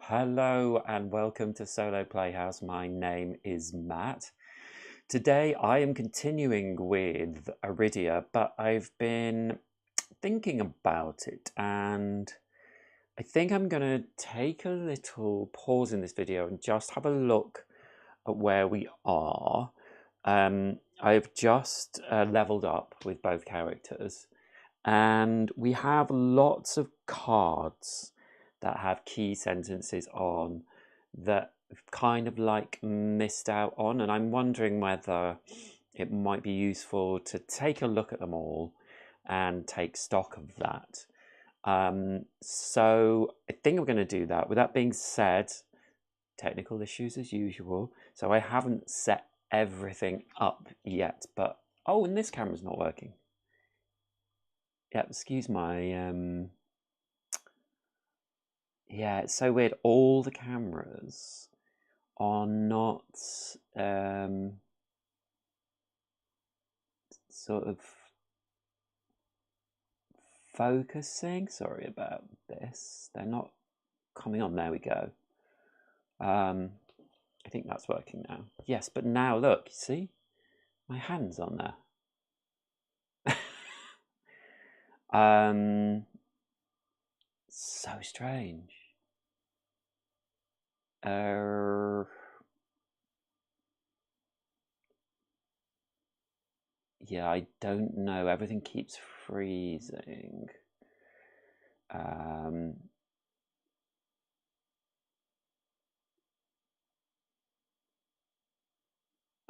Hello and welcome to Solo Playhouse. My name is Matt. Today I am continuing with Arydia, but I've been thinking about it and I think I'm going to take a little pause in this video and just have a look at where we are. I've just leveled up with both characters and we have lots of cards that have key sentences on that kind of like missed out on, and I'm wondering whether it might be useful to take a look at them all and take stock of that. So I think I'm going to do that. With that being said, technical issues as usual, so I haven't set everything up yet, but oh, and this camera's not working. Yeah, excuse my yeah, it's so weird. All the cameras are not sort of focusing. Sorry about this. They're not coming on. There we go. I think that's working now. Yes, but now look, you see? My hand's on there. So strange. Yeah, I don't know. Everything keeps freezing.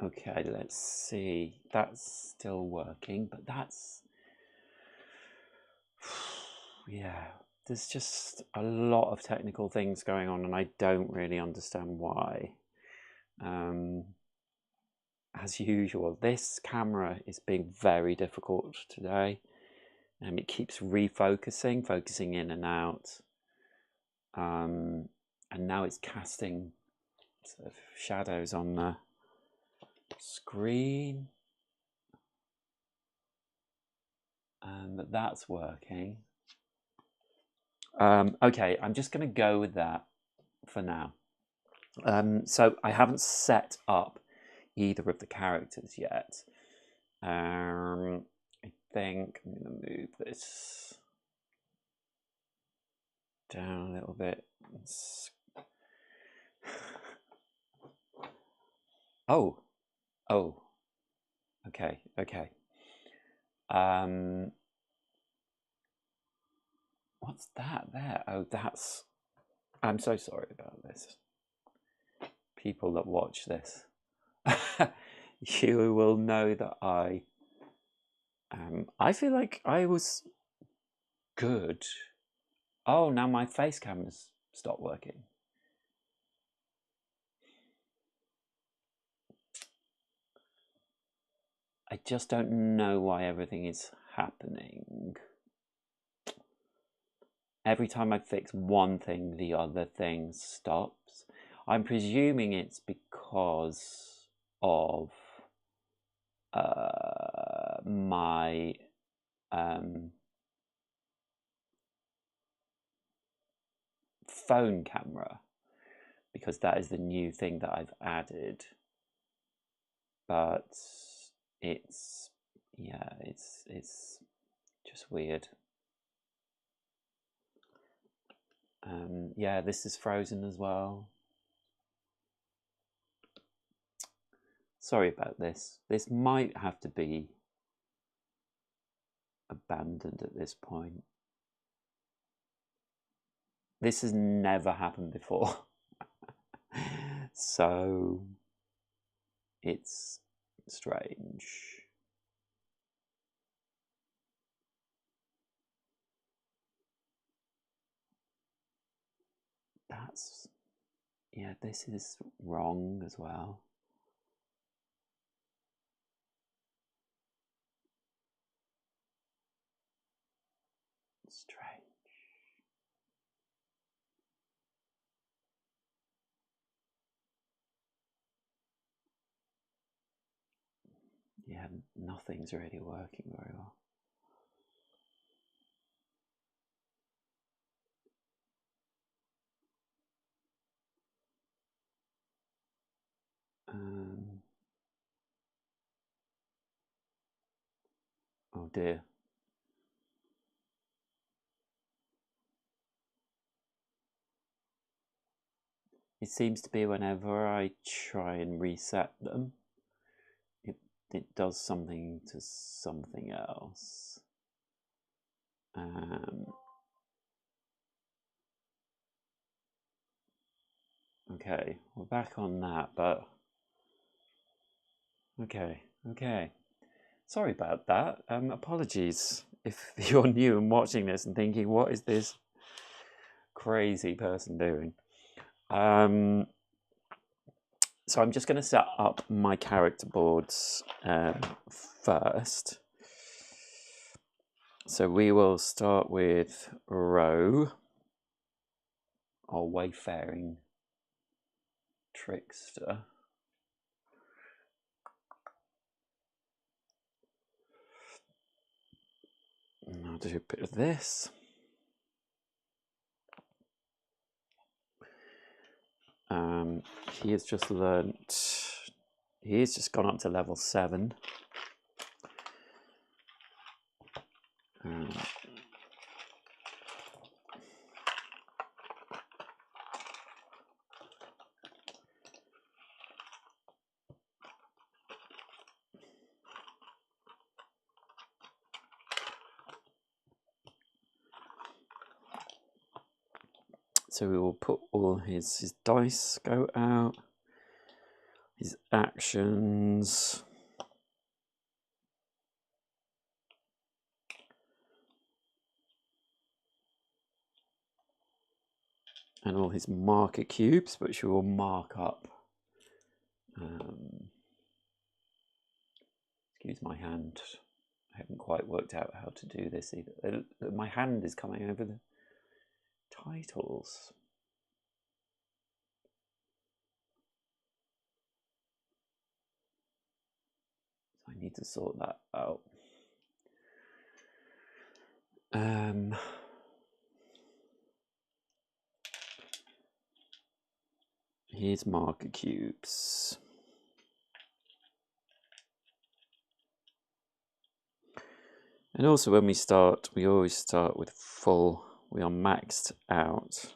Okay, let's see. That's still working, but that's... yeah, there's just a lot of technical things going on and I don't really understand why. As usual, this camera is being very difficult today. It keeps refocusing, focusing in and out. And now it's casting sort of shadows on the screen. But that's working. Okay, I'm just going to go with that for now. So I haven't set up either of the characters yet. I think I'm going to move this down a little bit. Oh, okay. What's that there? Oh, that's... I'm so sorry about this. People that watch this, you will know that I feel like I was good. Oh, now my face camera's stopped working. I just don't know why everything is happening. Every time I fix one thing, the other thing stops. I'm presuming it's because of my phone camera, because that is the new thing that I've added. But it's, yeah, it's just weird. Yeah, this is frozen as well. Sorry about this. This might have to be abandoned at this point. This has never happened before. So it's strange. That's... yeah, this is wrong as well. Strange. Yeah, nothing's really working very well. Oh dear. It seems to be whenever I try and reset them, it does something to something else. Okay, we're back on that, but okay. Sorry about that. Apologies if you're new and watching this and thinking, what is this crazy person doing? So I'm just going to set up my character boards first. So we will start with Row, our wayfaring trickster. And I'll do a bit of this. He has just learnt. He has just gone up to level 7. So we will put all his dice go out, his actions. And all his marker cubes, which we will mark up. Excuse my hand. I haven't quite worked out how to do this either. My hand is coming over the titles. I need to sort that out. Here's marker cubes. And also when we start, we always start with full. We are maxed out.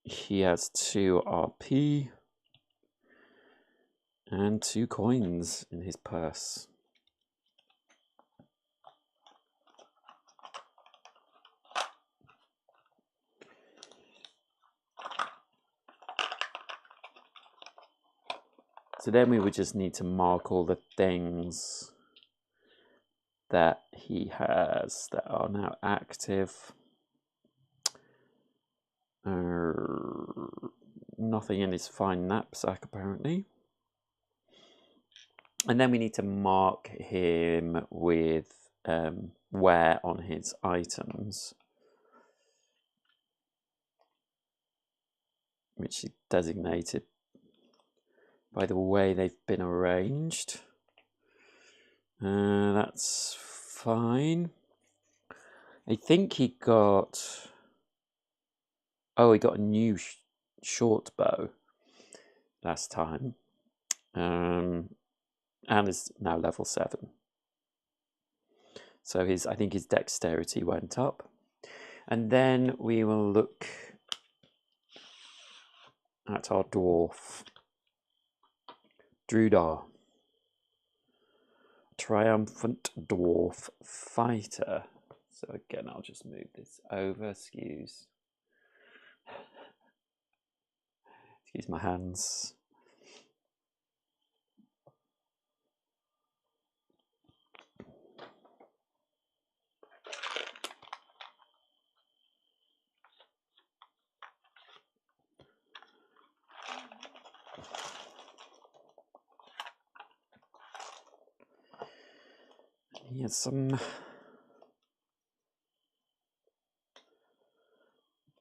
He has 2 RP and 2 coins in his purse. So then we would just need to mark all the things that he has that are now active. Nothing in his fine knapsack apparently. And then we need to mark him with wear on his items, which is designated by the way they've been arranged. That's fine. I think he got... Oh, he got a new short bow last time. And is now level 7. So I think his dexterity went up. And then we will look at our dwarf. Drudar. Triumphant dwarf fighter. So again, I'll just move this over. Excuse my hands. He has some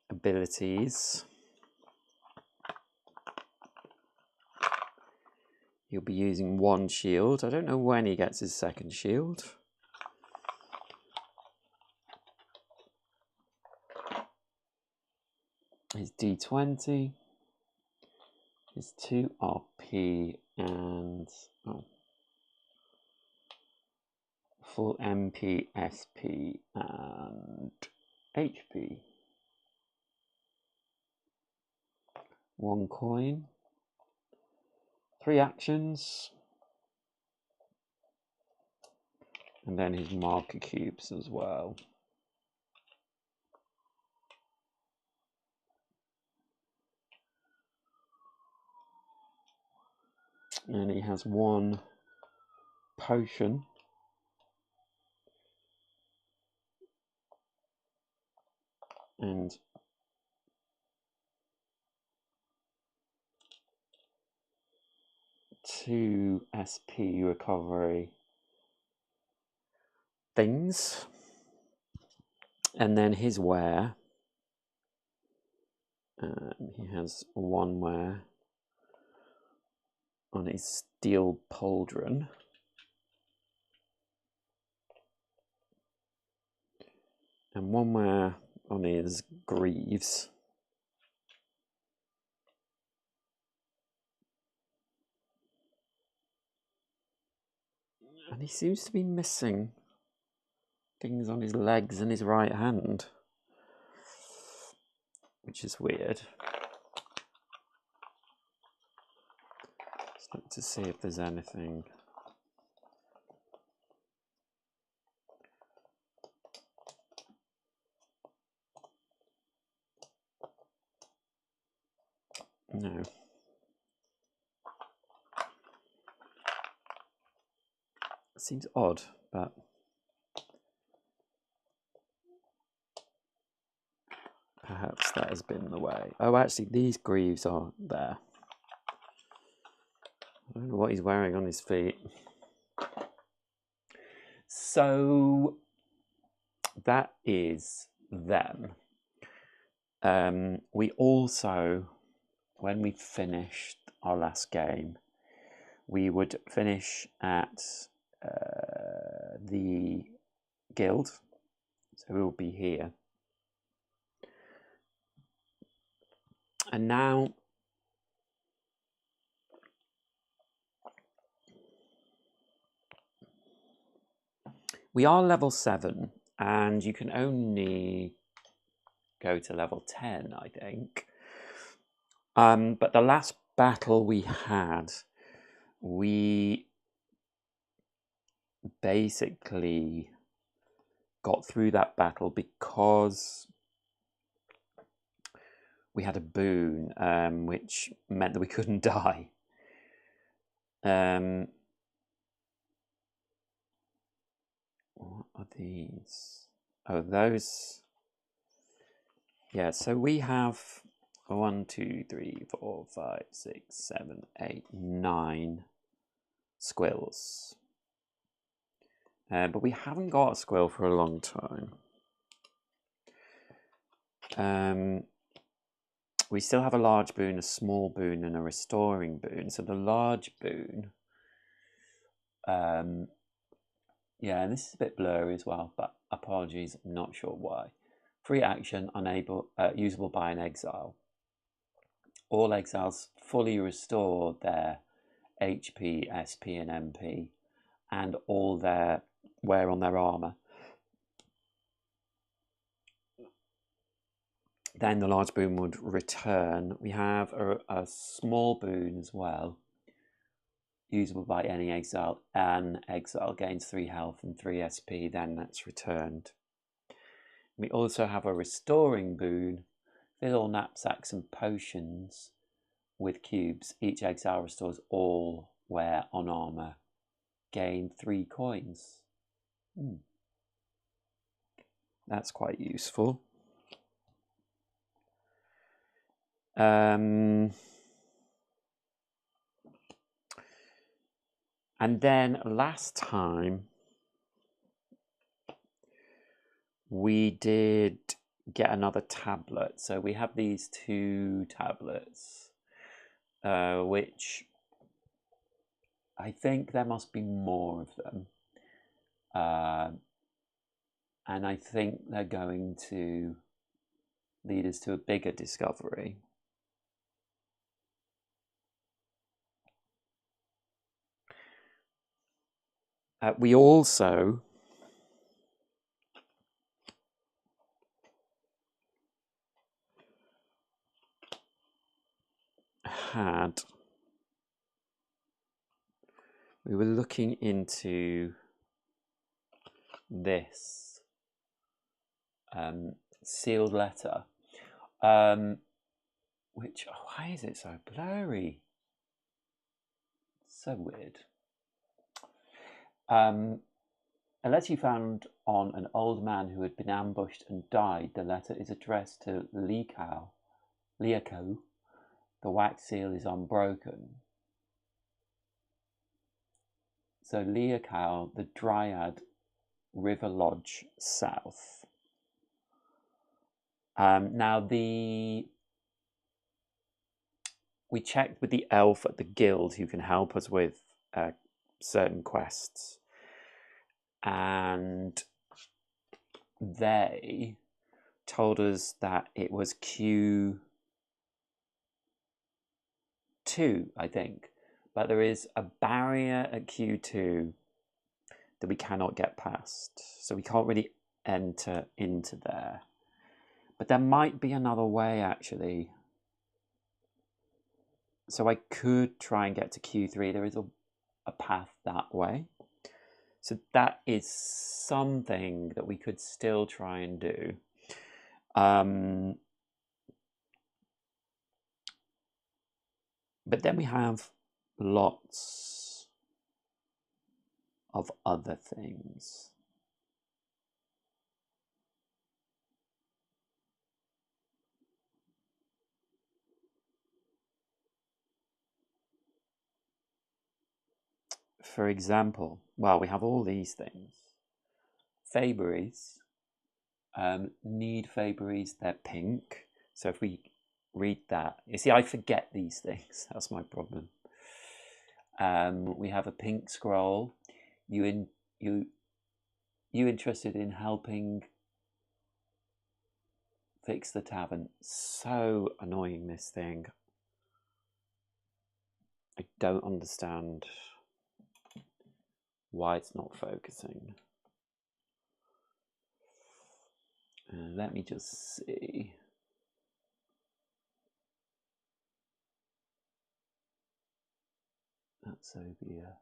abilities. He'll be using 1 shield. I don't know when he gets his 2nd shield. His D20. is 2 RP and full MP, SP and HP. 1 coin. 3 actions. And then his marker cubes as well. And he has 1 potion. And 2 SP recovery things. And then his wear. He has 1 wear on his steel pauldron. And 1 wear on his greaves. And he seems to be missing things on his legs and his right hand, which is weird. Let's look to see if there's anything. No. It seems odd, but perhaps that has been the way. Oh, actually, these greaves are there. I don't know what he's wearing on his feet. So that is them. We also, when we finished our last game, we would finish at the guild. So we will be here. And now we are level 7, and you can only go to level 10, I think. But the last battle we had, we basically got through that battle because we had a boon, which meant that we couldn't die. What are these? Oh, those. Yeah, so we have 1, 2, 3, 4, 5, 6, 7, 8, 9 squills. But we haven't got a squill for a long time. We still have a large boon, a small boon, and a restoring boon. So the large boon, yeah, and this is a bit blurry as well, but apologies, I'm not sure why. Free action, unable, usable by an exile. All exiles fully restore their HP, SP, and MP, and all their wear on their armor. Then the large boon would return. We have a small boon as well, usable by any exile. An exile gains 3 health and 3 SP, then that's returned. We also have a restoring boon. Fill all knapsacks and potions with cubes. Each exile restores all wear on armor. Gain 3 coins. That's quite useful. And then last time we did get another tablet. So we have these 2 tablets, which I think there must be more of them. And I think they're going to lead us to a bigger discovery. We also we were looking into this sealed letter, which, why is it so blurry? So weird. A letter you found on an old man who had been ambushed and died. The letter is addressed to Liako. The wax seal is unbroken. So Liako, the Dryad River Lodge South. Now we checked with the elf at the guild who can help us with certain quests, and they told us that it was Q2, I think, but there is a barrier at Q2 that we cannot get past, so we can't really enter into there. But there might be another way, actually. So I could try and get to Q3. There is a path that way. So that is something that we could still try and do. But then we have lots of other things. For example, well, we have all these things. Fabries. Need Fabries, they're pink. So if we read that, you see, I forget these things. That's my problem. We have a pink scroll. You interested in helping fix the tavern? So annoying, this thing. I don't understand why it's not focusing. Let me just see. That's Arydia.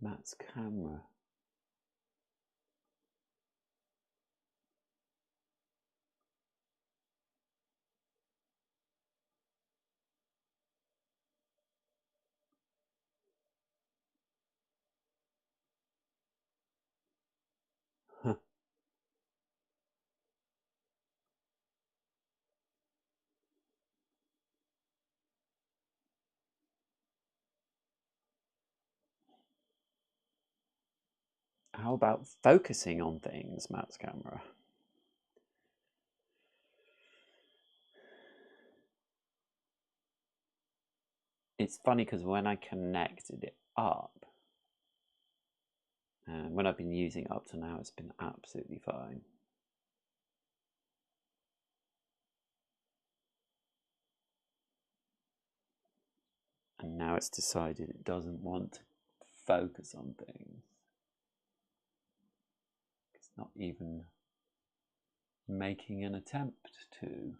Matt's camera. Huh. How about focusing on things, Matt's camera? It's funny because when I connected it up, and when I've been using it up to now, it's been absolutely fine. And now it's decided it doesn't want to focus on things. It's not even making an attempt to.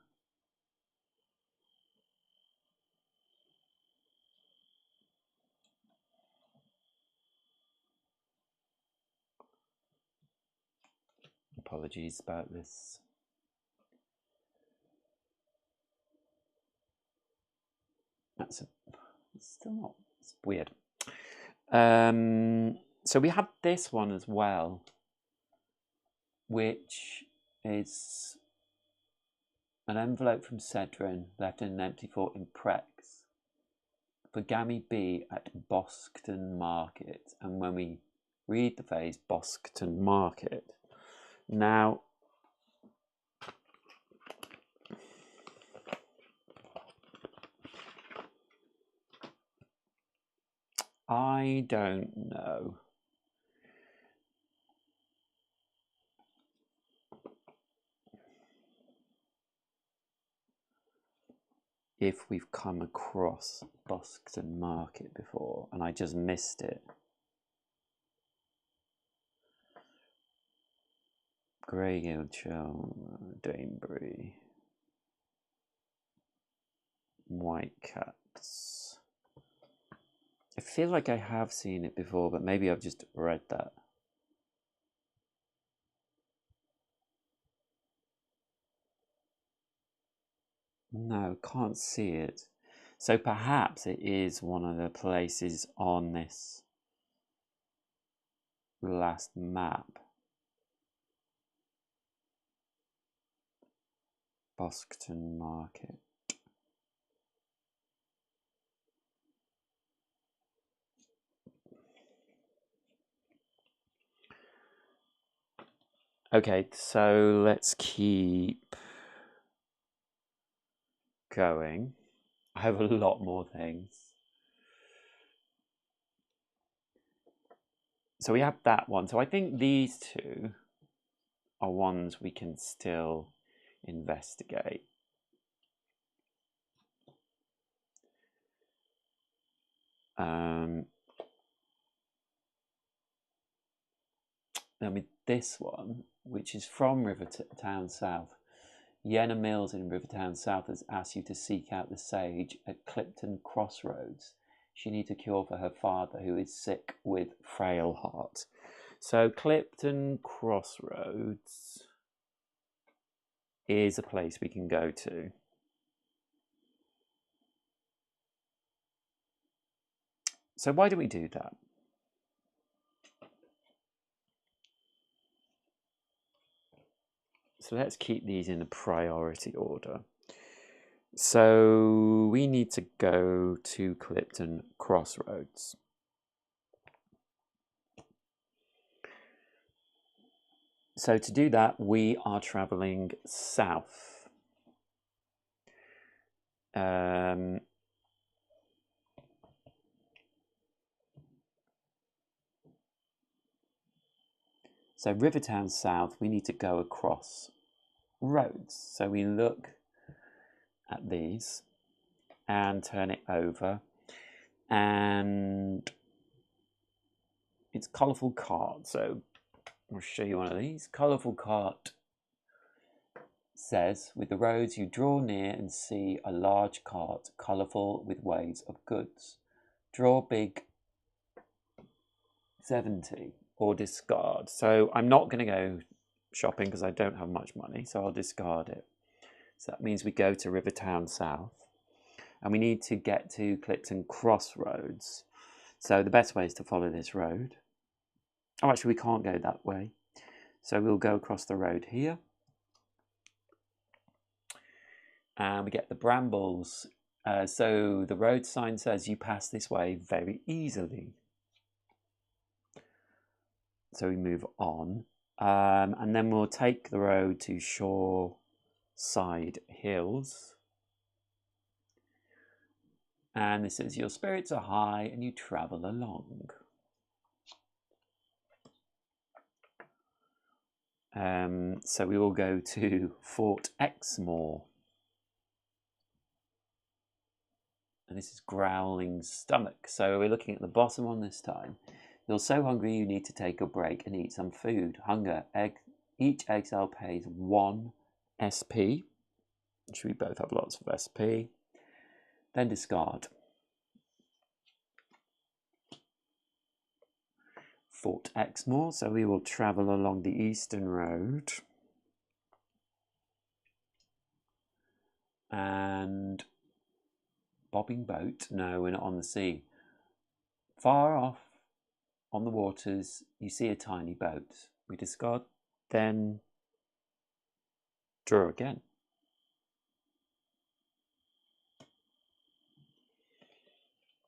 Apologies about this. It's still not, it's weird. So we have this one as well, which is an envelope from Cedrin left in an empty fort in Prex for Gammy B at Boskton Market. And when we read the phrase Boskton Market, now I don't know. if we've come across Boston Market before and I just missed it. Greygill, Danebury, White Cats. I feel like I have seen it before, but maybe I've just read that. No, can't see it. So perhaps it is one of the places on this last map. Boston Market. Okay, so let's keep going. I have a lot more things. So we have that one. So I think these two are ones we can still investigate. Then with this one, which is from Rivertown South. Yenna Mills in Rivertown South has asked you to seek out the sage at Clipton Crossroads. She needs a cure for her father, who is sick with frail heart. So Clipton Crossroads is a place we can go to. So why do we do that? So let's keep these in a priority order. So we need to go to Clipton Crossroads. So to do that, we are traveling south. So Rivertown South, we need to go across roads. So we look at these and turn it over, and it's colourful card. So I'll show you one of these. Colourful card says, with the roads you draw near and see a large cart, colourful with waves of goods. Draw big 70 or discard. So I'm not going to go shopping because I don't have much money, so I'll discard it. So that means we go to Rivertown South, and we need to get to Clipton Crossroads. So the best way is to follow this road. Oh, actually we can't go that way. So we'll go across the road here. And we get the brambles. So the road sign says you pass this way very easily. So we move on. And then we'll take the road to Shoreside Hills. And this says your spirits are high and you travel along. So we will go to Fort Exmoor. And this is Growling Stomach. So we're looking at the bottom one this time. You're so hungry you need to take a break and eat some food. Hunger. Each exile pays 1 SP. Should we both have lots of SP? Then discard. Fort Exmoor. So we will travel along the eastern road. And bobbing boat. No, we're not on the sea. Far off on the waters, you see a tiny boat. We discard, then draw again.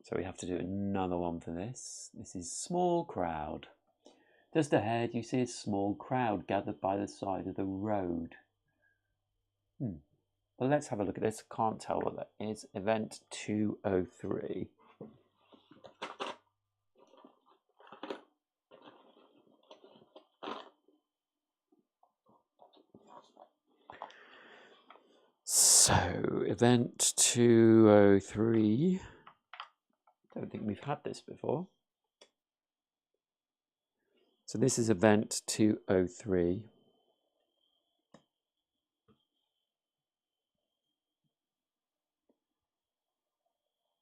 So we have to do another one for this. This is small crowd. Just ahead, you see a small crowd gathered by the side of the road. Well, let's have a look at this. Can't tell what that is. Event 203. So, event 203. Don't think we've had this before. So this is event 203.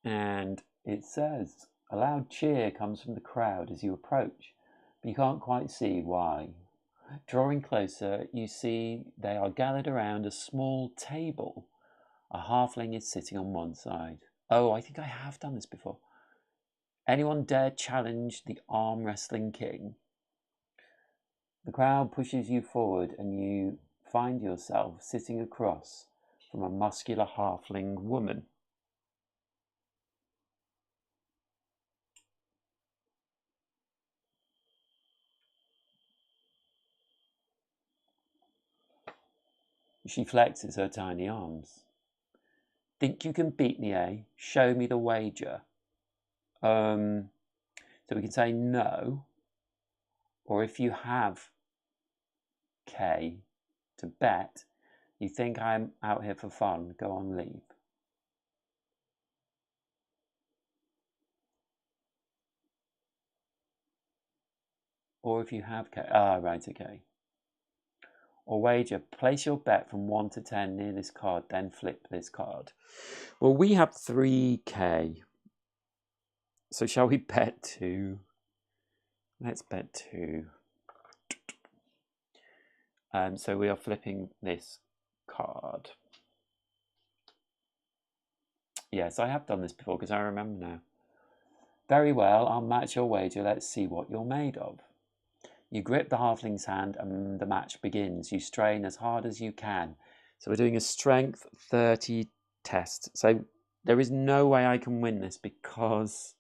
And it says, a loud cheer comes from the crowd as you approach, but you can't quite see why. Drawing closer, you see they are gathered around a small table. A halfling is sitting on one side. Oh, I think I have done this before. Anyone dare challenge the arm wrestling king? The crowd pushes you forward and you find yourself sitting across from a muscular halfling woman. She flexes her tiny arms. Think you can beat me, eh? Show me the wager. So we can say no, or if you have K to bet, you think I'm out here for fun, go on leave. Or if you have K, right, okay. Or wager, place your bet from 1 to 10 near this card, then flip this card. Well, we have 3K. So shall we bet 2? Let's bet 2. So we are flipping this card. Yes, I have done this before because I remember now. Very well, I'll match your wager. Let's see what you're made of. You grip the halfling's hand and the match begins. You strain as hard as you can. So we're doing a strength 30 test. So there is no way I can win this because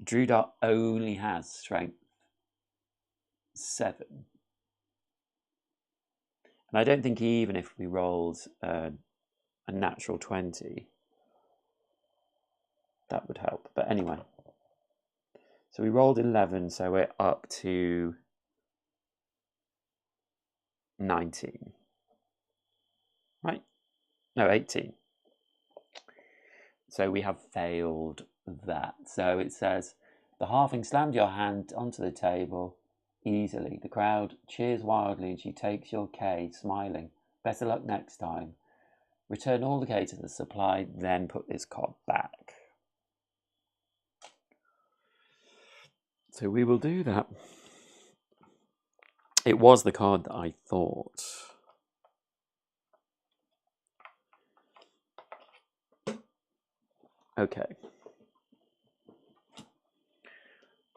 Drudar only has strength 7. And I don't think even if we rolled a natural 20, that would help. But anyway. So we rolled 11, so we're up to 19. Right? No, 18. So we have failed that. So it says, the halfling slammed your hand onto the table easily. The crowd cheers wildly and she takes your K, smiling. Better luck next time. Return all the K to the supply, then put this card back. So we will do that. It was the card that I thought. Okay.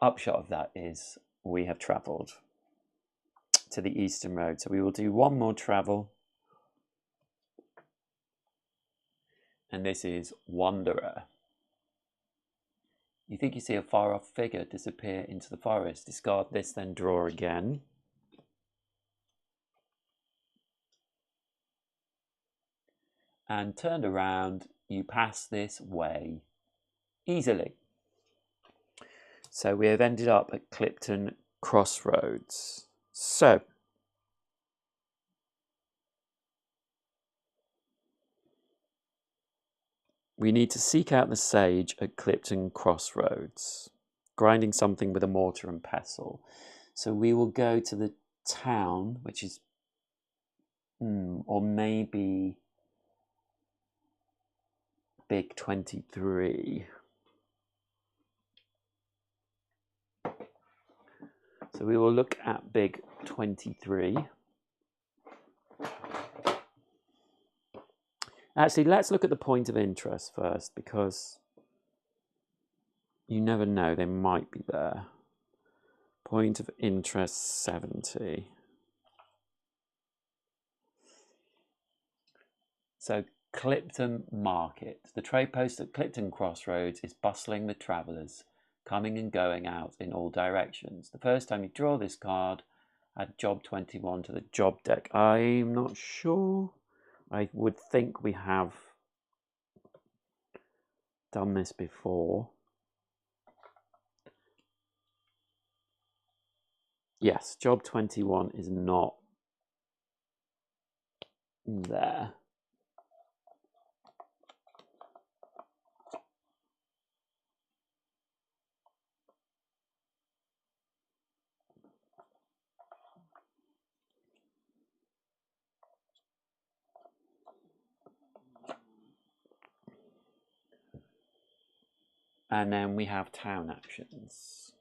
Upshot of that is we have travelled to the Eastern Road. So we will do one more travel. And this is Wanderer. You think you see a far-off figure disappear into the forest. Discard this, then draw again. And turned around, you pass this way easily. So we have ended up at Clipton Crossroads. So we need to seek out the sage at Clipton Crossroads, grinding something with a mortar and pestle. So we will go to the town, which is, or maybe Big 23. So we will look at Big 23. Actually, let's look at the point of interest first, because you never know, they might be there. Point of interest 70. So Clipton Market. The trade post at Clipton Crossroads is bustling with travellers, coming and going out in all directions. The first time you draw this card, add job 21 to the job deck. I'm not sure. I would think we have done this before. Yes, job 21 is not there. And then we have town actions.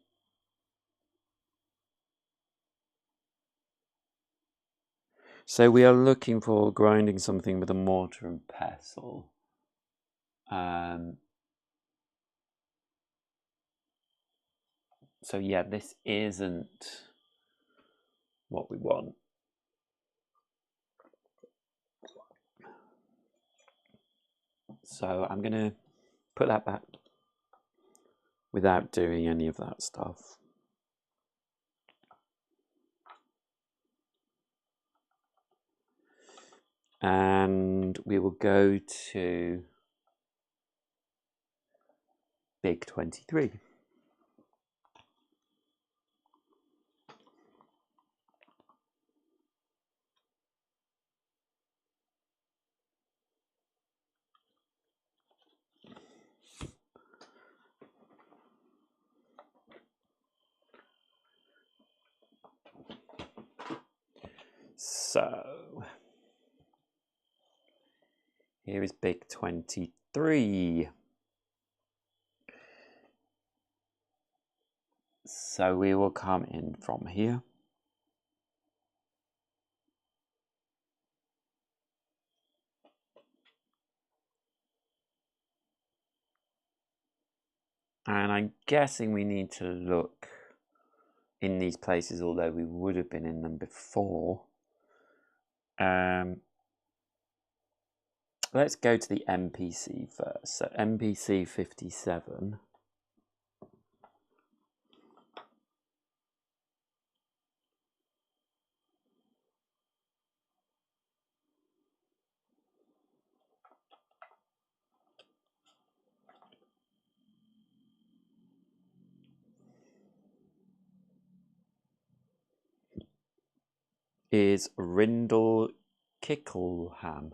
So we are looking for grinding something with a mortar and pestle. So yeah, this isn't what we want. So I'm going to put that back without doing any of that stuff. And we will go to big 23. So here is big 23. So we will come in from here. And I'm guessing we need to look in these places, although we would have been in them before. Let's go to the NPC first. So NPC 57. Is Rindle Kickleham.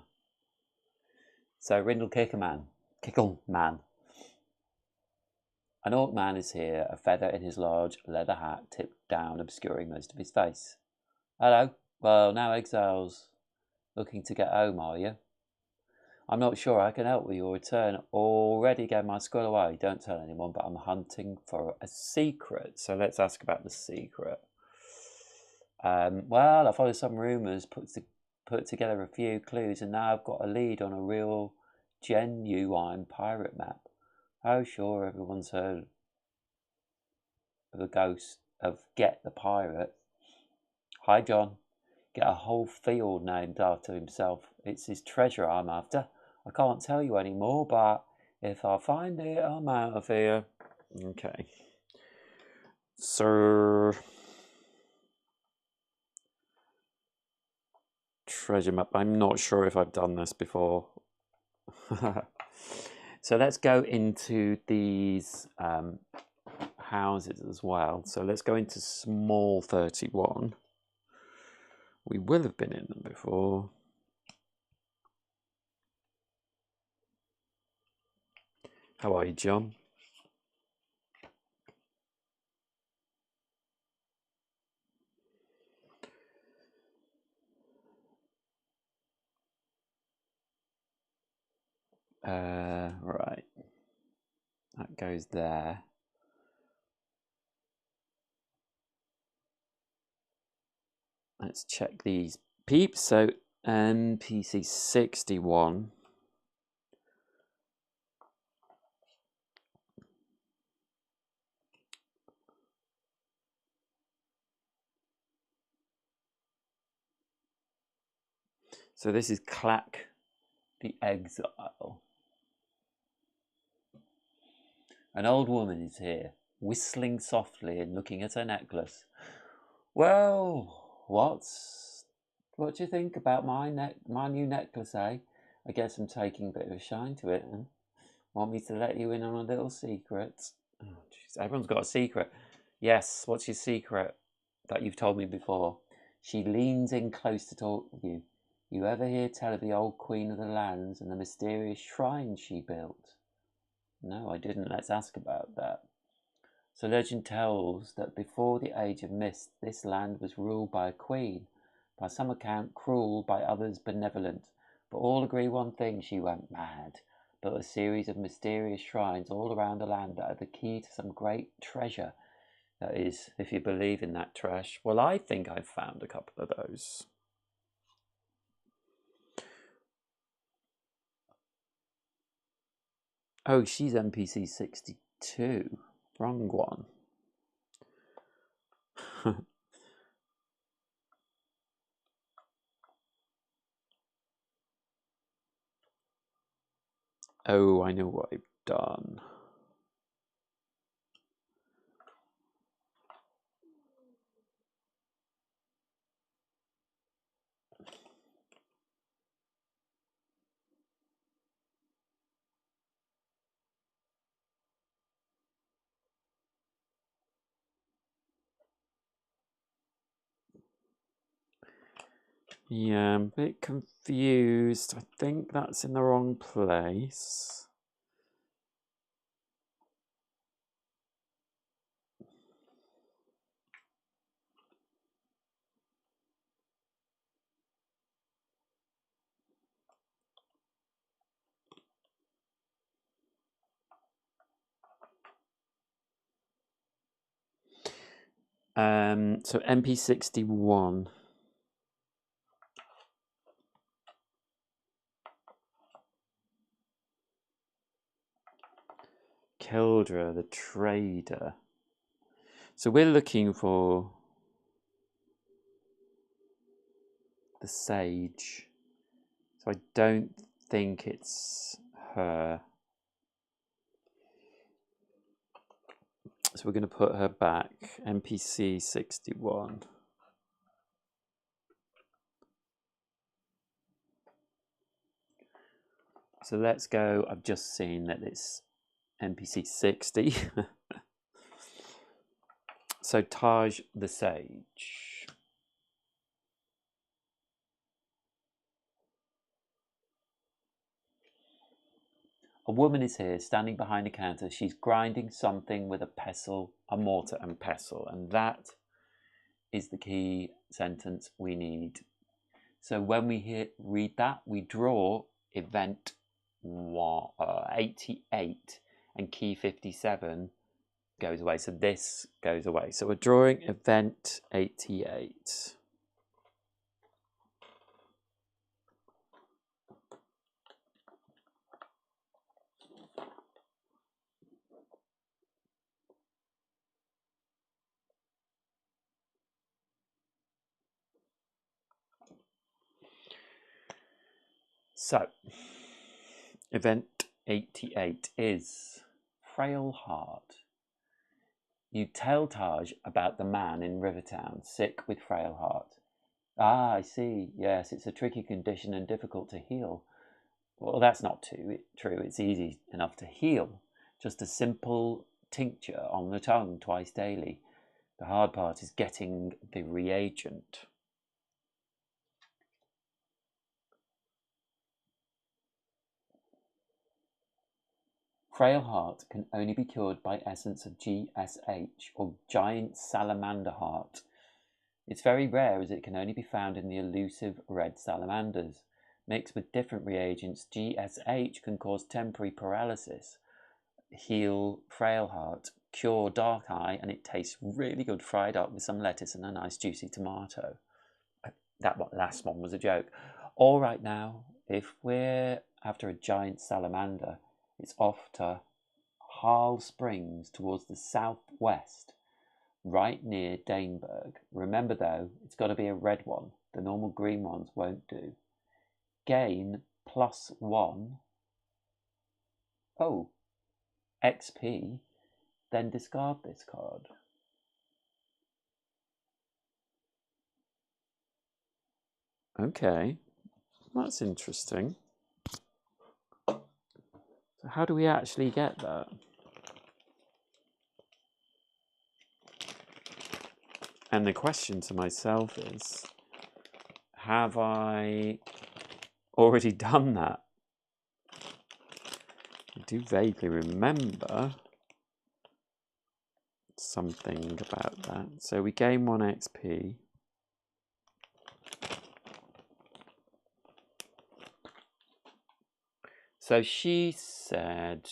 So Rindle Kickleman. An orc man is here, a feather in his large leather hat tipped down, obscuring most of his face. Hello. Well, now exiles. Looking to get home, are you? I'm not sure I can help with your return. Already gave my skull away. Don't tell anyone, but I'm hunting for a secret. So let's ask about the secret. Well, I followed some rumours, put together a few clues, and now I've got a lead on a real genuine pirate map. Oh, sure, everyone's heard of the ghost of Get the Pirate. Hi, John. Get a whole field named after himself. It's his treasure I'm after. I can't tell you any more, but if I find it, I'm out of here. Okay. Sir... Treasure map. I'm not sure if I've done this before. So let's go into these houses as well. So let's go into small 31. We will have been in them before. How are you, John? Right. That goes there. Let's check these peeps. So NPC 61. So this is Clack the Exile. An old woman is here, whistling softly and looking at her necklace. Well, what do you think about my new necklace, eh? I guess I'm taking a bit of a shine to it. Huh? Want me to let you in on a little secret? Oh, jeez, everyone's got a secret. Yes, what's your secret that you've told me before? She leans in close to talk with you. You ever hear tell of the old Queen of the Lands and the mysterious shrine she built? No, I didn't. Let's ask about that. So legend tells that before the Age of Mist, this land was ruled by a queen, by some account cruel, by others benevolent. But all agree one thing: she went mad, built a series of mysterious shrines all around the land that are the key to some great treasure. That is, if you believe in that trash. Well, I think I've found a couple of those. Oh, she's NPC 62. Wrong one. Oh, I know what I've done. Yeah, I'm a bit confused. I think that's in the wrong place. So MP61. Kildra, the trader. So we're looking for the sage. So I don't think it's her. So we're going to put her back. NPC 61. So let's go. I've just seen that it's NPC 60. So Taj the Sage. A woman is here, standing behind a counter. She's grinding something with a pestle, a mortar and pestle. And that is the key sentence we need. So when we read that, we draw event 88 and key 57 goes away. So this goes away. So we're drawing event 88. So, event 88 is Frail Heart. You tell Taj about the man in Rivertown, sick with frail heart. Ah, I see. Yes, it's a tricky condition and difficult to heal. Well, that's not true. It's easy enough to heal. Just a simple tincture on the tongue twice daily. The hard part is getting the reagent. Frail heart can only be cured by essence of GSH, or giant salamander heart. It's very rare as it can only be found in the elusive red salamanders. Mixed with different reagents, GSH can cause temporary paralysis, heal frail heart, cure dark eye, and it tastes really good fried up with some lettuce and a nice juicy tomato. That last one was a joke. All right now, if we're after a giant salamander, it's off to Harl Springs towards the southwest, right near Daneburg. Remember though, it's got to be a red one. The normal green ones won't do. Gain +1. Oh, XP. Then discard this card. Okay, that's interesting. So how do we actually get that? And the question to myself is, Have I already done that? I do vaguely remember something about that. So we gain 1 XP. So she said,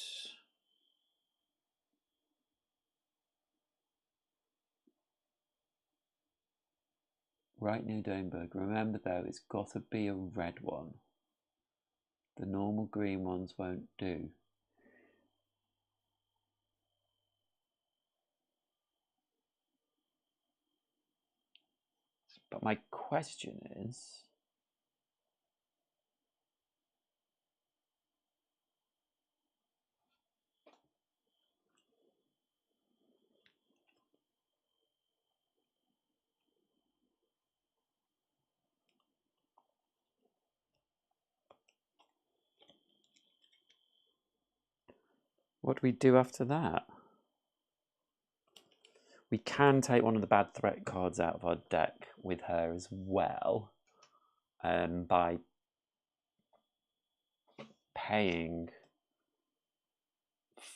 right near Doneberg. Remember though, it's got to be a red one. The normal green ones won't do. But my question is, what do we do after that? We can take one of the bad threat cards out of our deck with her as well, by paying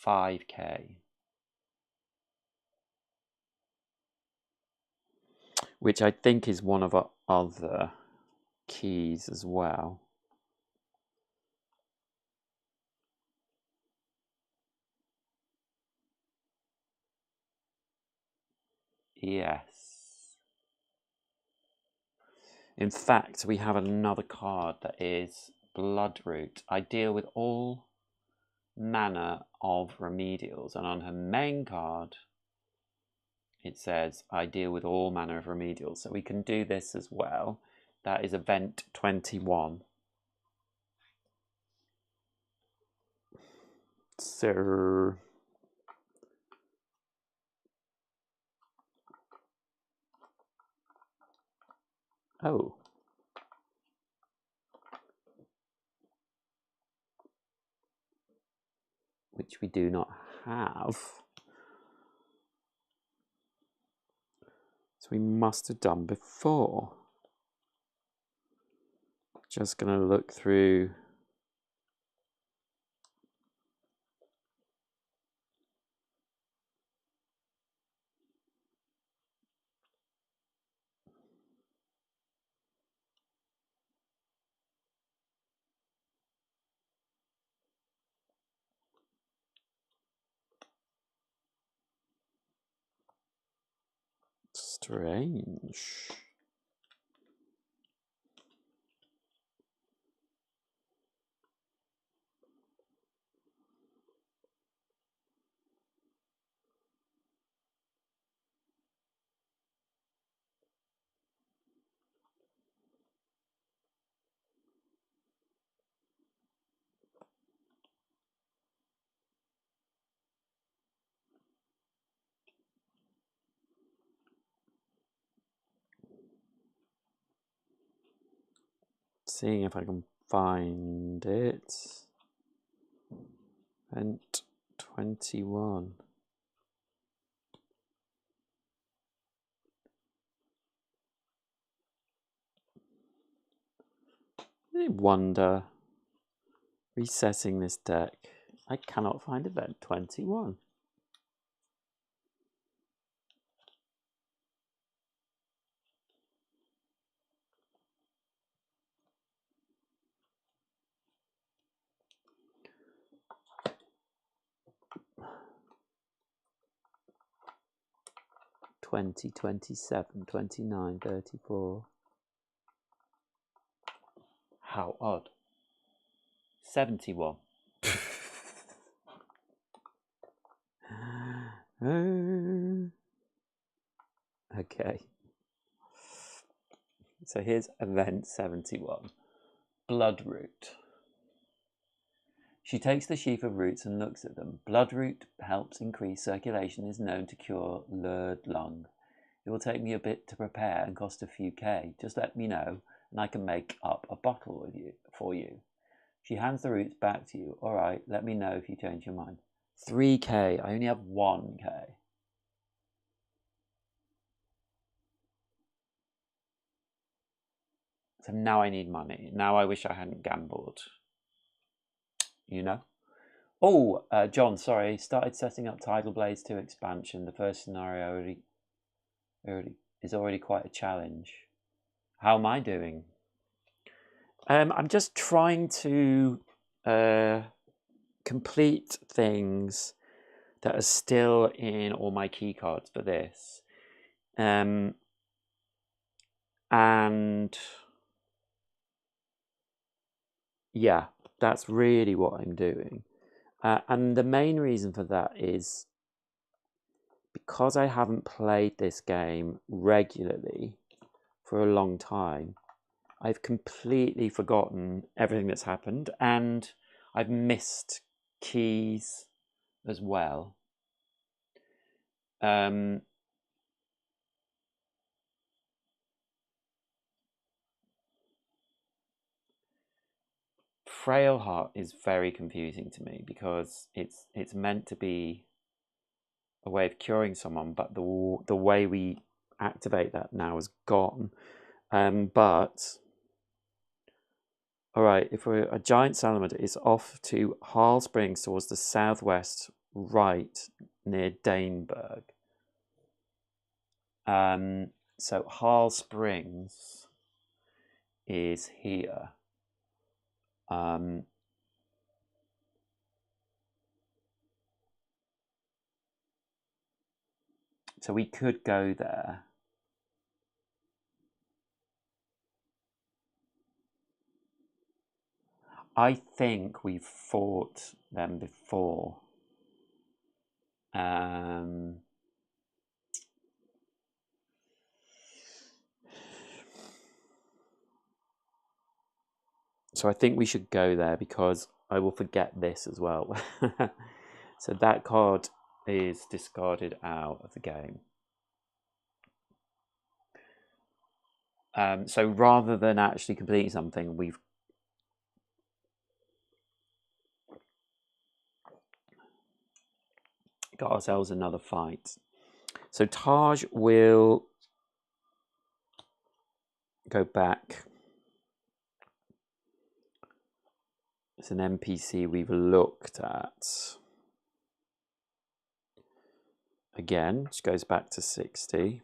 5k, which I think is one of our other keys as well. Yes. In fact, we have another card that is Bloodroot. I deal with all manner of remedials, and on her main card it says I deal with all manner of remedials, so we can do this as well. That is event 21. So oh, which we do not have. So we must have done before. Just going to look through. Strange. Seeing if I can find it. Event 21. I wonder, resetting this deck, I cannot find event 21. Twenty, 27, 29, 34. How odd. 71. Okay. So here's event 71. Bloodroot. She takes the sheaf of roots and looks at them. Bloodroot helps increase circulation, is known to cure lured lung. It will take me a bit to prepare and cost a few K. Just let me know and I can make up a bottle for you. She hands the roots back to you. All right, let me know if you change your mind. 3k. I only have 1k. So now I need money. Now I wish I hadn't gambled. You know? Oh, John, sorry. Started setting up Tidal Blades 2 expansion. The first scenario is already quite a challenge. How am I doing? I'm just trying to complete things that are still in all my key cards for this. And yeah, that's really what I'm doing. And the main reason for that is because I haven't played this game regularly for a long time, I've completely forgotten everything that's happened, and I've missed keys as well. Frail Heart is very confusing to me because it's meant to be a way of curing someone, but the way we activate that now is gone. But all right, if we're a giant salamander is off to Harl Springs towards the southwest, right near Daneberg. So Harl Springs is here. So we could go there. I think we've fought them before. So I think we should go there because I will forget this as well. So that card is discarded out of the game. So rather than actually completing something, we've got ourselves another fight. So Taj will go back. It's an NPC we've looked at. Again, which goes back to 60.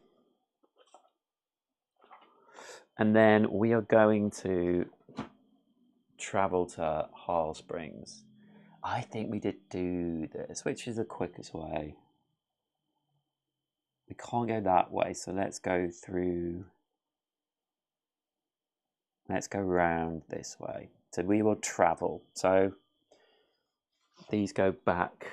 And then we are going to travel to Harl Springs. I think we did do this, which is the quickest way. We can't go that way, so let's go through. Let's go round this way. So we will travel. So these go back.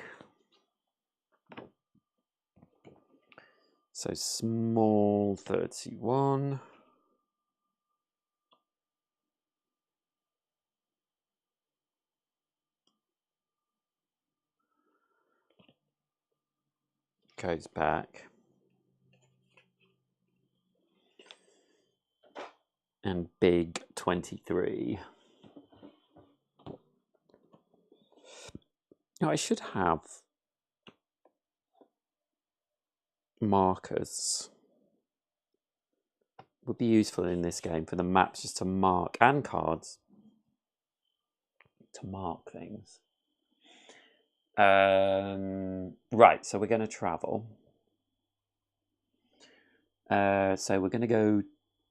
So small 31. Goes back. And big 23. Now I should have markers. Would be useful in this game for the maps just to mark, and cards to mark things. Right, so we're going to travel. So we're going to go.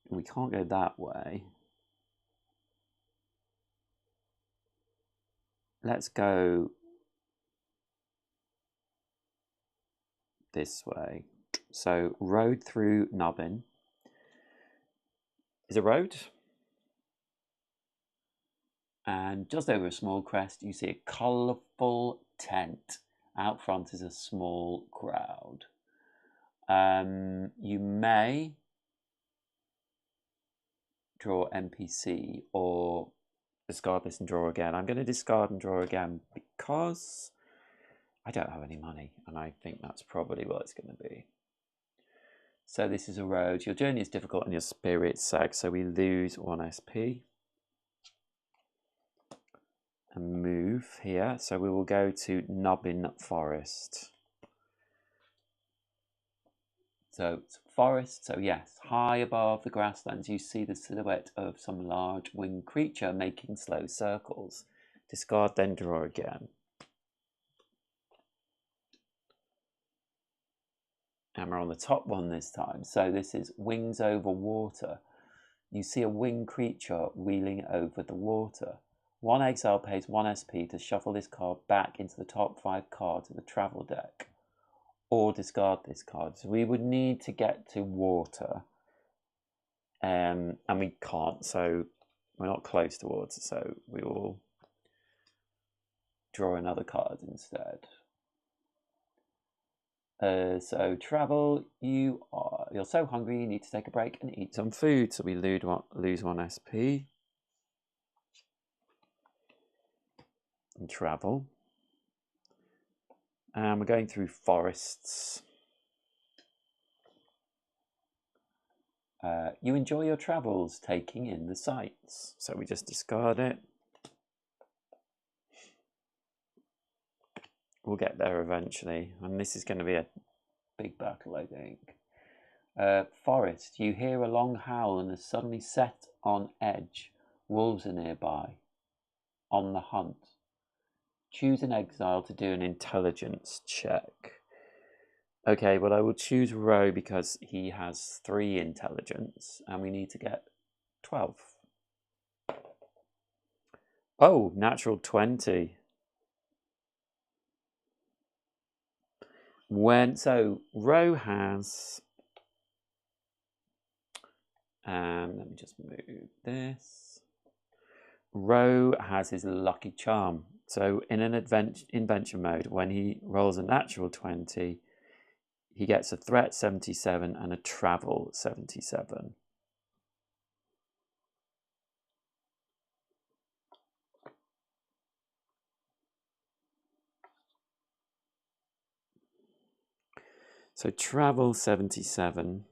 We can't go that way. Let's go this way. So road through Nubbin. Is a road. And just over a small crest, you see a colourful tent. Out front is a small crowd. You may draw NPC or discard this and draw again. I'm going to discard and draw again because I don't have any money, and I think that's probably what it's going to be. So this is a road. Your journey is difficult and your spirit sags, so we lose 1 SP. And move here. So we will go to Nubbin Forest. So it's forest, so yes, high above the grasslands you see the silhouette of some large winged creature making slow circles. Discard, then draw again. And we're on the top one this time. So this is wings over water. You see a winged creature wheeling over the water. One exile pays 1 SP to shuffle this card back into the top 5 cards of the travel deck, or discard this card. So we would need to get to water, and we can't, so we're not close to water, so we will draw another card instead. So travel, you're so hungry you need to take a break and eat some food, so we lose 1 SP. And travel. And we're going through forests. You enjoy your travels, taking in the sights. So we just discard it. We'll get there eventually. And this is going to be a big battle, I think. Forest. You hear a long howl and are suddenly set on edge. Wolves are nearby. On the hunt. Choose an exile to do an intelligence check. Okay, well I will choose Ro because he has 3 intelligence and we need to get 12. Oh, natural 20. So Ro has, let me just move this. Ro has his lucky charm. So in an invention mode, when he rolls a natural 20, he gets a threat 77 and a travel 77. So travel 77.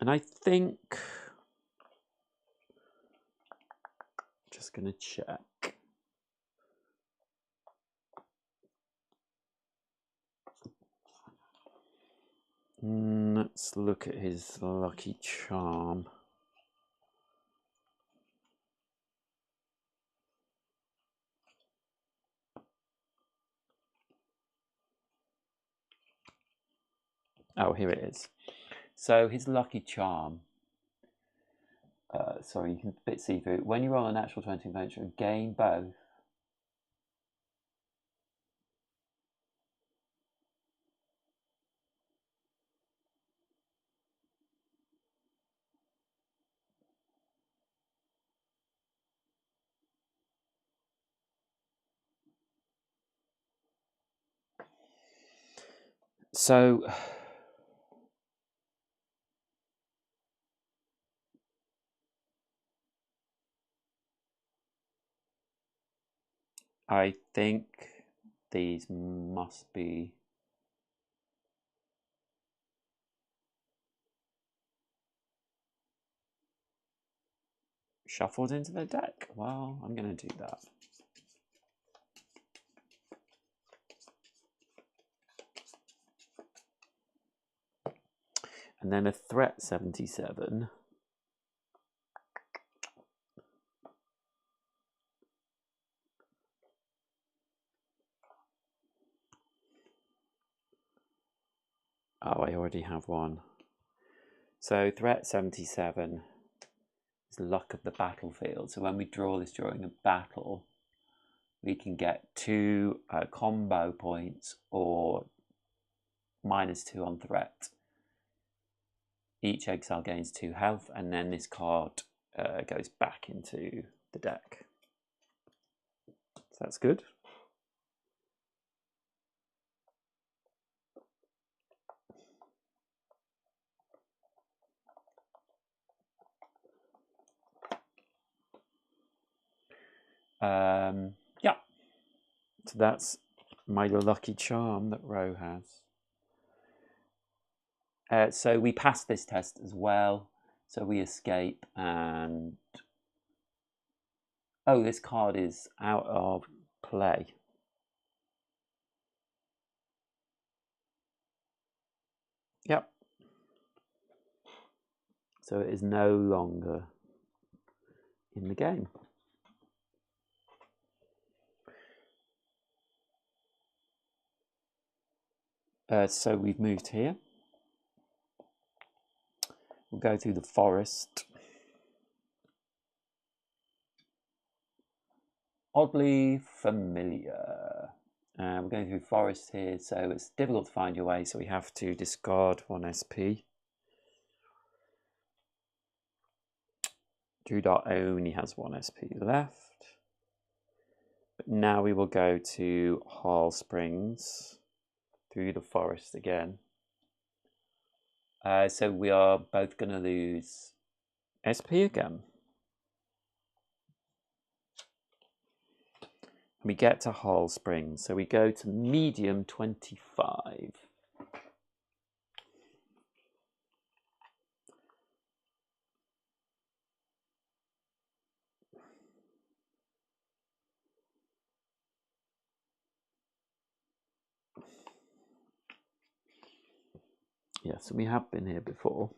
And I think, just going to check. Let's look at his lucky charm. Oh, here it is. So his lucky charm, sorry, you can a bit see through. When you roll a natural 20 adventure, gain both. So I think these must be shuffled into the deck. Well, I'm going to do that. And then a threat 77. Oh, I already have one. So threat 77 is luck of the battlefield. So when we draw this during a battle, we can get 2 combo points or -2 on threat. Each exile gains 2 health, and then this card goes back into the deck. So that's good. Yeah. So that's my lucky charm that Ro has. So we pass this test as well. So we escape and... Oh, this card is out of play. Yep. So it is no longer in the game. So we've moved here. We'll go through the forest. Oddly familiar. We're going through forest here, so it's difficult to find your way, so we have to discard 1 SP. Drudart only has 1 SP left. But now we will go to Harl Springs through the forest again. So we are both going to lose SP again. We get to Harl Springs, so we go to medium 25. Yes, we have been here before.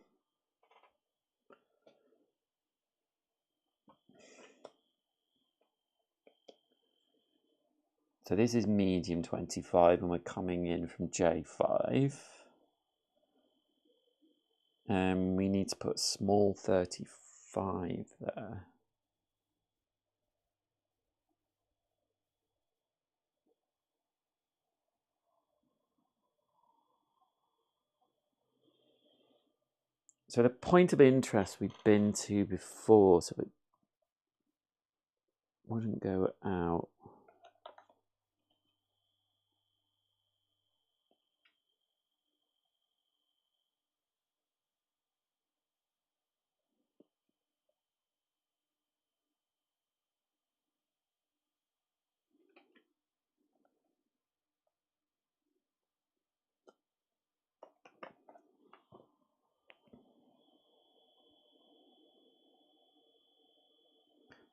So this is medium 25 and we're coming in from J5. And we need to put small 35 there. So the point of interest we've been to before, so it wouldn't go out.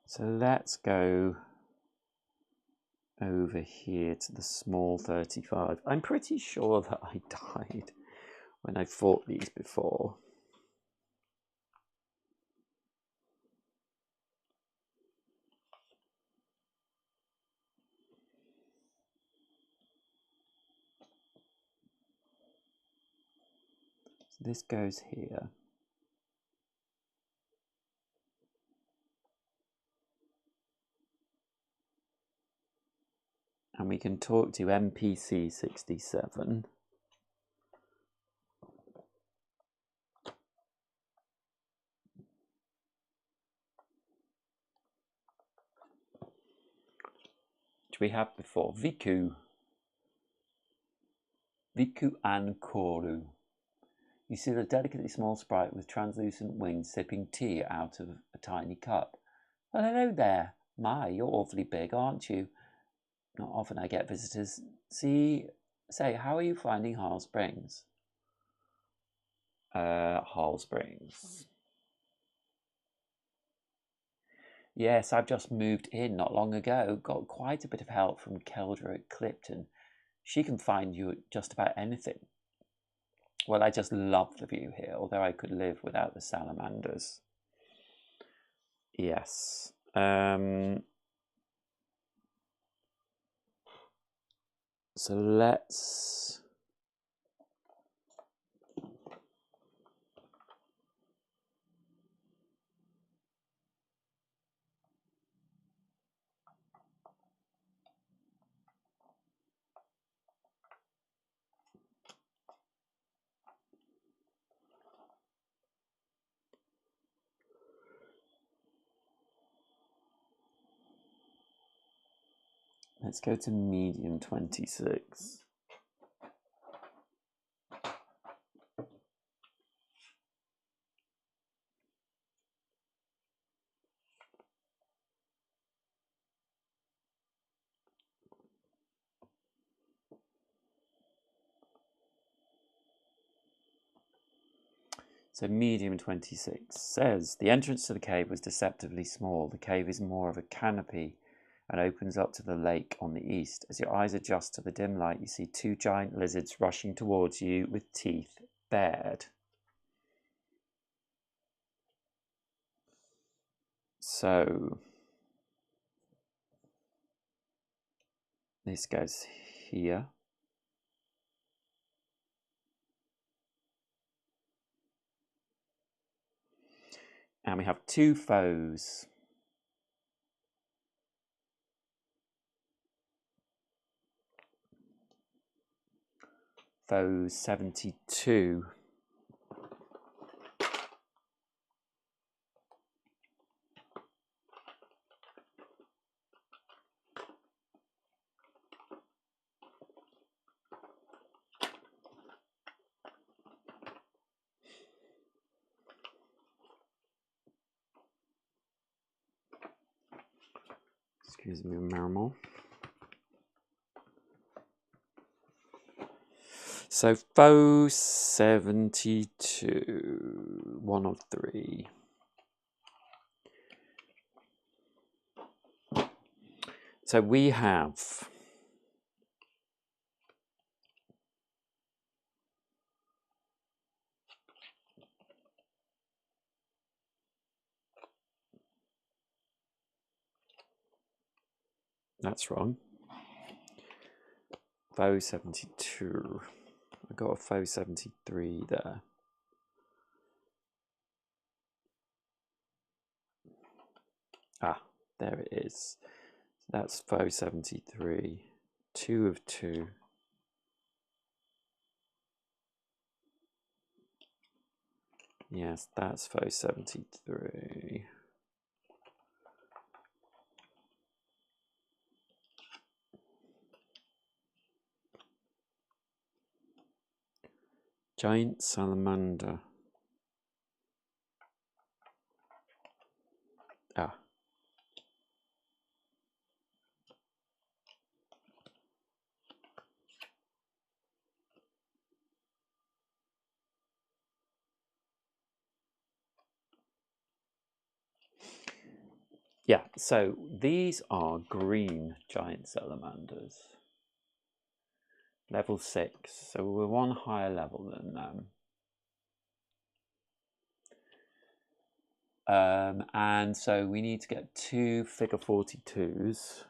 So let's go over here to the small 35. I'm pretty sure that I died when I fought these before. So this goes here. And we can talk to NPC 67. Which we have before. Viku and Koru. You see the delicately small sprite with translucent wings sipping tea out of a tiny cup. Well, hello there. My, you're awfully big, aren't you? Not often I get visitors. Say, how are you finding Harl Springs? Harl Springs. Yes, I've just moved in not long ago. Got quite a bit of help from Keldra at Clipton. She can find you just about anything. Well, I just love the view here, although I could live without the salamanders. Yes. So let's go to medium 26. So medium 26 says, the entrance to the cave was deceptively small. The cave is more of a canopy and opens up to the lake on the east. As your eyes adjust to the dim light, you see 2 giant lizards rushing towards you with teeth bed. So this goes here. And we have two foes. Foe 72. Excuse me, Marimol. So foe 72, 1 of 3. So we have that's wrong. Foe 72. I got a foe 73 there. Ah, there it is. That's foe 73. 2 of 2. Yes, that's foe 73. Giant salamander. Ah. Yeah, so these are green giant salamanders. Level 6, so we're one higher level than them. And so we need to get 2 figure 42s.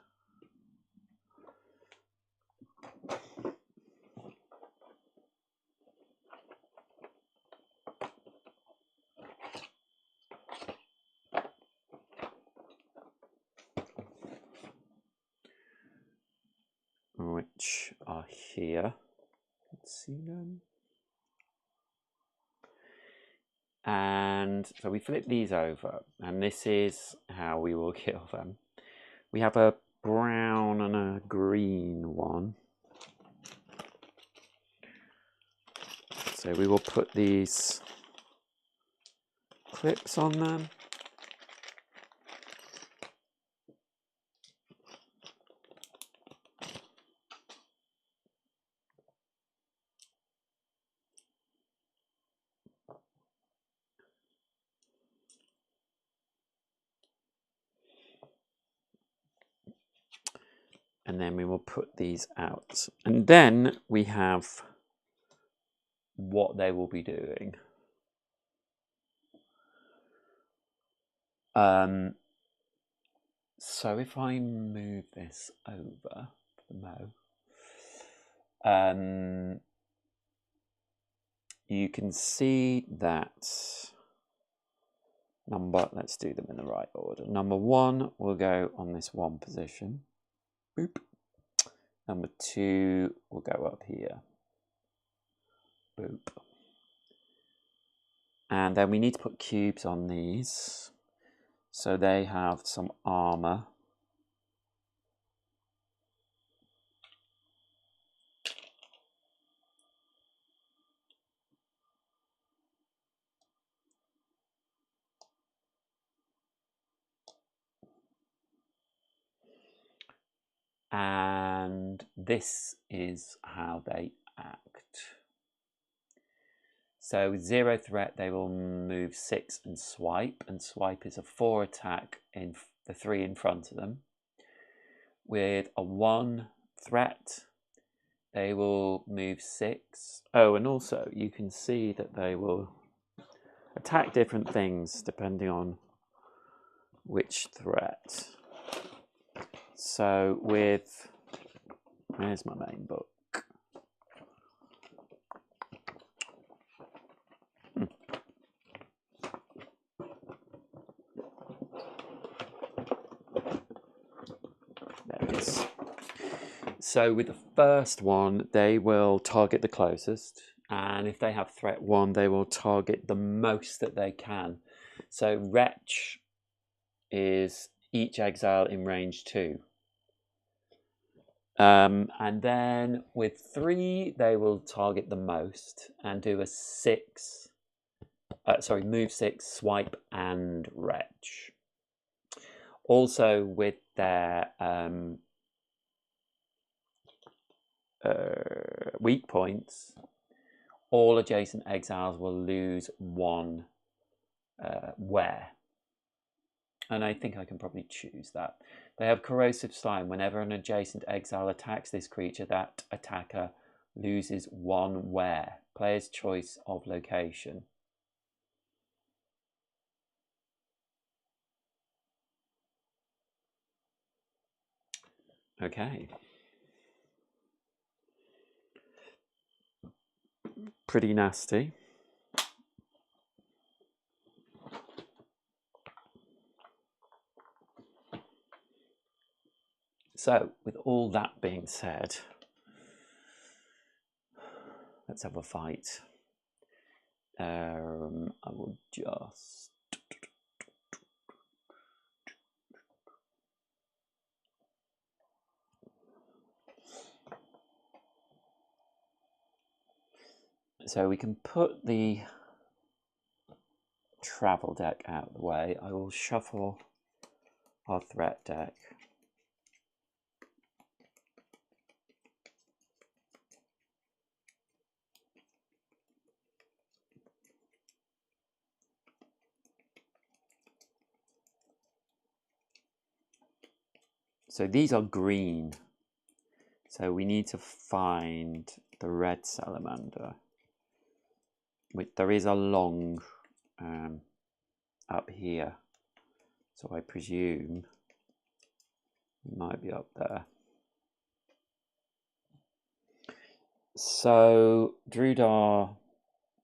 Which are here. Let's see them. And so we flip these over, and this is how we will kill them. We have a brown and a green one. So we will put these clips on them. And then we will put these out. And then we have what they will be doing. So if I move this over the Mo, you can see that let's do them in the right order. Number 1 will go on this 1 position. Boop. Number 2 will go up here. Boop. And then we need to put cubes on these. So they have some armor. And this is how they act. So with 0 threat, they will move 6 and swipe. And swipe is a 4 attack in the 3 in front of them. With a 1 threat, they will move 6. Oh, and also you can see that they will attack different things depending on which threat. So with, where's my main book? There it is. So with the first one, they will target the closest, and if they have threat 1, they will target the most that they can. So Wretch is each exile in range 2. And then with 3, they will target the most and do a 6. Move 6, swipe, and Wretch. Also with their weak points, all adjacent exiles will lose 1 wear. And I think I can probably choose that. They have corrosive slime. Whenever an adjacent exile attacks this creature, that attacker loses 1 wear. Player's choice of location. Okay. Pretty nasty. So, with all that being said, let's have a fight. I will just... So we can put the travel deck out of the way. I will shuffle our threat deck. So these are green. So we need to find the red salamander. There is a long up here. So I presume it might be up there. So Drudar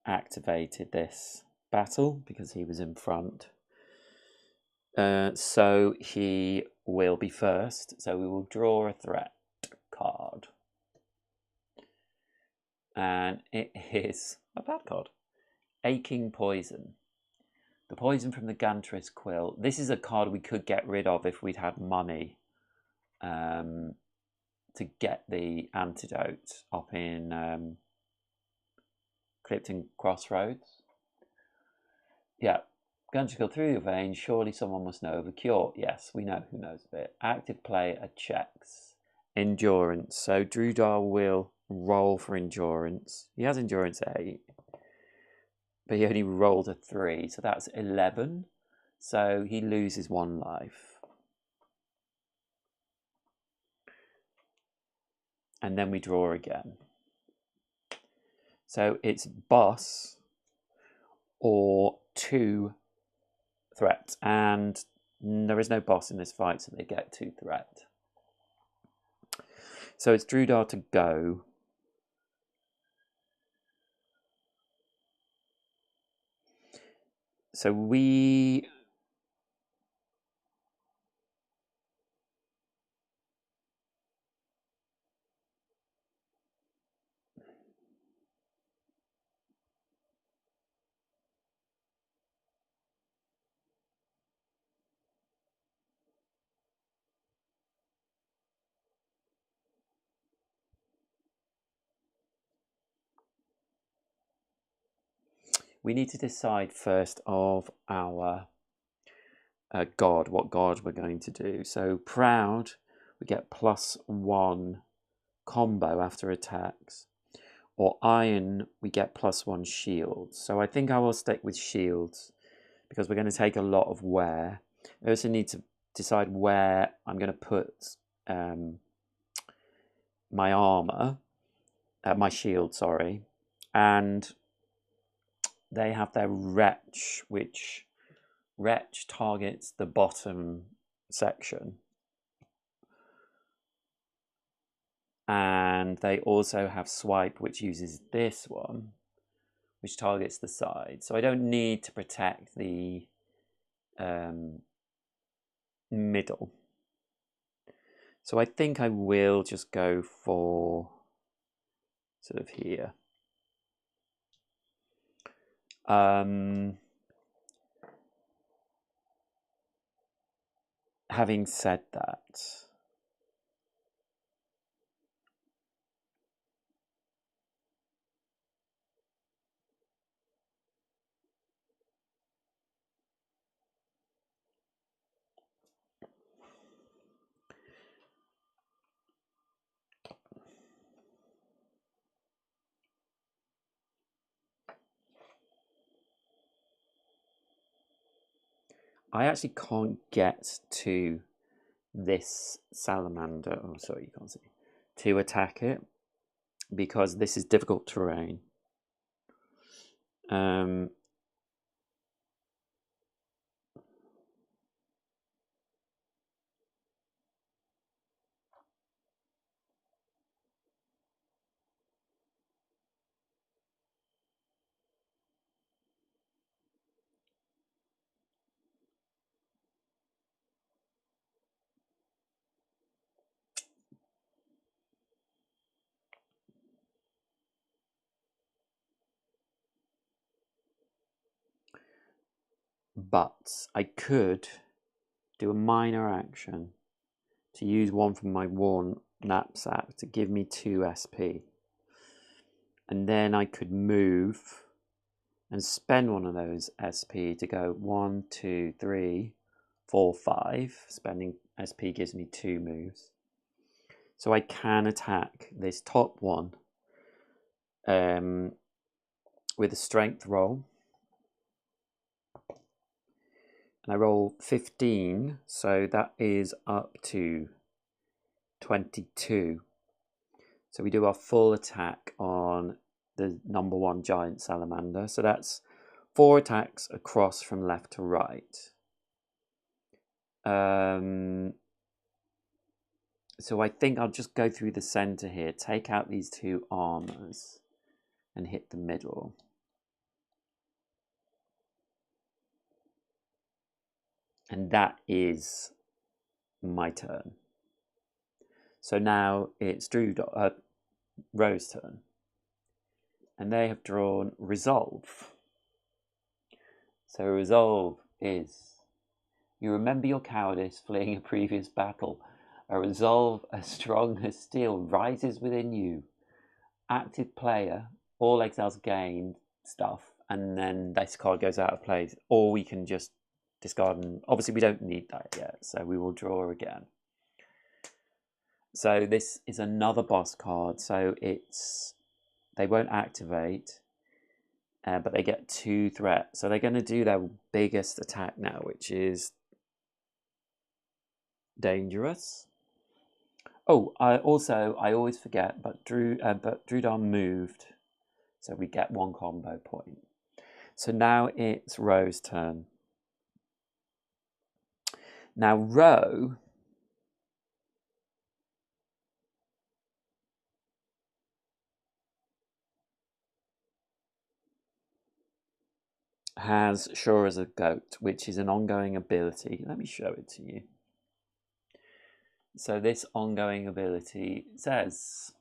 activated this battle because he was in front. So he will be first. So we will draw a threat card. And it is a bad card. Aching Poison. The poison from the Gantris Quill. This is a card we could get rid of if we'd had money to get the antidote up in Clifton Crossroads. Yeah. Gantris Quill through your veins. Surely someone must know of a cure. Yes, we know who knows of it. Active player checks. Endurance. So Drudar will roll for endurance. He has endurance 8. But he only rolled a 3, so that's 11. So he loses 1 life. And then we draw again. So it's boss or 2 threats. And there is no boss in this fight, so they get 2 threat. So it's Drudar to go. So we need to decide first of our god, what god we're going to do. So Proud, we get +1 combo after attacks. Or Iron, we get +1 shields. So I think I will stick with shields because we're going to take a lot of wear. I also need to decide where I'm going to put my armor. my shield, sorry, and they have their Wretch, which Wretch targets the bottom section. And they also have Swipe, which uses this one, which targets the side. So I don't need to protect the middle. So I think I will just go for sort of here. Having said that, I actually can't get to this salamander. Oh, sorry, you can't see. To attack it because this is difficult terrain. But I could do a minor action to use one from my worn knapsack to give me 2 SP. And then I could move and spend one of those SP to go 1, 2, 3, 4, 5. Spending SP gives me 2 moves. So I can attack this top one with a strength roll. And I roll 15, so that is up to 22. So we do our full attack on the number 1 giant salamander. So that's 4 attacks across from left to right. So I think I'll just go through the center here, take out these 2 armors, and hit the middle. And that is my turn. So now it's Ro's turn. And they have drawn Resolve. So Resolve is, you remember your cowardice fleeing a previous battle. A resolve as strong as steel rises within you. Active player, all exiles gain stuff, and then this card goes out of play. Or we can just discard, and obviously we don't need that yet, so we will draw again. So this is another boss card, so they won't activate, but they get 2 threats. So they're going to do their biggest attack now, which is dangerous. Oh, I always forget, but Drudar moved, so we get 1 combo point. So now it's Ro's turn. Now Ro has Sure as a Goat, which is an ongoing ability. Let me show it to you. So this ongoing ability says,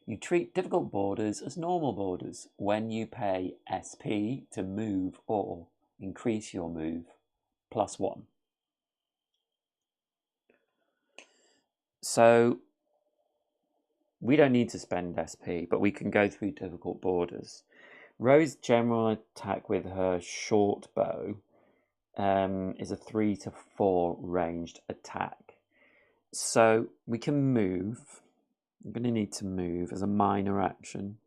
you treat difficult borders as normal borders when you pay SP to move or increase your move +1. So we don't need to spend SP, but we can go through difficult borders. Ro's general attack with her short bow is a 3 to 4 ranged attack. So we can move. I'm going to need to move as a minor action.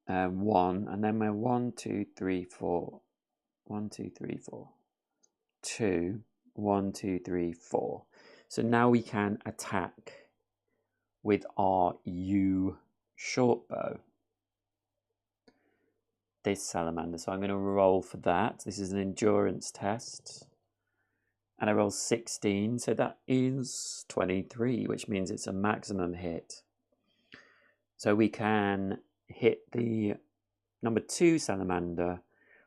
1, and then we're 1, 2, 3, 4. 1, 2, 3, 4. 2, 1, 2, 3, 4. So now we can attack with our U short bow this salamander. So I'm going to roll for that. This is an endurance test. And I roll 16, so that is 23, which means it's a maximum hit. So we can hit the number 2 salamander,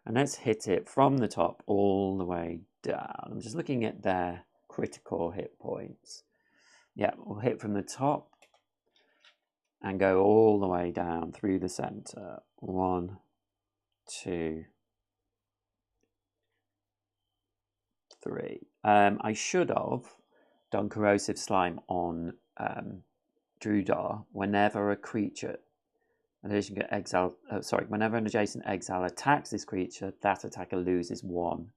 and let's hit it from the top all the way down. I'm just looking at their critical hit points. Yeah, we'll hit from the top and go all the way down through the center. 1, 2, 3. I should have done corrosive slime on Drudar whenever a creature, whenever an adjacent exile attacks this creature, that attacker loses 1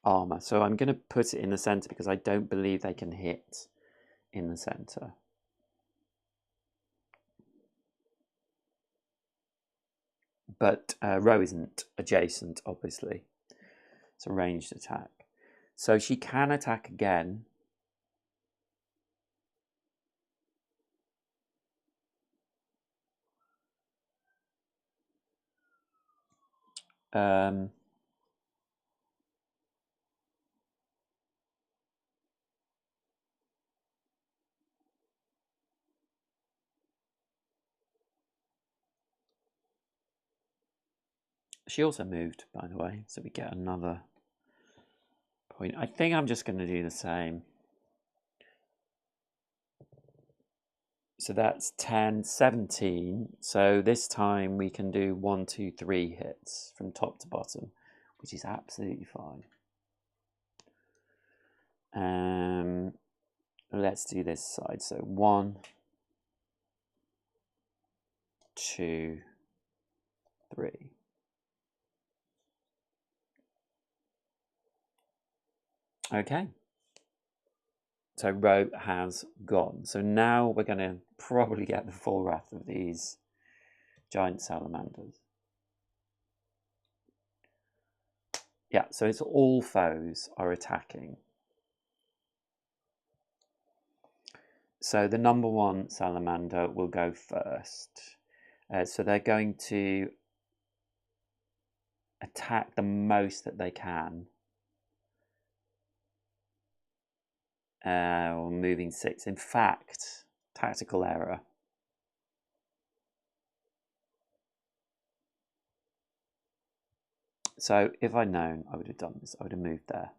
armor. So I'm going to put it in the center because I don't believe they can hit in the center. But Ro isn't adjacent, obviously. It's a ranged attack. So she can attack again. She also moved, by the way, so we get another point. I think I'm just going to do the same. So that's 10, 17. So this time we can do 1, 2, 3 hits from top to bottom, which is absolutely fine. Let's do this side. So 1, 2, 3. Okay. So Ro has gone. So now we're going to probably get the full wrath of these giant salamanders. Yeah, so it's all foes are attacking. So the number 1 salamander will go first. So they're going to attack the most that they can. Moving 6. In fact, tactical error. So if I'd known, I would have done this. I would have moved there.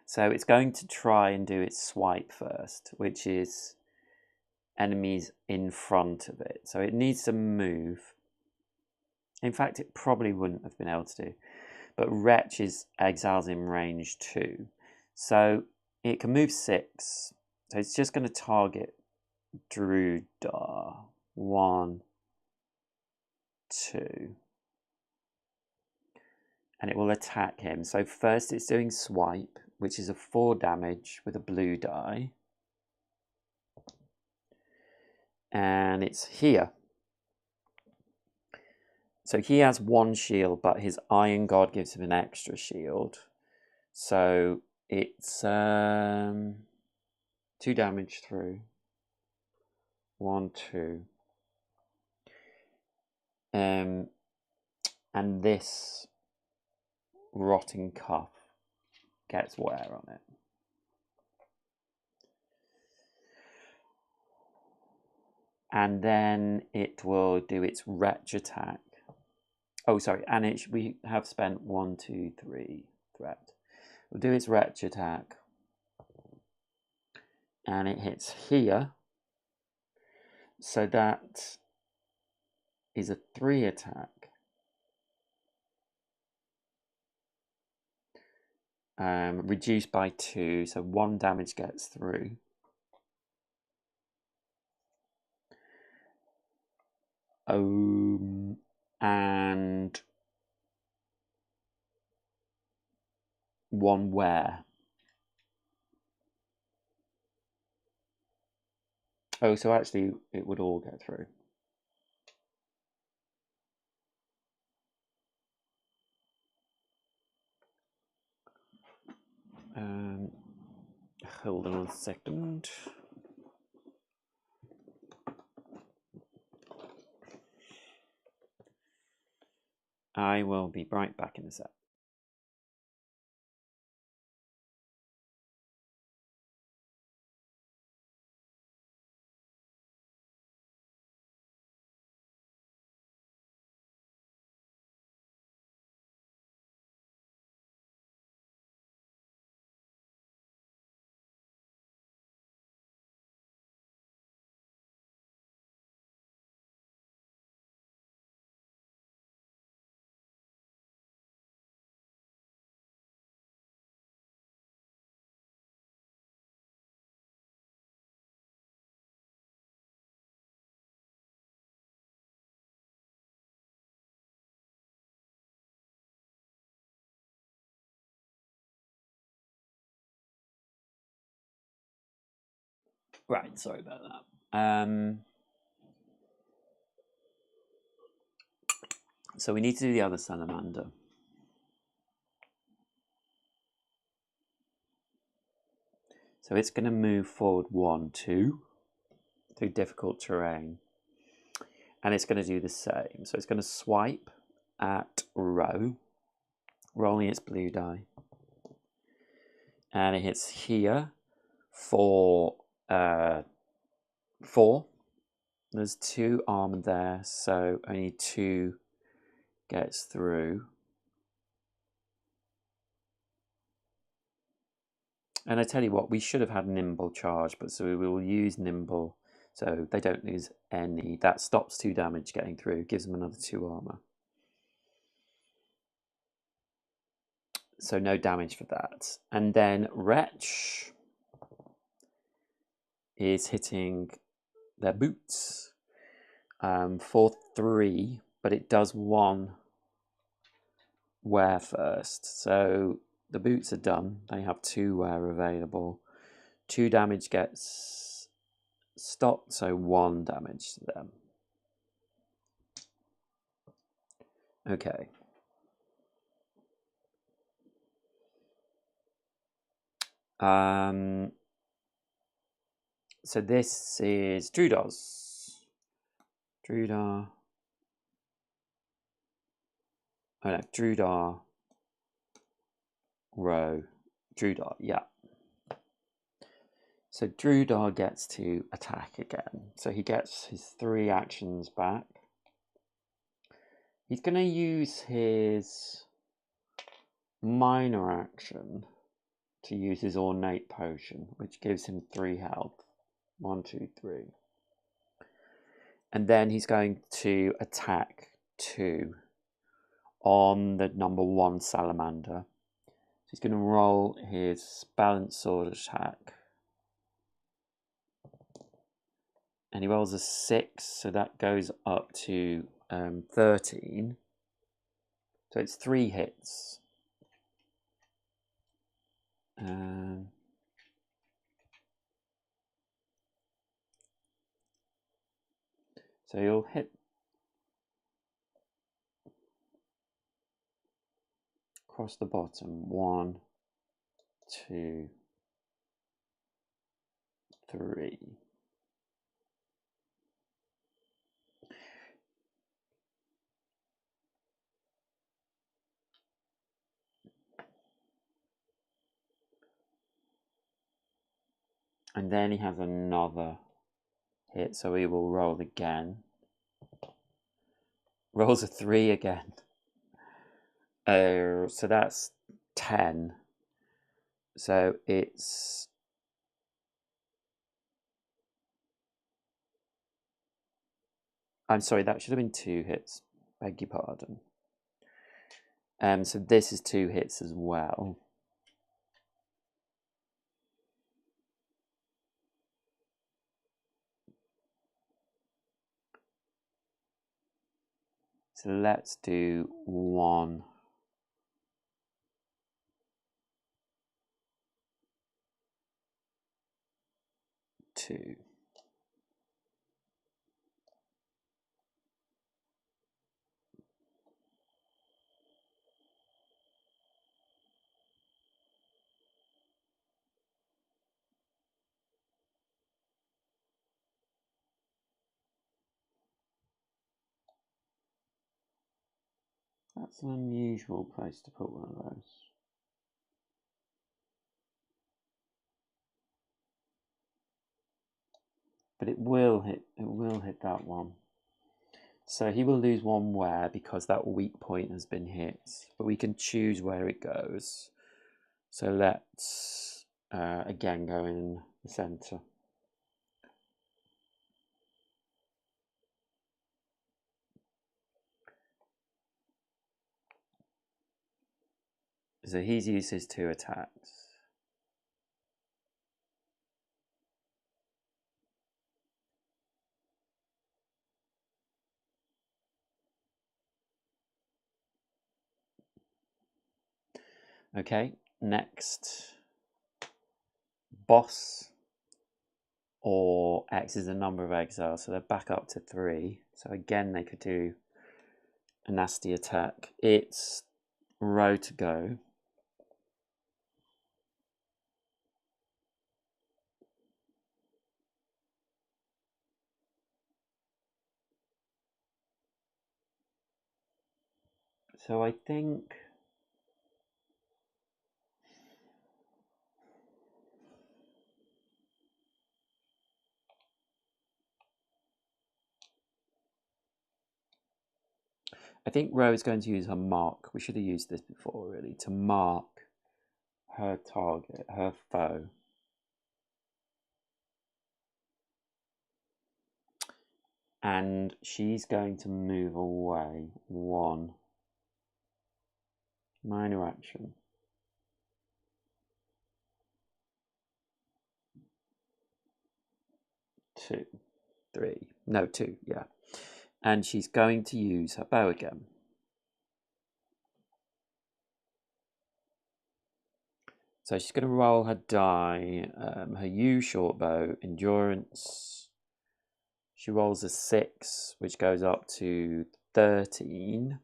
So it's going to try and do its swipe first, which is enemies in front of it. So it needs to move. In fact, it probably wouldn't have been able to do. But Wretch is exiles in range 2. So it can move 6. So it's just going to target Drudar. 1, 2. And it will attack him. So first it's doing swipe, which is a 4 damage with a blue die. And it's here. So he has 1 shield, but his Iron God gives him an extra shield. So it's 2 damage through. 1, 2. And this rotting cuff gets wear on it. And then it will do its Wretch attack. Oh, sorry, and we have spent 1, 2, 3 threat. We'll do its Wretch attack. And it hits here. So that is a 3 attack. Reduced by 2, so 1 damage gets through. And 1 wear. Oh, so actually it would all go through. Hold on a second. I will be right back in a sec. Right, sorry about that. So we need to do the other salamander. So it's going to move forward 1, 2 through difficult terrain. And it's going to do the same. So it's going to swipe at row, rolling its blue die. And it hits here for 4. There's 2 armor there, so only 2 gets through. And I tell you what, we should have had nimble charge, but so we will use nimble so they don't lose any. That stops 2 damage getting through, gives them another 2 armor. So no damage for that. And then Wretch is hitting their boots for 3, but it does 1 wear first. So the boots are done. They have 2 wear available. 2 damage gets stopped, so 1 damage to them. Okay. So this is Drudar's. Drudar. Oh no, Drudar. Row. Drudar, yeah. So Drudar gets to attack again. So he gets his 3 actions back. He's going to use his minor action to use his ornate potion, which gives him 3 health. 1, 2, 3. And then he's going to attack 2 on the number 1 salamander. So he's going to roll his balanced sword attack. And he rolls a 6, so that goes up to 13. So it's 3 hits. So you'll hit across the bottom. 1, 2, 3. And then he has another hit, so he will roll again. Rolls a 3 again. So that's 10. So it's... I'm sorry, that should have been 2 hits. Beg your pardon. So this is 2 hits as well. So let's do 1, 2. That's an unusual place to put one of those. But it will hit that one. So he will lose one wear because that weak point has been hit. But we can choose where it goes. So let's again go in the centre. So he's used his 2 attacks. Okay, next. Boss or X is the number of exiles, so they're back up to 3. So again, they could do a nasty attack. It's row to go. So I think Ro is going to use her mark. We should have used this before, really, to mark her target, her foe. And she's going to move away. 1. Minor action. 2, 3. No, 2, yeah. And she's going to use her bow again. So she's going to roll her die, her U short bow, endurance. She rolls a 6, which goes up to 13.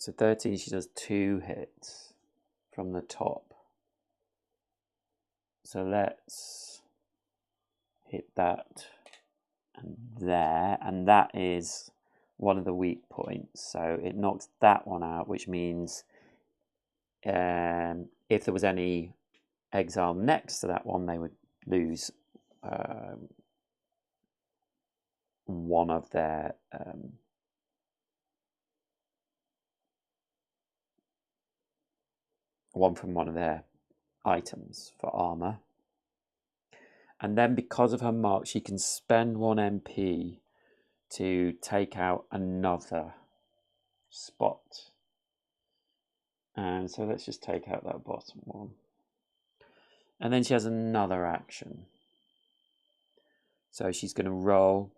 So 13, she does 2 hits from the top. So let's hit that and there, and that is one of the weak points. So it knocks that one out, which means if there was any exile next to that one, they would lose one of their one from one of their items for armor. And then because of her mark, she can spend 1 MP to take out another spot. And so let's just take out that bottom one. And then she has another action. So she's going to roll.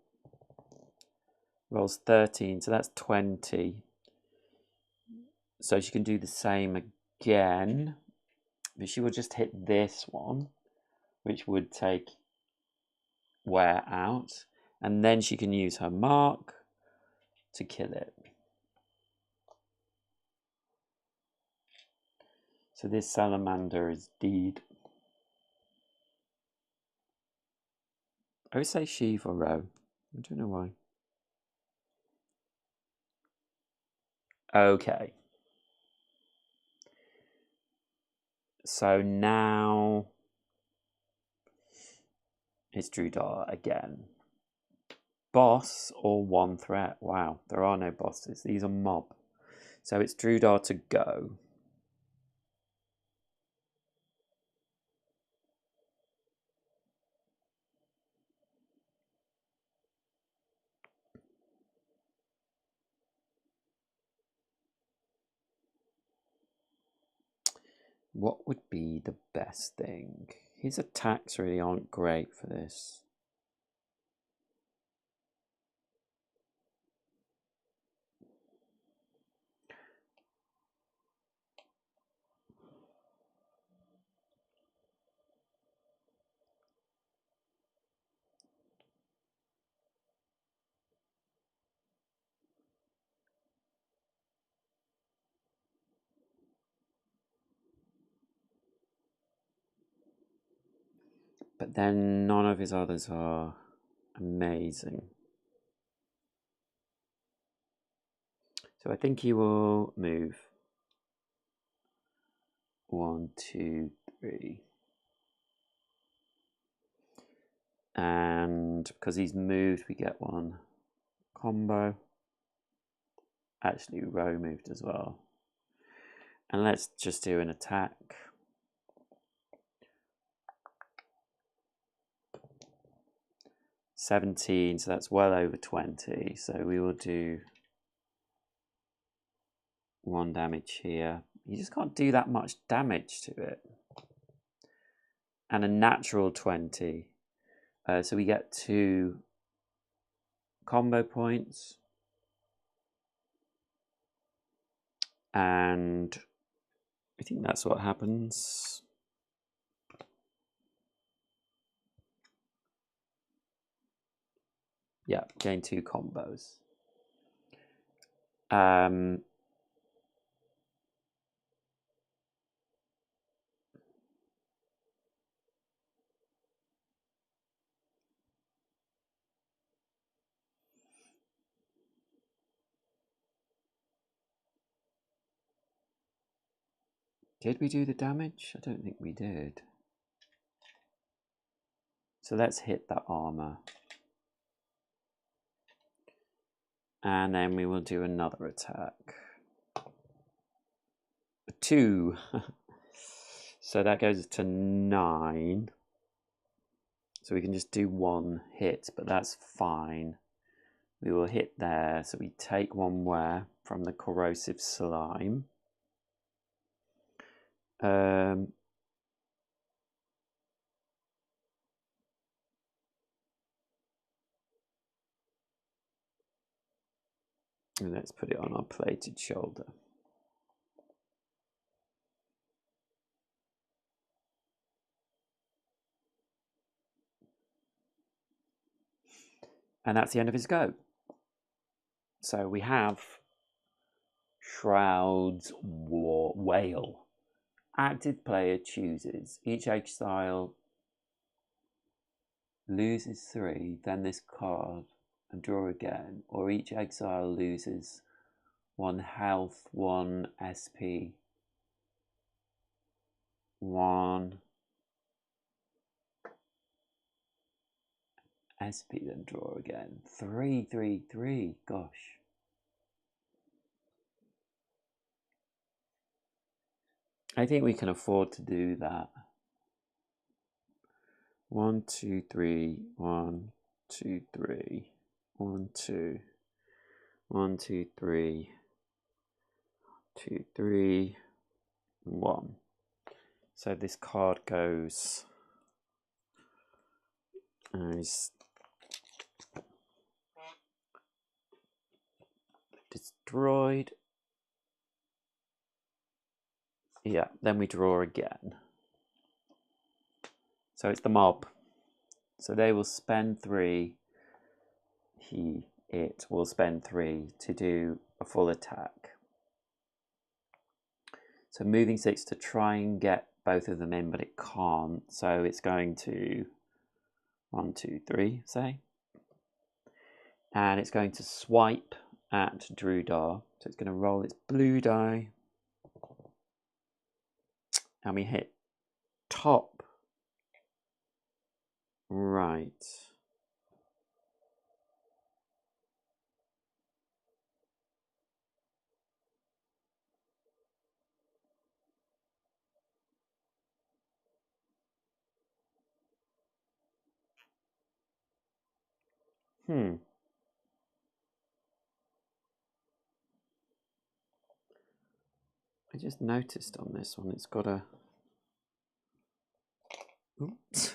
Rolls 13, so that's 20. So she can do the same again. But she will just hit this one, which would take wear out. And then she can use her mark to kill it. So this salamander is dead. I would say Sheev or Ro. I don't know why. Okay. So now it's Drudar again. Boss or 1 threat. Wow, there are no bosses. These are mob. So it's Drudar to go. What would be the best thing? His attacks really aren't great for this. But then none of his others are amazing. So I think he will move 1, 2, 3. And because he's moved, we get one combo. Actually, row moved as well. And let's just do an attack. $17, so that's well over 20. So we will do 1 damage here. You just can't do that much damage to it. And a natural 20. So we get 2 combo points. And I think that's what happens. Yeah, gain 2 combos. Did we do the damage? I don't think we did. So let's hit that armor. And then we will do another attack. 2. So that goes to 9. So we can just do 1 hit, but that's fine. We will hit there. So we take 1 wear from the corrosive slime. And let's put it on our plated shoulder. And that's the end of his go. So we have Shroud's Whale. Active player chooses. Each exile loses 3, then this card, and draw again. Or each exile loses 1 health, 1 SP, 1 SP, then draw again. 3, 3, 3. Gosh. I think we can afford to do that. 1, 2, 3. 1, 2, 3. 1, 2. 1, 2, 3. 2, 3. 1. So this card goes as destroyed. Yeah, then we draw again. So it's the mob. So they will spend 3. It will spend 3 to do a full attack. So moving 6 to try and get both of them in, but it can't. So it's going to 1, 2, 3, say. And it's going to swipe at Drudar. So it's going to roll its blue die. And we hit top. Right. I just noticed on this one, it's got a... Oops.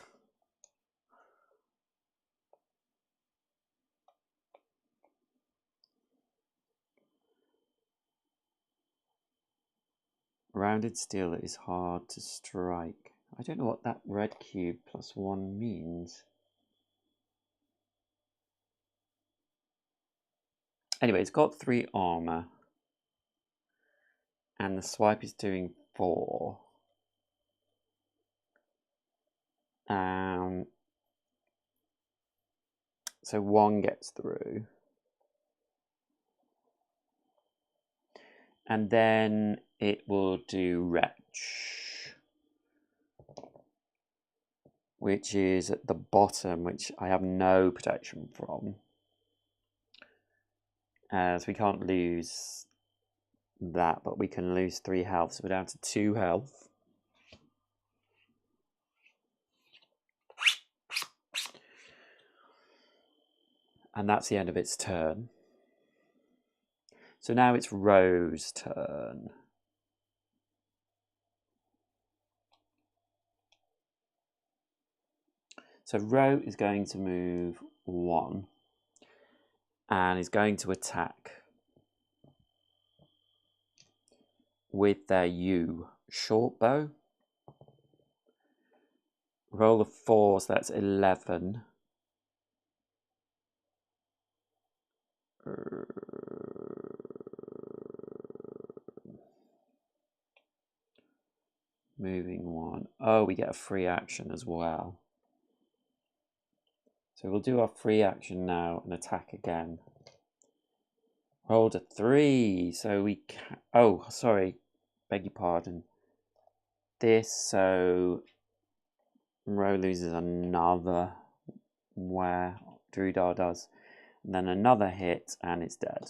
Rounded steel is hard to strike. I don't know what that red cube +1 means. Anyway, it's got 3 armor. And the swipe is doing 4. So 1 gets through. And then it will do Wretch, which is at the bottom, which I have no protection from, as we can't lose that, but we can lose 3 health, so we're down to 2 health. And that's the end of its turn. So now it's Ro's turn. So Ro is going to move 1 and is going to attack with their U short bow. Roll a 4, so that's 11. Moving 1. Oh, we get a free action as well. So we'll do our free action now and attack again. Rolled a 3, so we can... Oh, sorry. Beg your pardon. This, so... Ro loses another where Drudar does. And then another hit, and it's dead.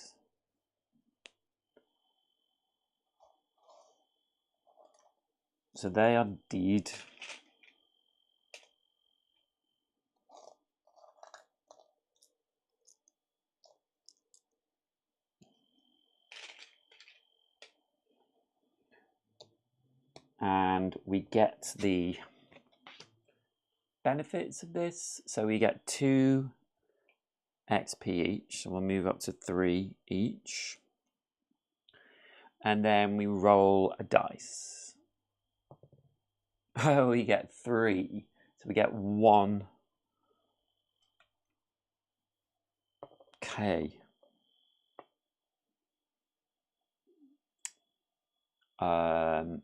So they are dead. And we get the benefits of this. So we get 2 XP each. So we'll move up to 3 each. And then we roll a dice. Oh, we get 3. So we get 1 K. And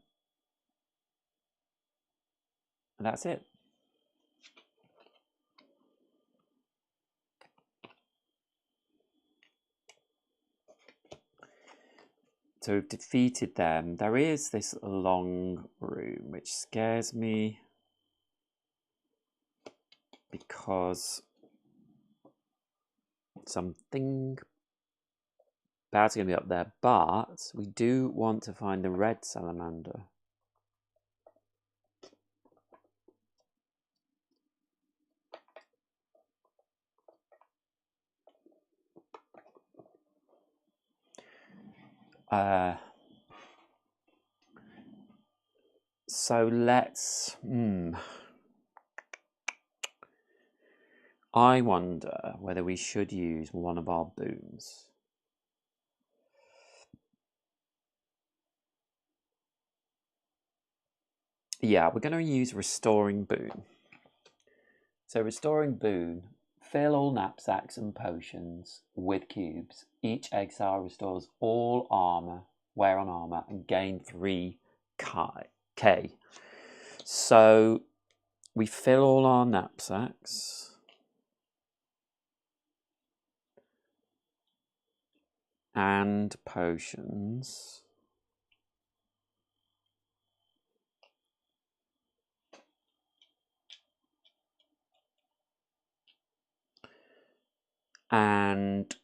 that's it. So we've defeated them. There is this long room, which scares me because something bad's going to be up there, but we do want to find the red salamander. So let's... I wonder whether we should use one of our booms. Yeah, we're going to use Restoring Boon. So Restoring Boon, fill all knapsacks and potions with cubes. Each exile restores all armor, wear on armor, and gain 3k. So we fill all our knapsacks. And potions. And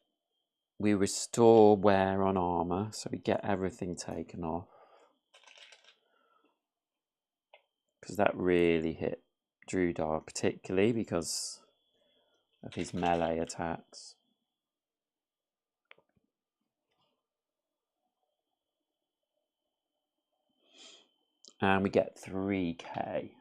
we restore wear on armor, so we get everything taken off. Because that really hit Drudar, particularly because of his melee attacks. And we get 3k.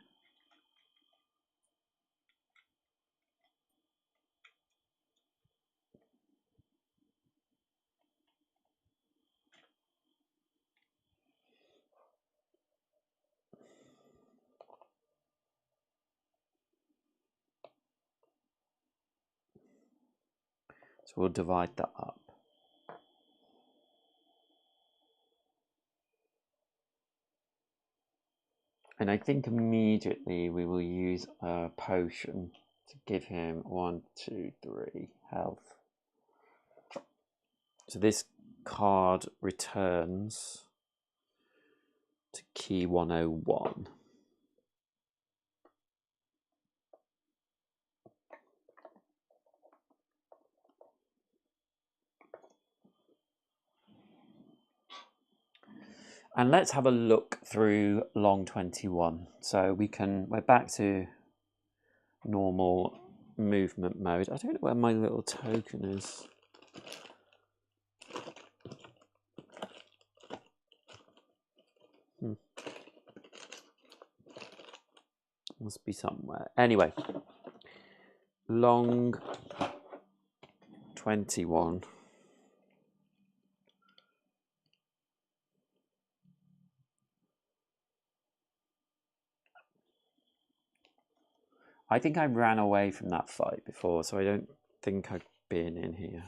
So we'll divide that up. And I think immediately we will use a potion to give him 1, 2, 3 health. So this card returns to key 101. And let's have a look through long 21. So we're back to normal movement mode. I don't know where my little token is. Must be somewhere. Anyway, long 21. I think I ran away from that fight before, so I don't think I've been in here.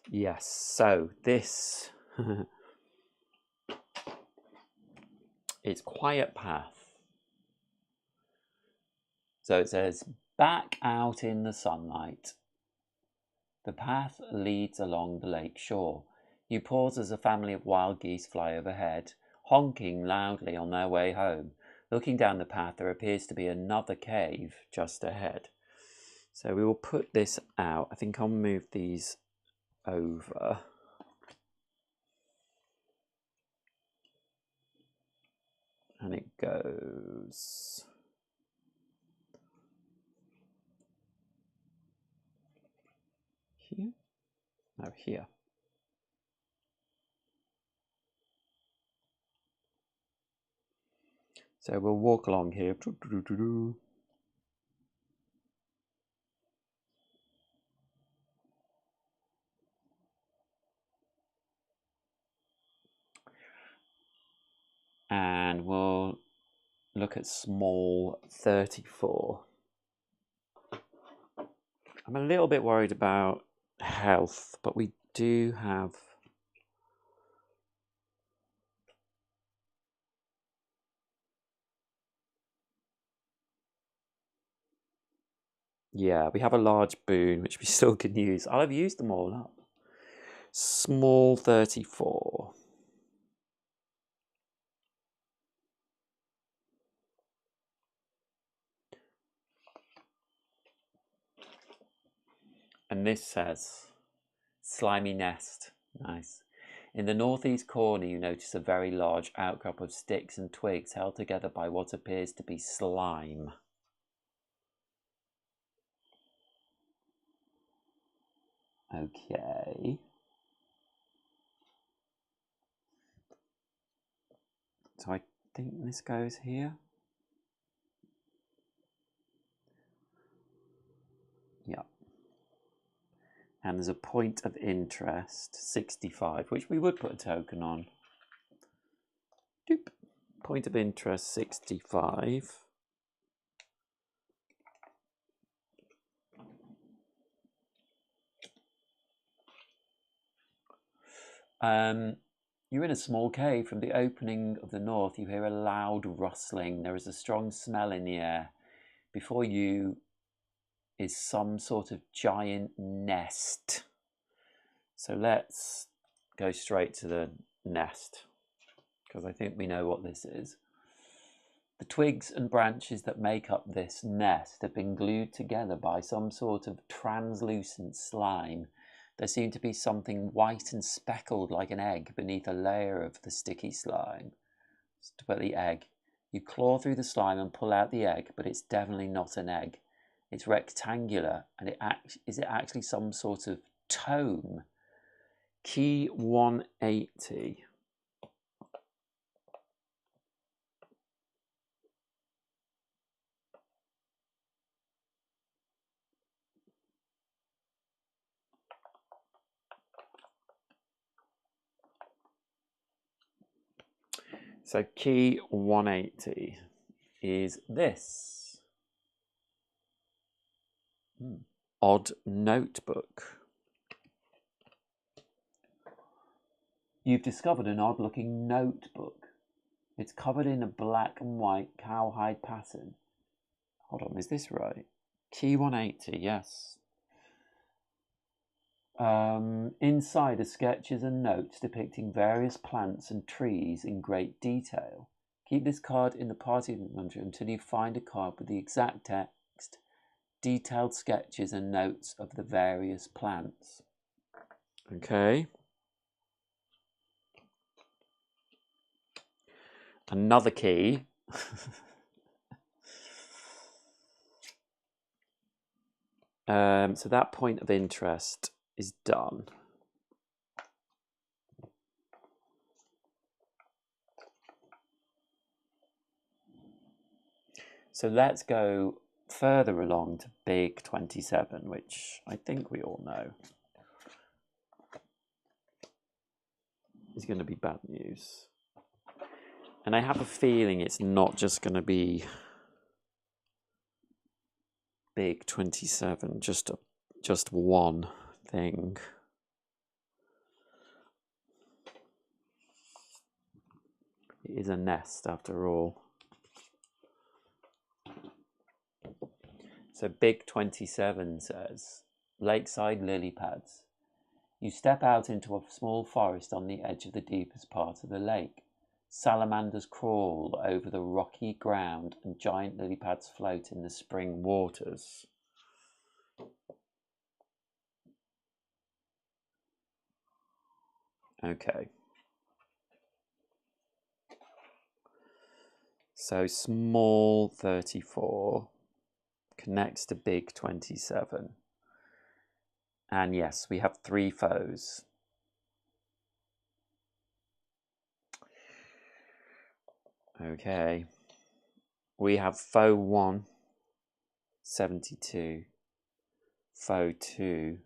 Yes, so this is Quiet Path. So it says, back out in the sunlight. The path leads along the lake shore. You pause as a family of wild geese fly overhead, honking loudly on their way home. Looking down the path, there appears to be another cave just ahead. So we will put this out. I think I'll move these over. And it goes here. No, here. So we'll walk along here. And we'll look at small 34. I'm a little bit worried about health, but we do have... Yeah, we have a large boon, which we still can use. I'll have used them all up. Small 34. And this says, slimy nest. Nice. In the northeast corner, you notice a very large outcrop of sticks and twigs held together by what appears to be slime. Okay. So I think this goes here. Yeah. And there's a point of interest, 65, which we would put a token on. Doop. Point of interest, 65. You're in a small cave. From the opening of the north, you hear a loud rustling. There is a strong smell in the air. Before you is some sort of giant nest. So let's go straight to the nest, because I think we know what this is. The twigs and branches that make up this nest have been glued together by some sort of translucent slime. There seemed to be something white and speckled like an egg beneath a layer of the sticky slime. To put the egg. You claw through the slime and pull out the egg, but it's definitely not an egg. It's rectangular, and is it actually some sort of tome? Key 180. So key 180 is this. Odd notebook. You've discovered an odd-looking notebook. It's covered in a black and white cowhide pattern. Hold on, is this right? Key 180, yes. Inside are sketches and notes depicting various plants and trees in great detail. Keep this card in the party inventory until you find a card with the exact text, detailed sketches and notes of the various plants. Okay. Another key. So that point of interest is done. So let's go further along to Big 27, which I think we all know is going to be bad news. And I have a feeling it's not just going to be Big 27, just one thing. It is a nest after all. So Big 27 says, Lakeside lily pads. You step out into a small forest on the edge of the deepest part of the lake. Salamanders crawl over the rocky ground and giant lily pads float in the spring waters. Okay. So small 34 connects to big 27. And yes, we have 3 foes. Okay. We have foe 1, 72. Foe 2,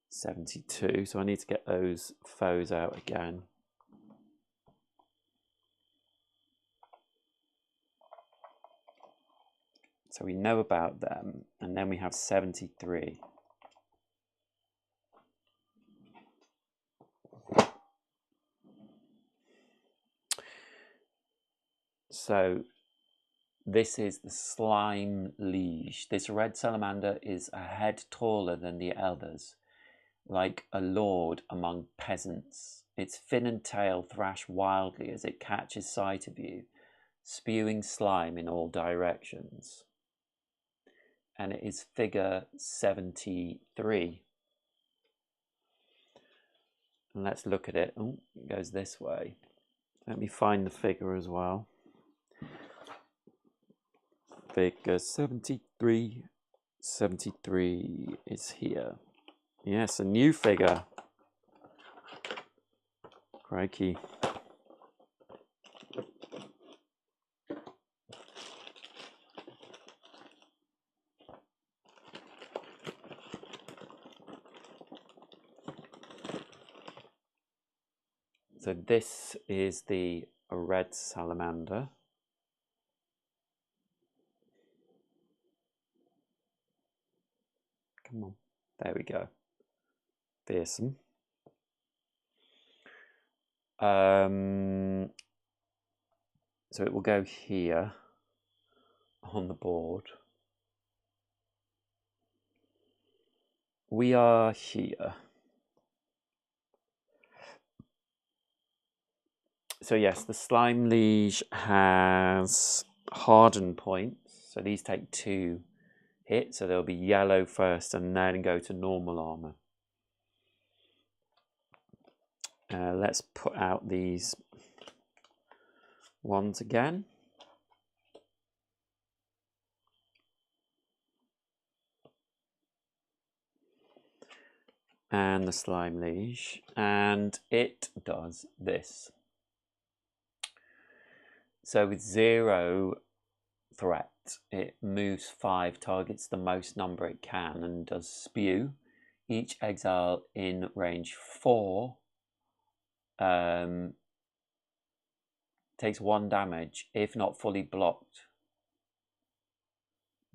72. So I need to get those foes out again. So we know about them. And then we have 73. So this is the slime liege. This red salamander is a head taller than the others, like a lord among peasants. Its fin and tail thrash wildly as it catches sight of you, spewing slime in all directions. And it is figure 73. And let's look at it. Oh, it goes this way. Let me find the figure as well. Figure 73. 73 is here. Yes, a new figure. Crikey. So this is the red salamander. Come on. There we go. Fearsome. So it will go here on the board. We are here. So yes, the slime liege has hardened points. So these take 2 hits. So they'll be yellow first and then go to normal armor. Let's put out these ones again. And the slime liege. And it does this. So with 0 threat, it moves 5, targets the most number it can, and does spew. Each exile in range 4 takes 1 damage, if not fully blocked.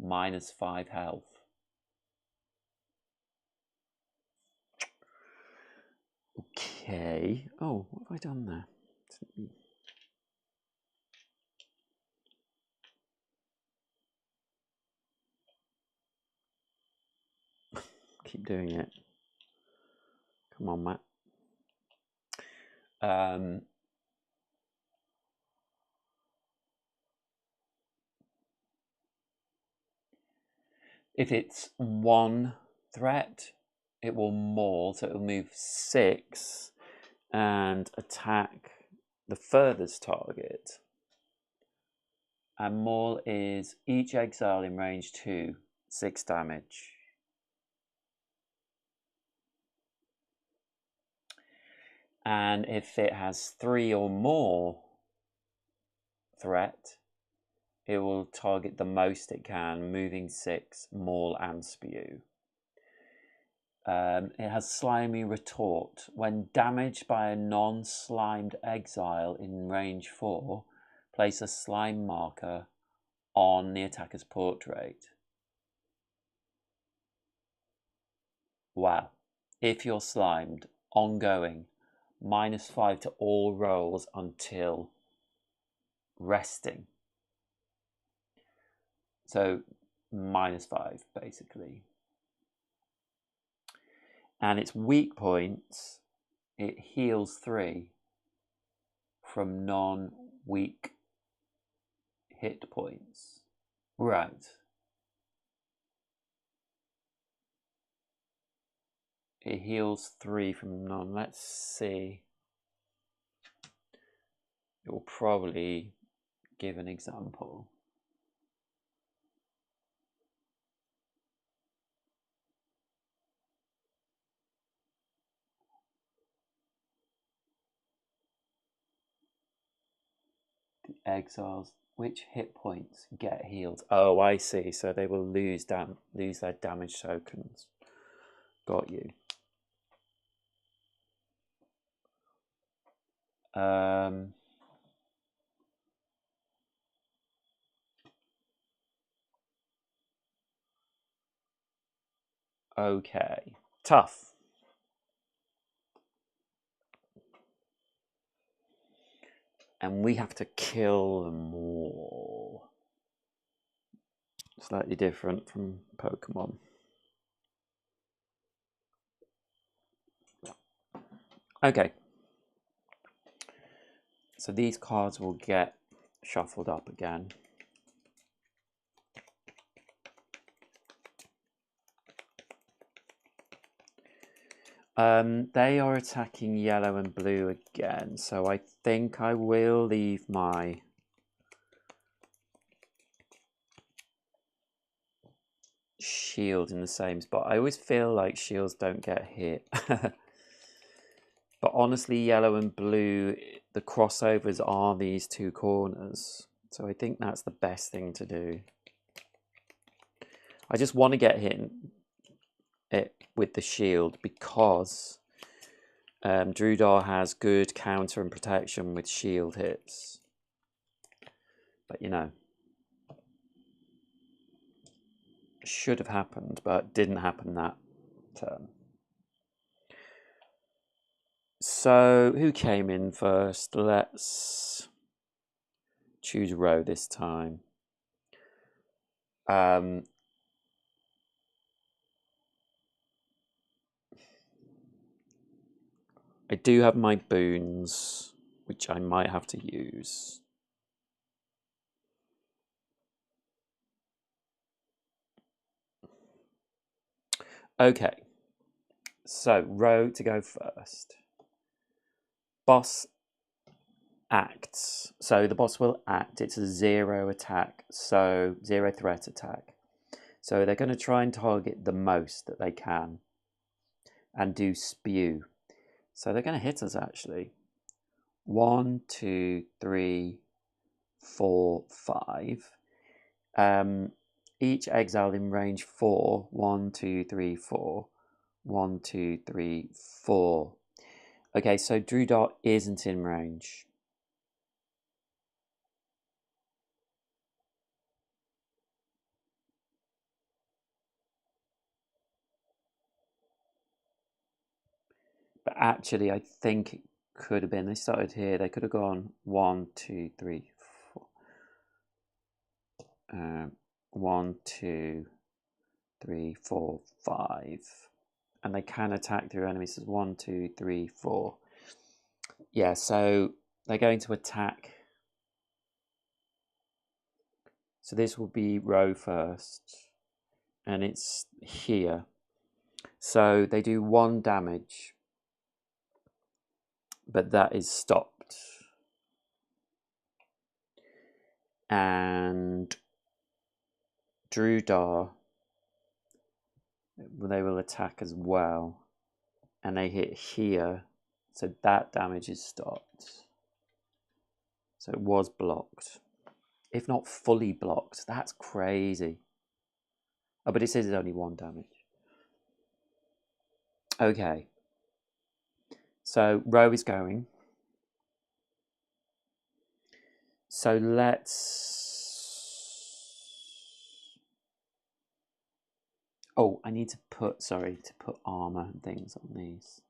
-5 health. Okay. Oh, what have I done there? keep doing it. Come on, Matt. If it's one threat, it will maul, so it will move 6 and attack the furthest target. And maul is each exile in range 2, 6 damage. And if it has 3 or more threat, it will target the most it can, moving 6, maul and spew. It has Slimy Retort. When damaged by a non-slimed exile in range 4, place a slime marker on the attacker's portrait. Wow. If you're slimed, ongoing, -5 to all rolls until resting. So -5 basically. And its weak points, it heals 3 from non-weak hit points. Right. It heals 3 from non. Let's see. It will probably give an example. The exiles. Which hit points get healed? Oh, I see. So they will lose their damage tokens. Got you. Okay. Tough. And we have to kill them all. Slightly different from Pokemon. Okay. So these cards will get shuffled up again. They are attacking yellow and blue again, so I think I will leave my shield in the same spot. I always feel like shields don't get hit. But honestly, yellow and blue, the crossovers are these two corners. So I think that's the best thing to do. I just want to get hit with the shield because Drudar has good counter and protection with shield hits. But you know, should have happened, but didn't happen that turn. So who came in first? Let's choose row this time. I do have my boons, which I might have to use. Okay, so row to go first. Boss acts. So the boss will act. It's a 0 attack, so 0 threat attack. So they're going to try and target the most that they can and do spew. So they're going to hit us actually. 1, 2, 3, 4, 5. Each exile in range 4. 1, 2, 3, 4. 1, 2, 3, 4. Okay, so Drudar isn't in range. But actually, I think it could have been. They started here. They could have gone 1, 2, 3, 4. 1, 2, 3, 4, 5. and they can attack through enemies. So 1, 2, 3, 4. Yeah, so they're going to attack. So this will be Row first, and it's here. So they do 1 damage, but that is stopped. And Drudar, they will attack as well, and they hit here, so that damage is stopped. So it was blocked, if not fully blocked. That's crazy. Oh, but it says it's only 1 damage. Okay, so Row is going. So let's... Oh, I need to put, sorry, to put armor and things on these.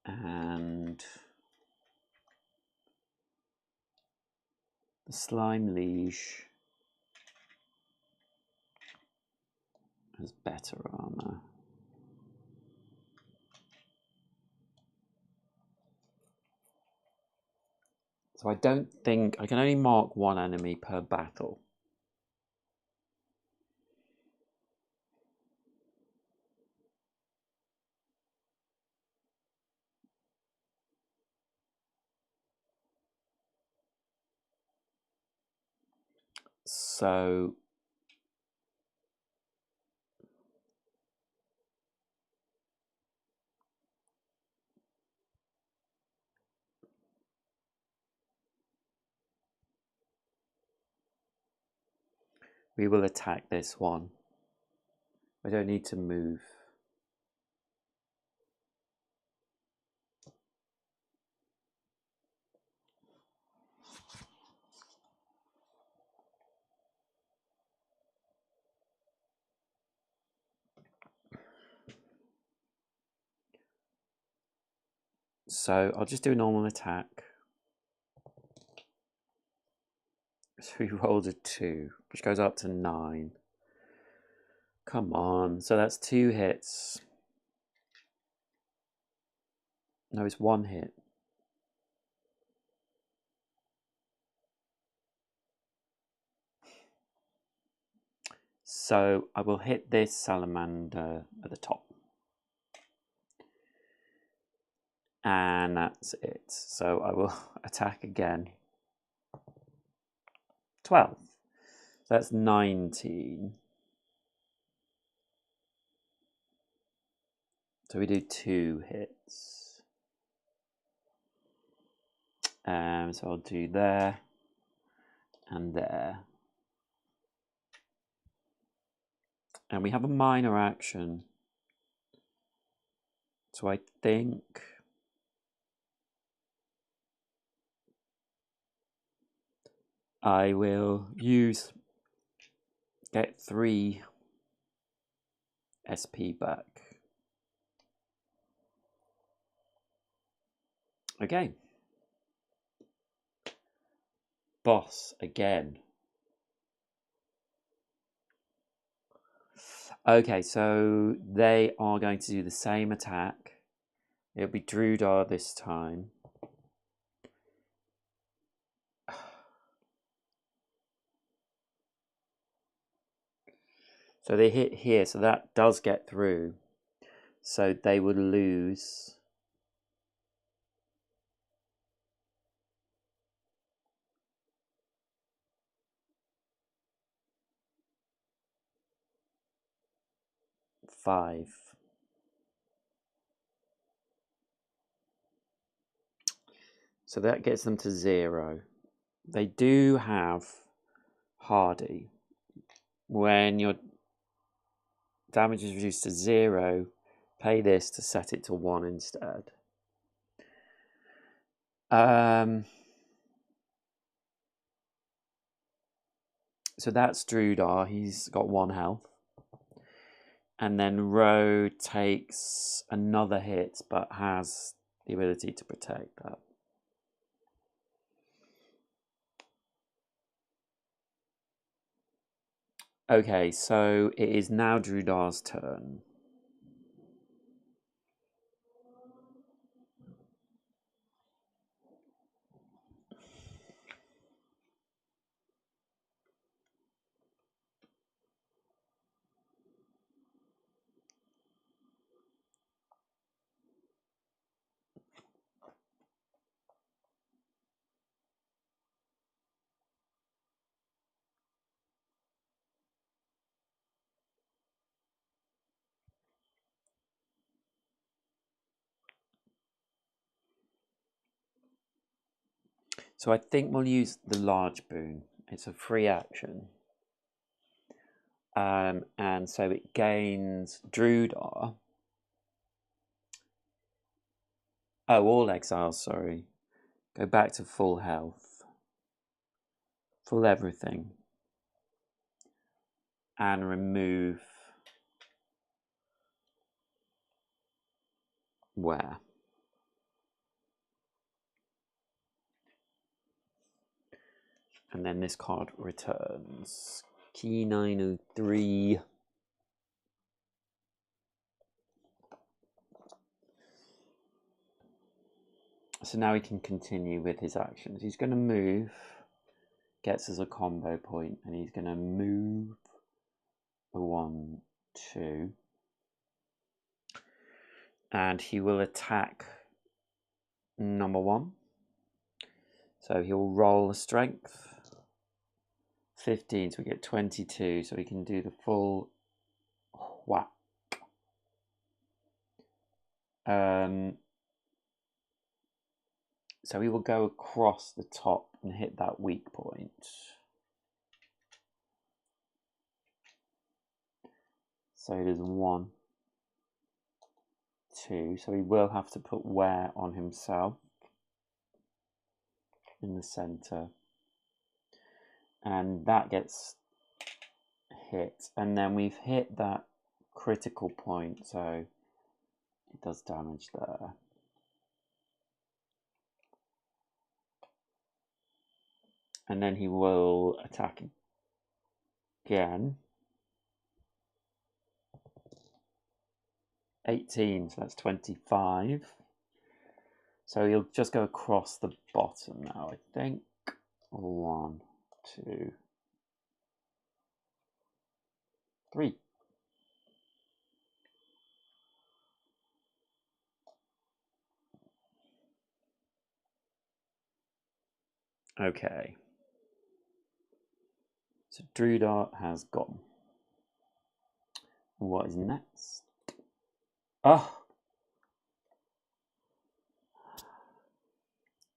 And the Slime Liege has better armor. So I don't think, I can only mark 1 enemy per battle. So we will attack this one. I don't need to move. So I'll just do a normal attack. So he rolled a 2, which goes up to 9. Come on. So that's 2 hits. No, it's 1 hit. So I will hit this salamander at the top. And that's it. So I will attack again. 12. So that's 19. So we do 2 hits. So I'll do there and there. And we have a minor action. So I think I will get 3 SP back. Okay. Boss again. Okay, so they are going to do the same attack. It'll be Drudar this time. So they hit here, so that does get through. So they would lose. Five. So that gets them to 0. They do have Hardy. When your damage is reduced to 0, pay this to set it to 1 instead. So that's Drudar. He's got 1 health. And then Ro takes another hit, but has the ability to protect that. Okay, so it is now Drudar's turn. So I think we'll use the large boon. It's a free action. And so it gains Drudar. Oh, all exiles, sorry. Go back to full health. Full everything. And remove where? And then this card returns. Key 903. So now he can continue with his actions. He's going to move, gets us a combo point, and he's going to move a 1, 2. And he will attack number 1. So he'll roll a strength. 15, so we get 22, so we can do the full whack. So we will go across the top and hit that weak point. So there's 1, 2, so he will have to put wear on himself in the center. And that gets hit, and then we've hit that critical point, so it does damage there. And then he will attack again. 18, so that's 25. So he'll just go across the bottom now, I think. 1, 2, 3. Okay. So Drudar has gone. What is next? Oh!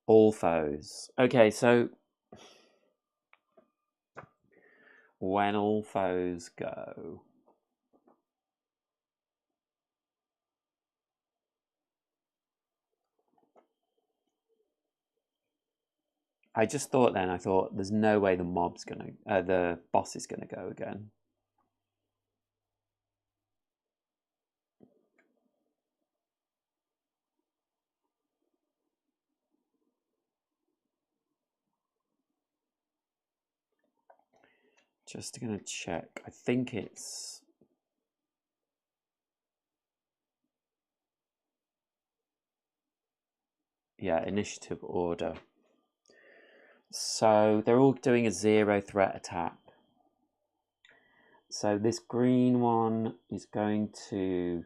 All foes. Okay, so when all foes go, I just thought then, I thought there's no way the the boss is gonna go again. Just gonna check. I think it's initiative order. So they're all doing a 0 threat attack. So this green one is going to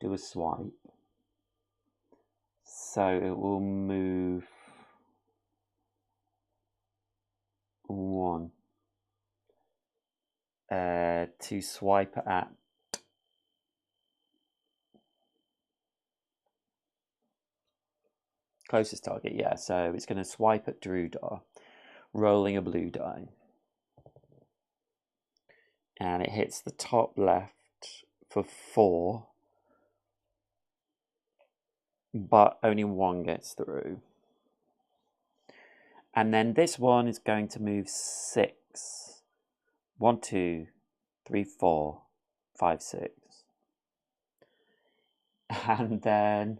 do a swipe. So it will move 1 to swipe at closest target. Yeah, so it's going to swipe at Drudar, rolling a blue die. And it hits the top left for 4, but only 1 gets through. And then this one is going to move 6. 1, 2, 3, 4, 5, 6. And then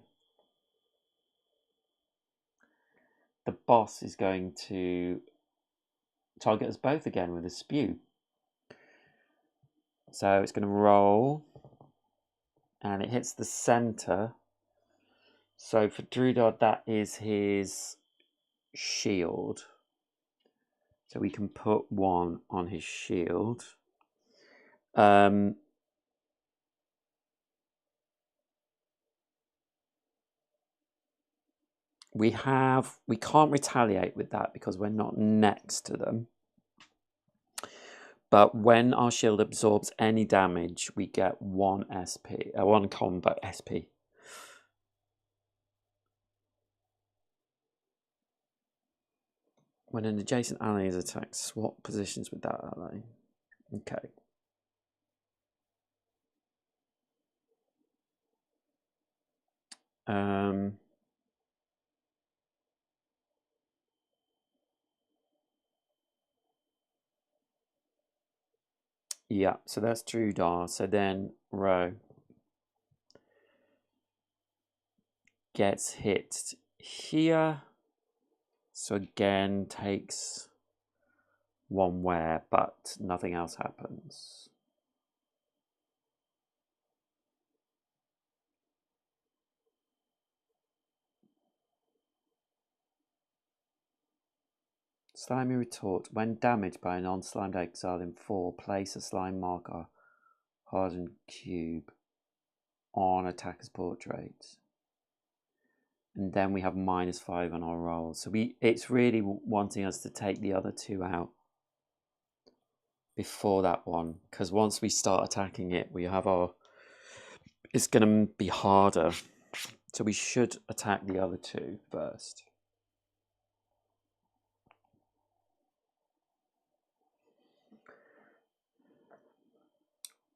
the boss is going to target us both again with a spew. So it's going to roll, and it hits the center. So for Drudar, that is his shield. So we can put 1 on his shield. We can't retaliate with that because we're not next to them. But when our shield absorbs any damage, we get 1 SP, 1 combat SP. When an adjacent ally is attacked, swap positions with that ally. Okay. Yeah, so that's Drudar. So then Ro gets hit here. So again, takes 1 wear, but nothing else happens. Slimy Retort. When damaged by a non-slimed exile in 4, place a slime marker hardened cube on attacker's portrait. And then we have -5 on our rolls. So it's really wanting us to take the other 2 out before that one. Because once we start attacking it, we have it's going to be harder. So we should attack the other 2 first.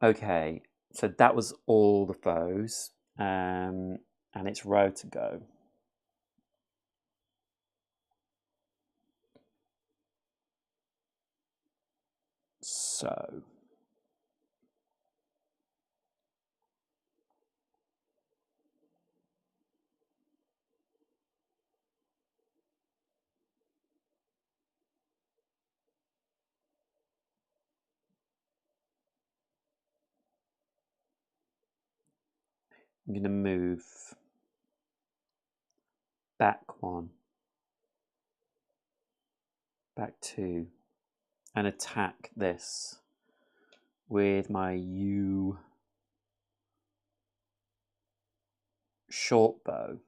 Okay, so that was all the foes, and it's Ro to go. So I'm going to move back 1, back 2, and attack this with my U short bow.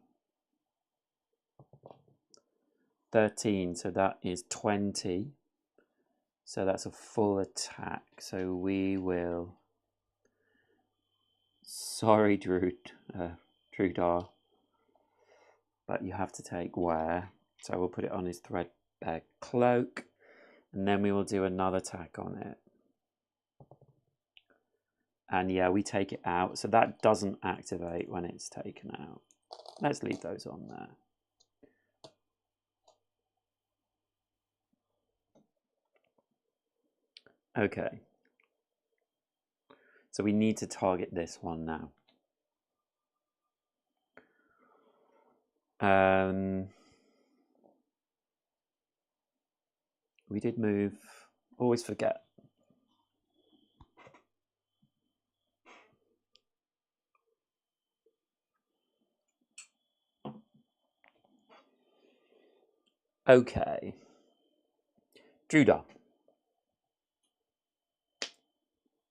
13, so that is 20. So that's a full attack. So we will. Sorry, Drudar, but you have to take wear. So we'll put it on his threadbare cloak, and then we will do another attack on it. And yeah, we take it out. So that doesn't activate when it's taken out. Let's leave those on there. Okay. So we need to target this one now. We did move. Always forget. Okay. Drudar.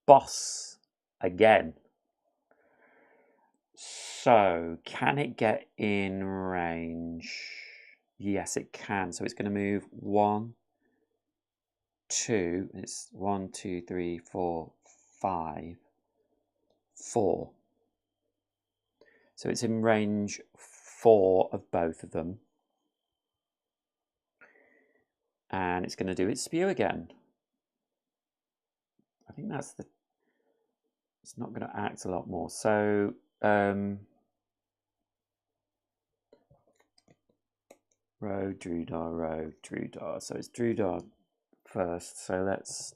Boss again. So, can it get in range? Yes, it can. So it's going to move 1, 2. It's 1, 2, 3, 4, 5, 4. So it's in range 4 of both of them. And it's going to do its spew again. I think that's the... It's not going to act a lot more. So... Ro, Drudar. So it's Drudar first. So let's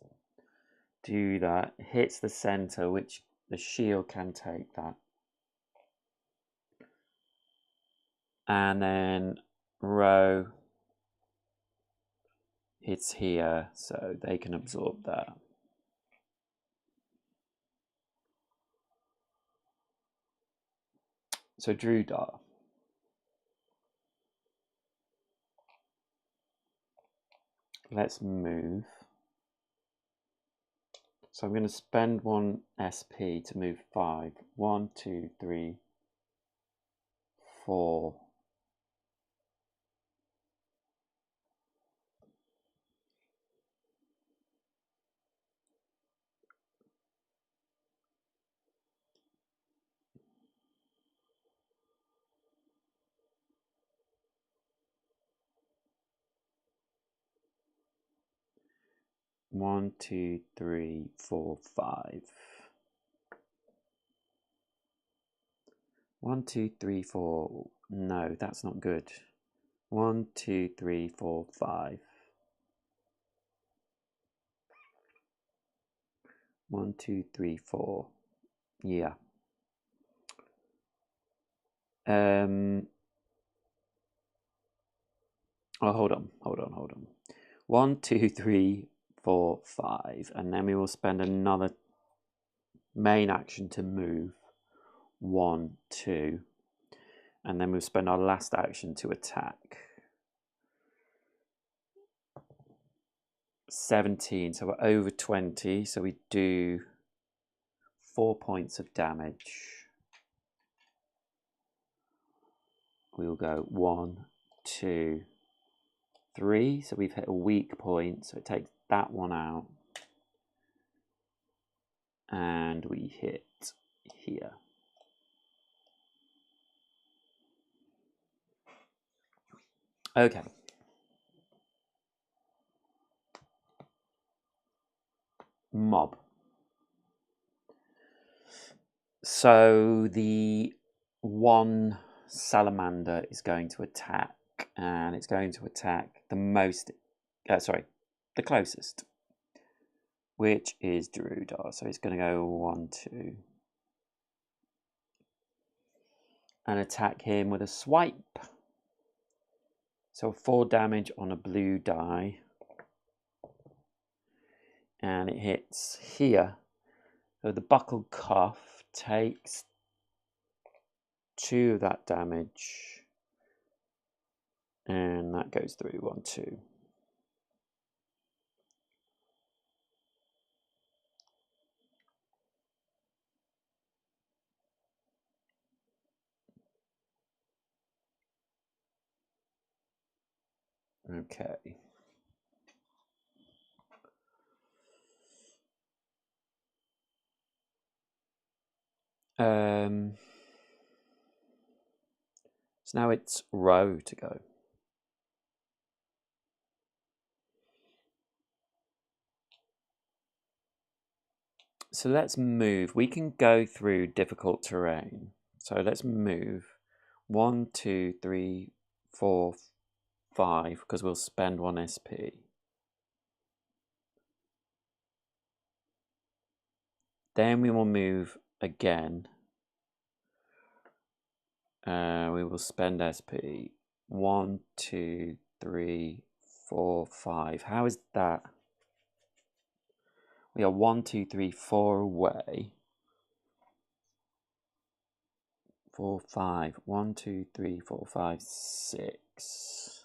do that. Hits the center, which the shield can take that. And then Ro hits here, so they can absorb that. So Drudar. Let's move. So I'm going to spend 1 SP to move 5. 1, 2, 3, 4. One, 2, 3, 4, 5. 1, 2, 3, 4. No, that's not good. 1, 2, 3, 4, 5. 1, 2, 3, 4. Yeah. Oh, hold on. 1, 2, 3, 4, 5. And then we will spend another main action to move. 1, 2. And then we'll spend our last action to attack. 17, so we're over 20, so we do 4 points of damage. We'll go 1, 2, 3, so we've hit a weak point, so it takes that one out. And we hit here. Okay. Mob. So the one salamander is going to attack, and it's going to attack the closest, which is Drudar. So it's going to go 1, 2, and attack him with a swipe. So 4 damage on a blue die, and it hits here. So the buckled cuff takes 2 of that damage, and that goes through 1, 2. Okay. So now it's Row to go. So let's move. We can go through difficult terrain. So let's move 1, 2, 3, 4, 5, because we'll spend 1 SP. Then we will move again. We will spend SP. 1, 2, 3, 4, 5. How is that? We are 1, 2, 3, 4 away. 4, 5. 1, 2, 3, 4, 5, 6.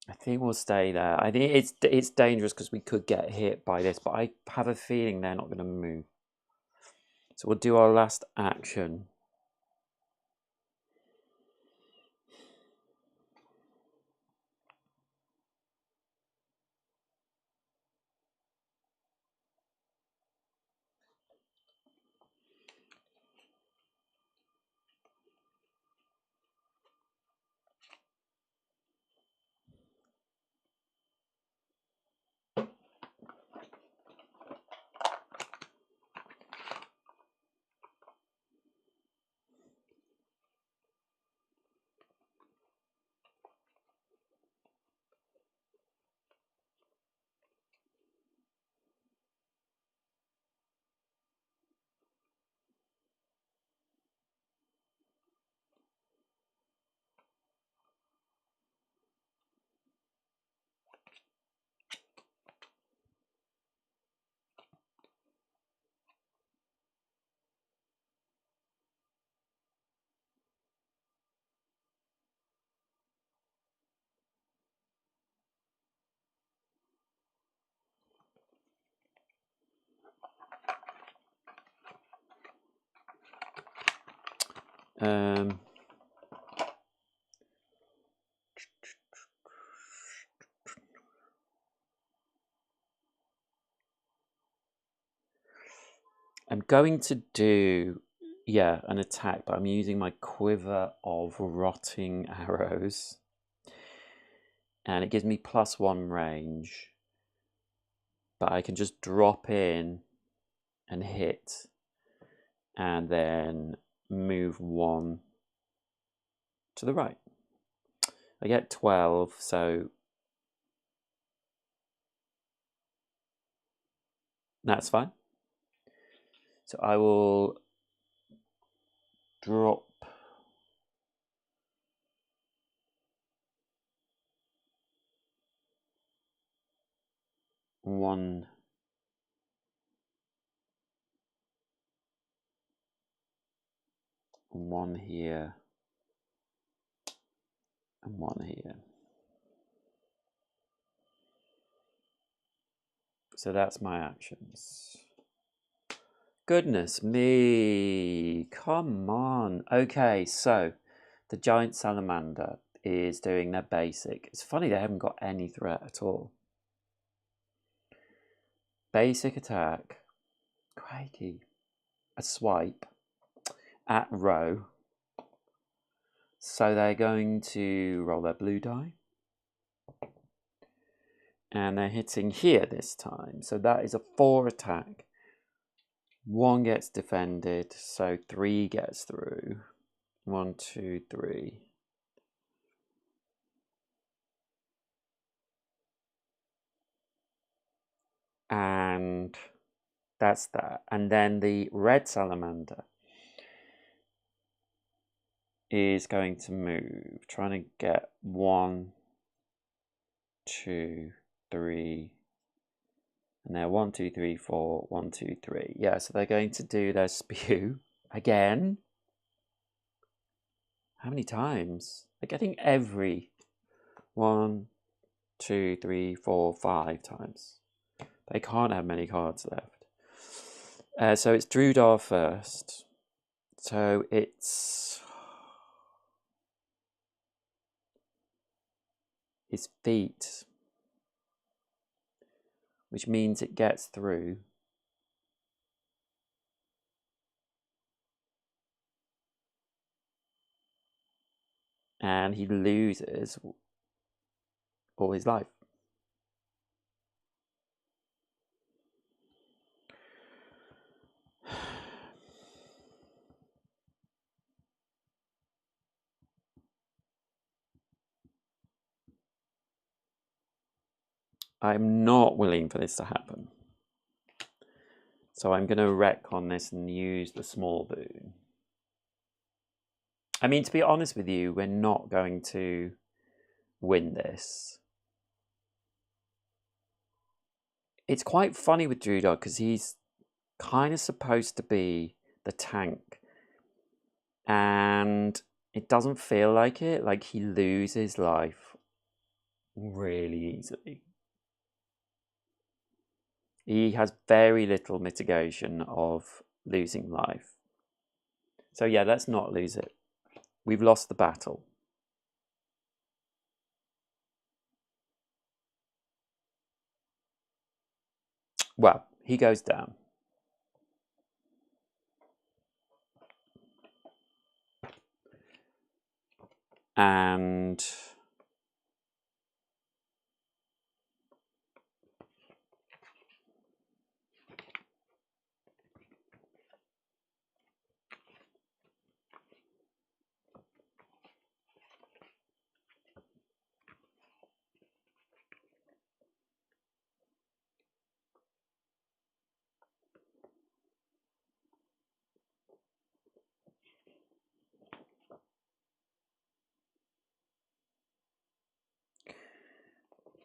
I think we'll stay there. I think it's dangerous because we could get hit by this, but I have a feeling they're not going to move. So we'll do our last action. I'm going to do, yeah, an attack, but I'm using my quiver of rotting arrows. And it gives me +1 range. But I can just drop in and hit, and then move 1 to the right. I get 12, so that's fine. So I will drop one here and 1 here. So that's my actions. Goodness me, come on. Okay, so the giant salamander is doing their basic. It's funny they haven't got any threat at all. Basic attack, crikey, a swipe at row. So they're going to roll their blue die. And they're hitting here this time. So that is a 4 attack. 1 gets defended, so 3 gets through. 1, 2, 3. And that's that. And then the red salamander is going to move, trying to get 1, 2, 3. And they're 1, 2, 3, 4, 1, 2, 3. Yeah, so they're going to do their spew again. How many times? Like, I think every 1, 2, 3, 4, 5 times. They can't have many cards left. So it's Drudar first. So it's his feet, which means it gets through. And he loses all his life. I'm not willing for this to happen. So I'm going to wreck on this and use the small boon. I mean, to be honest with you, we're not going to win this. It's quite funny with Drudar because he's kind of supposed to be the tank. And it doesn't feel like it. Like, he loses life really easily. He has very little mitigation of losing life. So yeah, let's not lose it. We've lost the battle. Well, he goes down. And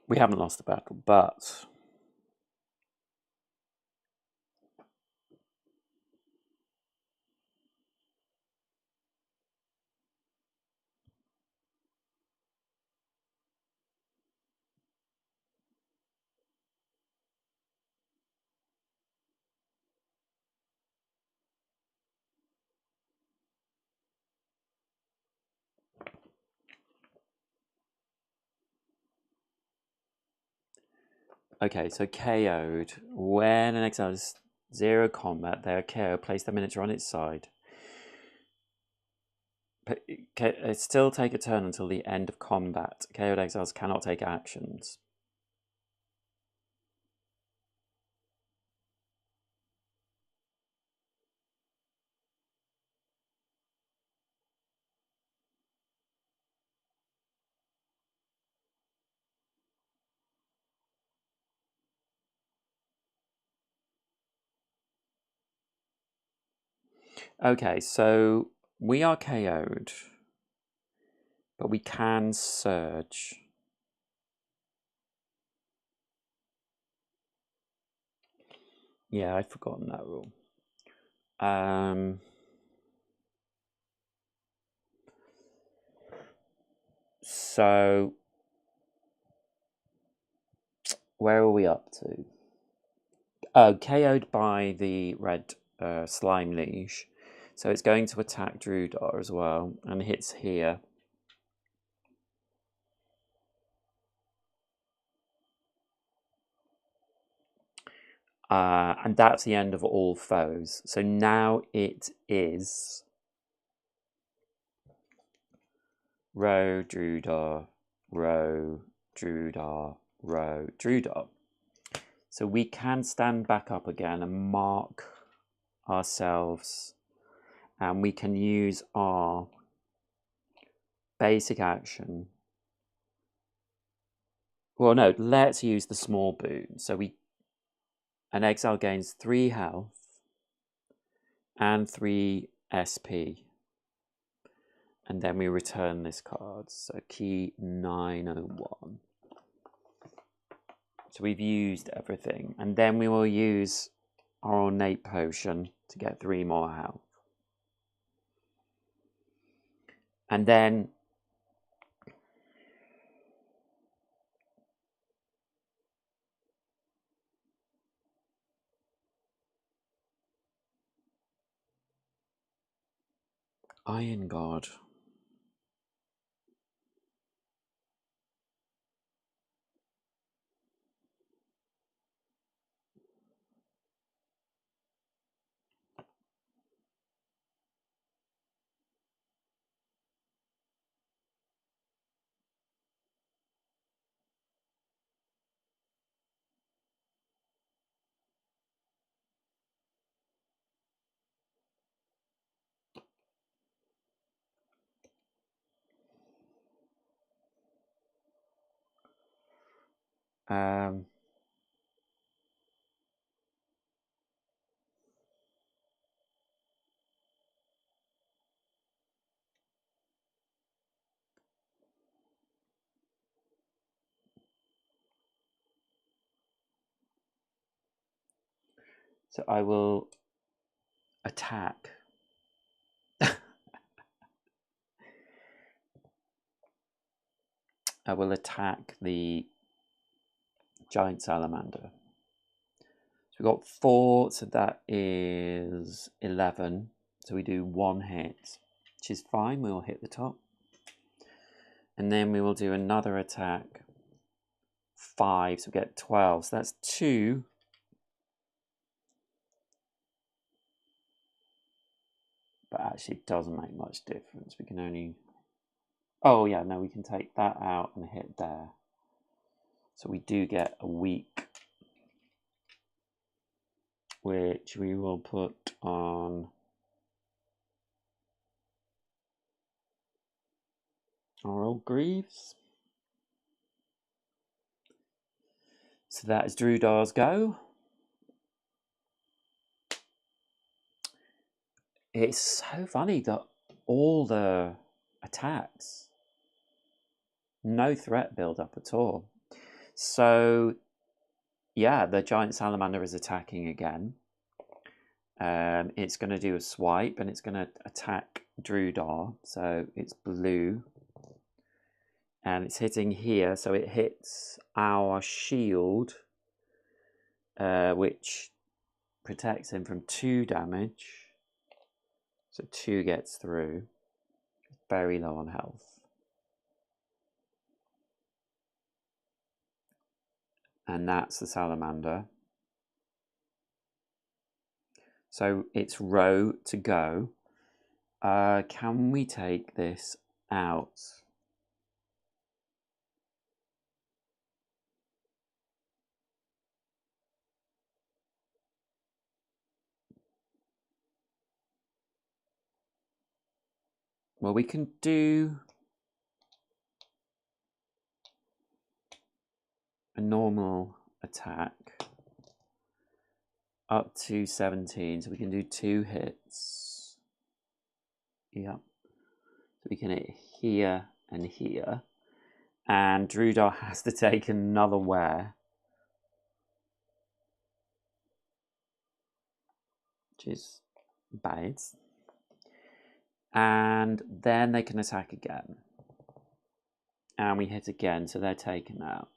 we haven't lost the battle, but Okay, so KO'd. When an exile is 0 combat, they are KO. Place the miniature on its side. Still take a turn until the end of combat. KO'd exiles cannot take actions. Okay, so we are KO'd, but we can surge. Yeah, I'd forgotten that rule. So where are we up to? Oh, KO'd by the red slime leash. So it's going to attack Drudar as well, and hits here. And that's the end of all foes. So now it is Row, Drudar, Row, Drudar, Row, Drudar. So we can stand back up again and mark ourselves, and we can use our basic action. Well, no, let's use the small boon. So an exile gains 3 health and 3 SP. And then we return this card. So key 901. So we've used everything. And then we will use our ornate potion to get 3 more health. And then Iron God. So I will attack. I will attack the giant salamander. So we've got 4, so that is 11. So we do 1 hit, which is fine. We will hit the top. And then we will do another attack. 5, so we get 12. So that's 2. But actually it doesn't make much difference. We can only... Oh yeah, no, we can take that out and hit there. So we do get a weak, which we will put on our old Greaves. So that is Drudar's go. It's so funny that all the attacks, no threat build up at all. So yeah, the giant salamander is attacking again. It's going to do a swipe and it's going to attack Drudar. So it's blue. And it's hitting here. So it hits our shield, which protects him from 2 damage. So 2 gets through. Very low on health. and that's the salamander. So it's row to go. Can we take this out? Well, we can do a normal attack up to 17, so we can do 2 hits. Yep. So we can hit here and here. And Drudar has to take another wear, which is bad. And then they can attack again. And we hit again, so they're taken out.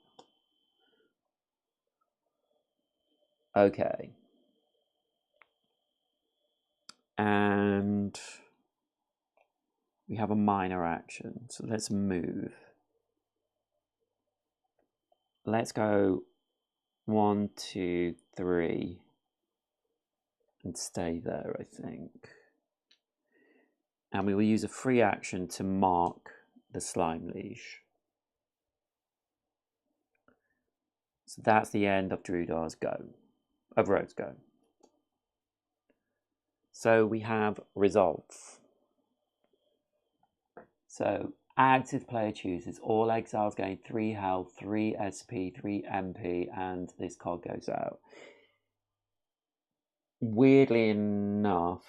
Okay. And we have a minor action, so let's move. Let's go 1, 2, 3 and stay there, I think. And we will use a free action to mark the slime leash. So that's the end of Drudar's go, of Rogue's go. So we have results. So active player chooses all exiles gain 3 health, 3 SP, 3 MP, and this card goes out. Weirdly enough,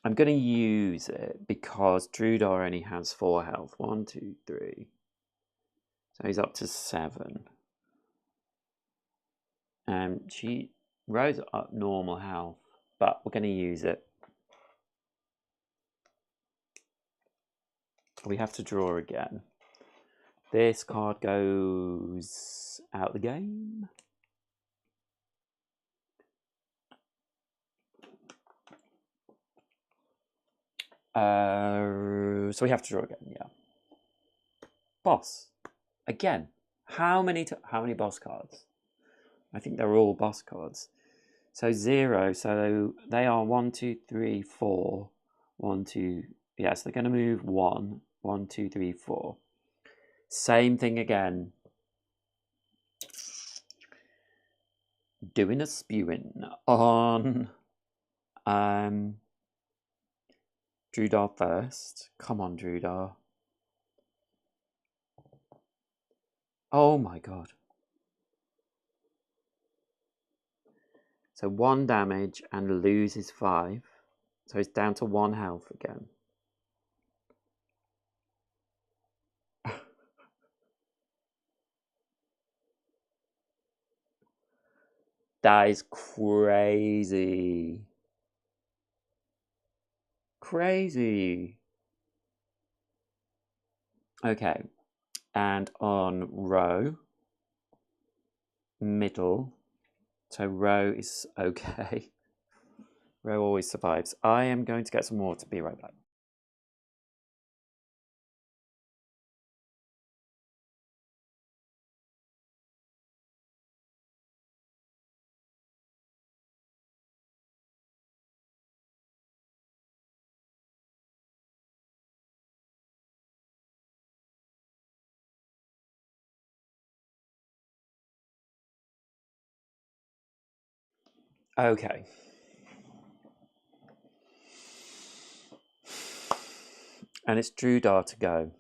I'm going to use it because Drudar only has 4 health. 1, 2, 3. So he's up to 7. She rose up normal health, but we're going to use it. We have to draw again. This card goes out the game. So we have to draw again, yeah. Boss. Again. How many boss cards? I think they're all boss cards. So 0, so they are 1, 2, 3, 4. 1, 2, yes, they're going to move 1. 1, 2, 3, 4. Same thing again. Doing a spewing on Drudar first. Come on, Drudar. Oh my god. So 1 damage and loses 5. So it's down to 1 health again. That is crazy. Crazy. Okay. And on row, middle. So row is okay. Row always survives. I am going to get some water. Be right back. Okay. And it's Drudar to go.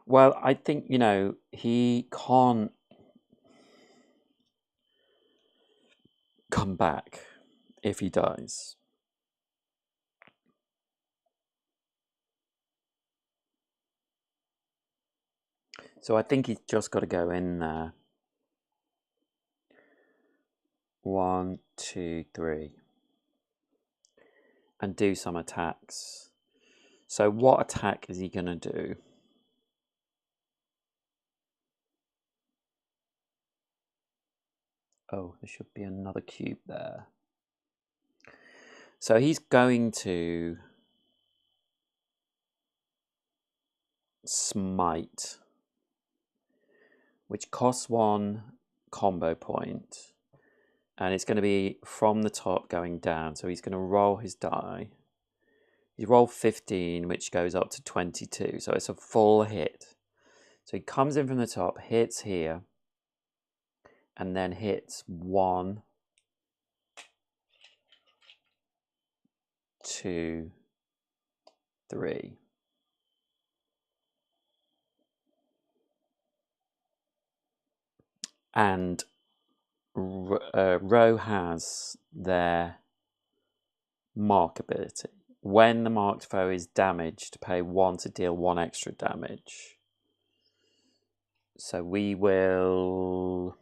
Well, I think, you know, he can't come back if he dies. So I think he's just got to go in there. 1, 2, 3. And do some attacks. So what attack is he going to do? Oh, there should be another cube there. So he's going to smite, which costs 1 combo point. And it's going to be from the top going down. So he's going to roll his die. He rolled 15, which goes up to 22. So it's a full hit. So he comes in from the top, hits here, and then hits 1, 2, 3. And Row has their mark ability. When the marked foe is damaged, pay 1 to deal 1 extra damage. So we will...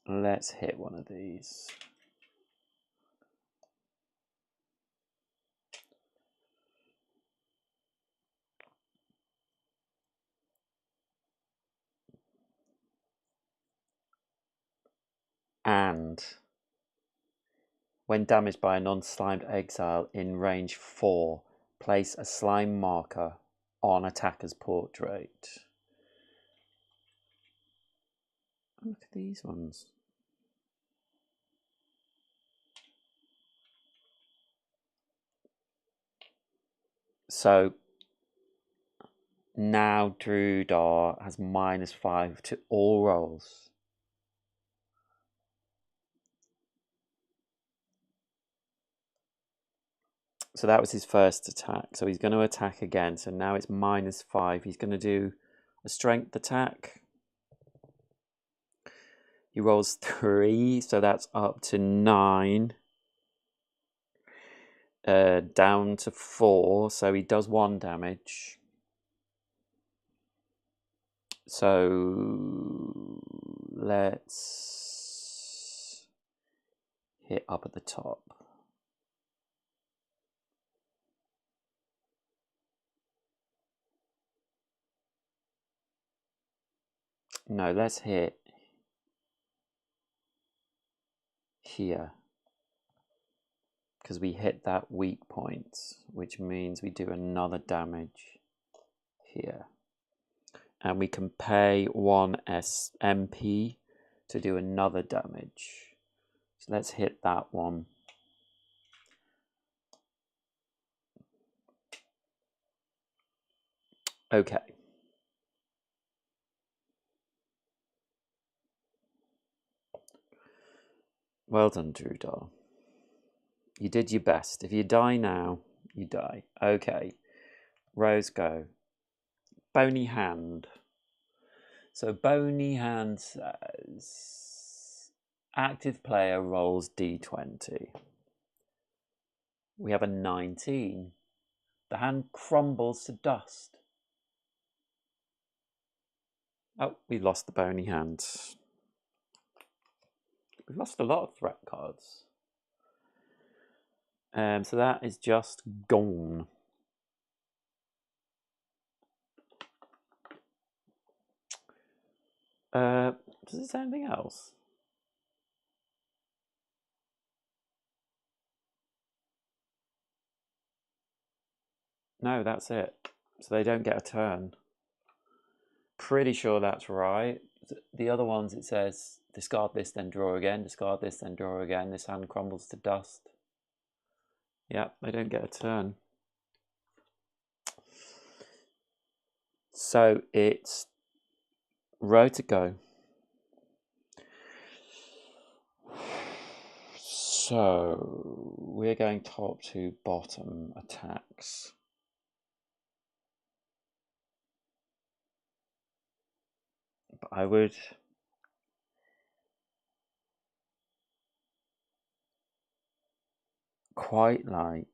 let's hit one of these. And when damaged by a non-slimed exile in range 4, place a slime marker on attacker's portrait. Oh, look at these ones. So now Drudar has -5 to all rolls. So that was his first attack. So he's going to attack again. So now it's -5. He's going to do a strength attack. He rolls 3, so that's up to 9. Down to 4, so he does 1 damage. So let's hit up at the top. No, let's hit here. Because we hit that weak point, which means we do another damage here. And we can pay 1 MP to do another damage. So let's hit that one. Okay. Well done, Drudar. You did your best. If you die now, you die. Okay. Rose, go. Bony Hand. So Bony Hand says active player rolls D20. We have a 19. The hand crumbles to dust. Oh, we lost the Bony Hand. We've lost a lot of threat cards. So that is just gone. Does it say anything else? No, that's it. So they don't get a turn. Pretty sure that's right. The other ones, it says discard this, then draw again, discard this, then draw again. This hand crumbles to dust. Yeah, they don't get a turn. So it's row to go. So we're going top to bottom attacks. But I would quite like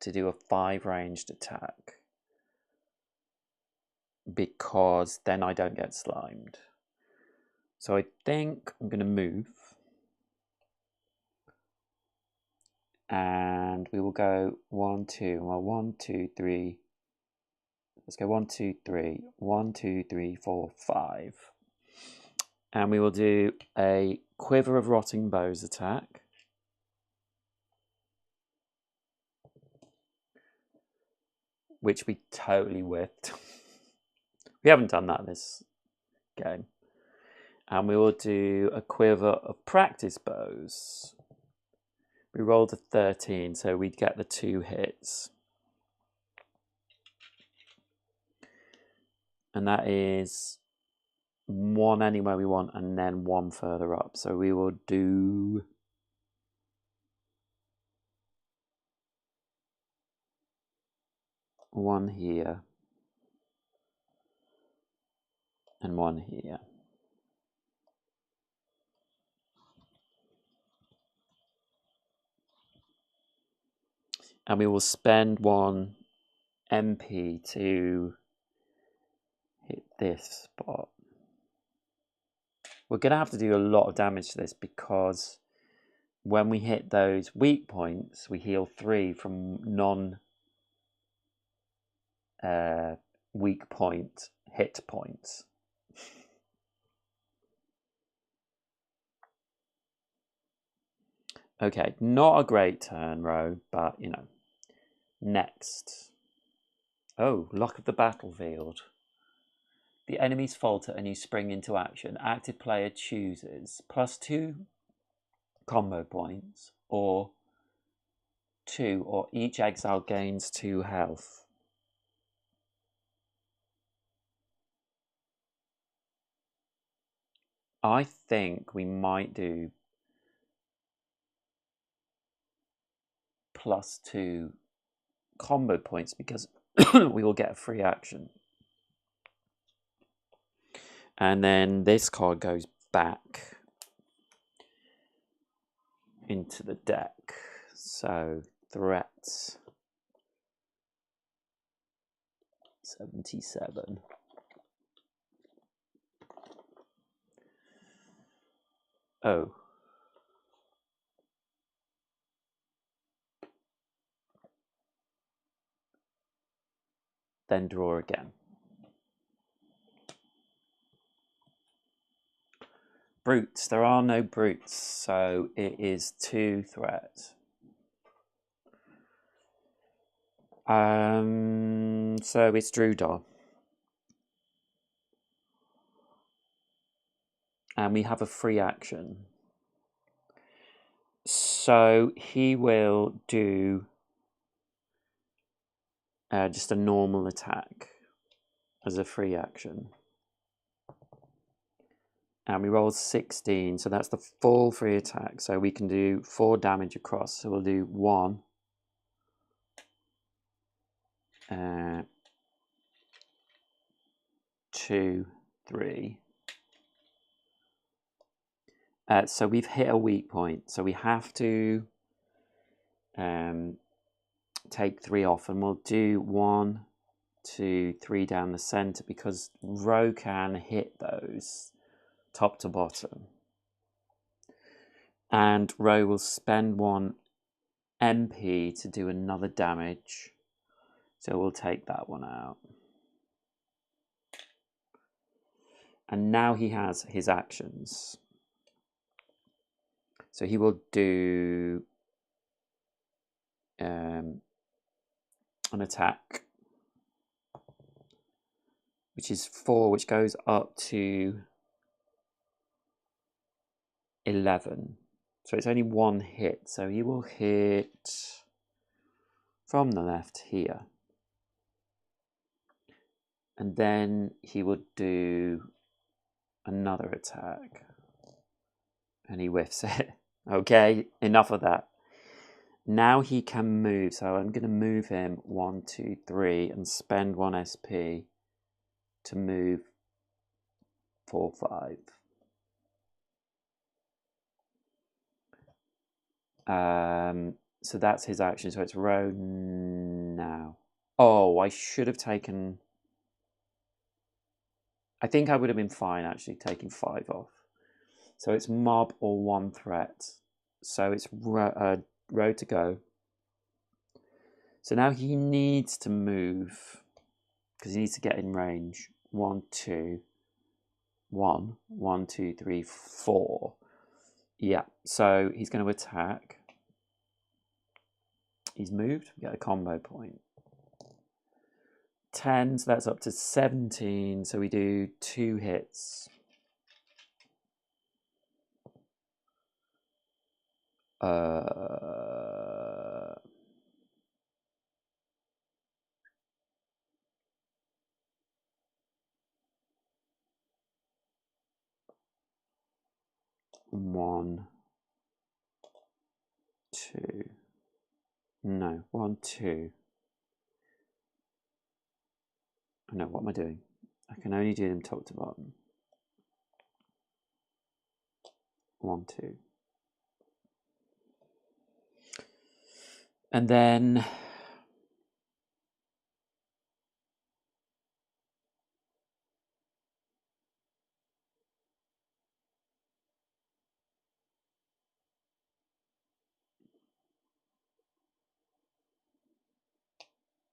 to do a 5 ranged attack, because then I don't get slimed. So I think I'm going to move, and we will go 1, 2, well 1, 2, 3, let's go 1, 2, 3, 1, 2, 3, 4, 5. And we will do a Quiver of Rotting Boughs attack. Which we totally whipped. We haven't done that in this game. And we will do a Quiver of Practice Bows. We rolled a 13, so we'd get the 2 hits. And that is 1 anywhere we want, and then 1 further up. So we will do... one here. And 1 here. And we will spend 1 MP to hit this spot. We're going to have to do a lot of damage to this, because when we hit those weak points, we heal 3 from non-weak point hit points. Okay, not a great turn, Row, but, you know. Next. Oh, Luck of the Battlefield. The enemies falter and you spring into action. Active player chooses +2 combo points, or 2, or each exile gains 2 health. I think we might do +2 combo points, because we will get a free action. And then this card goes back into the deck. So threats 77. Oh. Then draw again. Brutes. There are no brutes, so it is 2 threat. So it's Drudar. And we have a free action. So he will do just a normal attack as a free action. And we rolled 16, so that's the full free attack. So we can do 4 damage across. So we'll do 1, 2, 3. So we've hit a weak point. So we have to take 3 off, and we'll do 1, 2, 3 down the center, because Row can hit those top to bottom. And Row will spend 1 MP to do another damage. So we'll take that one out. And now he has his actions. So he will do an attack, which is 4, which goes up to 11. So it's only 1 hit. So he will hit from the left here. And then he would do another attack. And he whiffs it. Okay, enough of that. Now he can move, so I'm going to move him 1, 2, 3 and spend 1 SP to move 4, 5. So that's his action, so it's row now. Oh, I should have taken... I think I would have been fine actually taking 5 off. So it's mob or 1 threat. So it's row to go. So now he needs to move because he needs to get in range. 1, 2, 1, 1, 2, 3, 4. Yeah, so he's going to attack. He's moved. We get a combo point. 10, so that's up to 17. So we do 2 hits. One, 2. No, 1, 2. No, what am I doing? I can only do them top to bottom. 1, 2. And then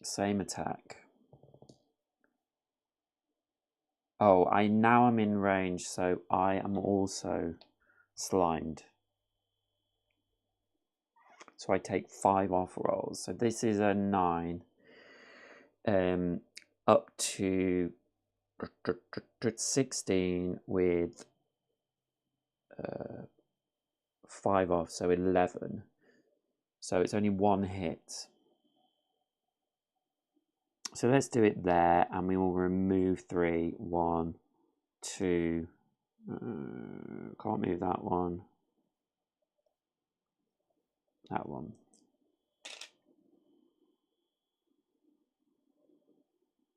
same attack. Oh, now I'm in range, so I am also slimed. So I take 5 off rolls. So this is a 9. Up to 16 with 5 off, so 11. So it's only 1 hit. So let's do it there, and we will remove 3. 1, 2. Can't move that one. That one.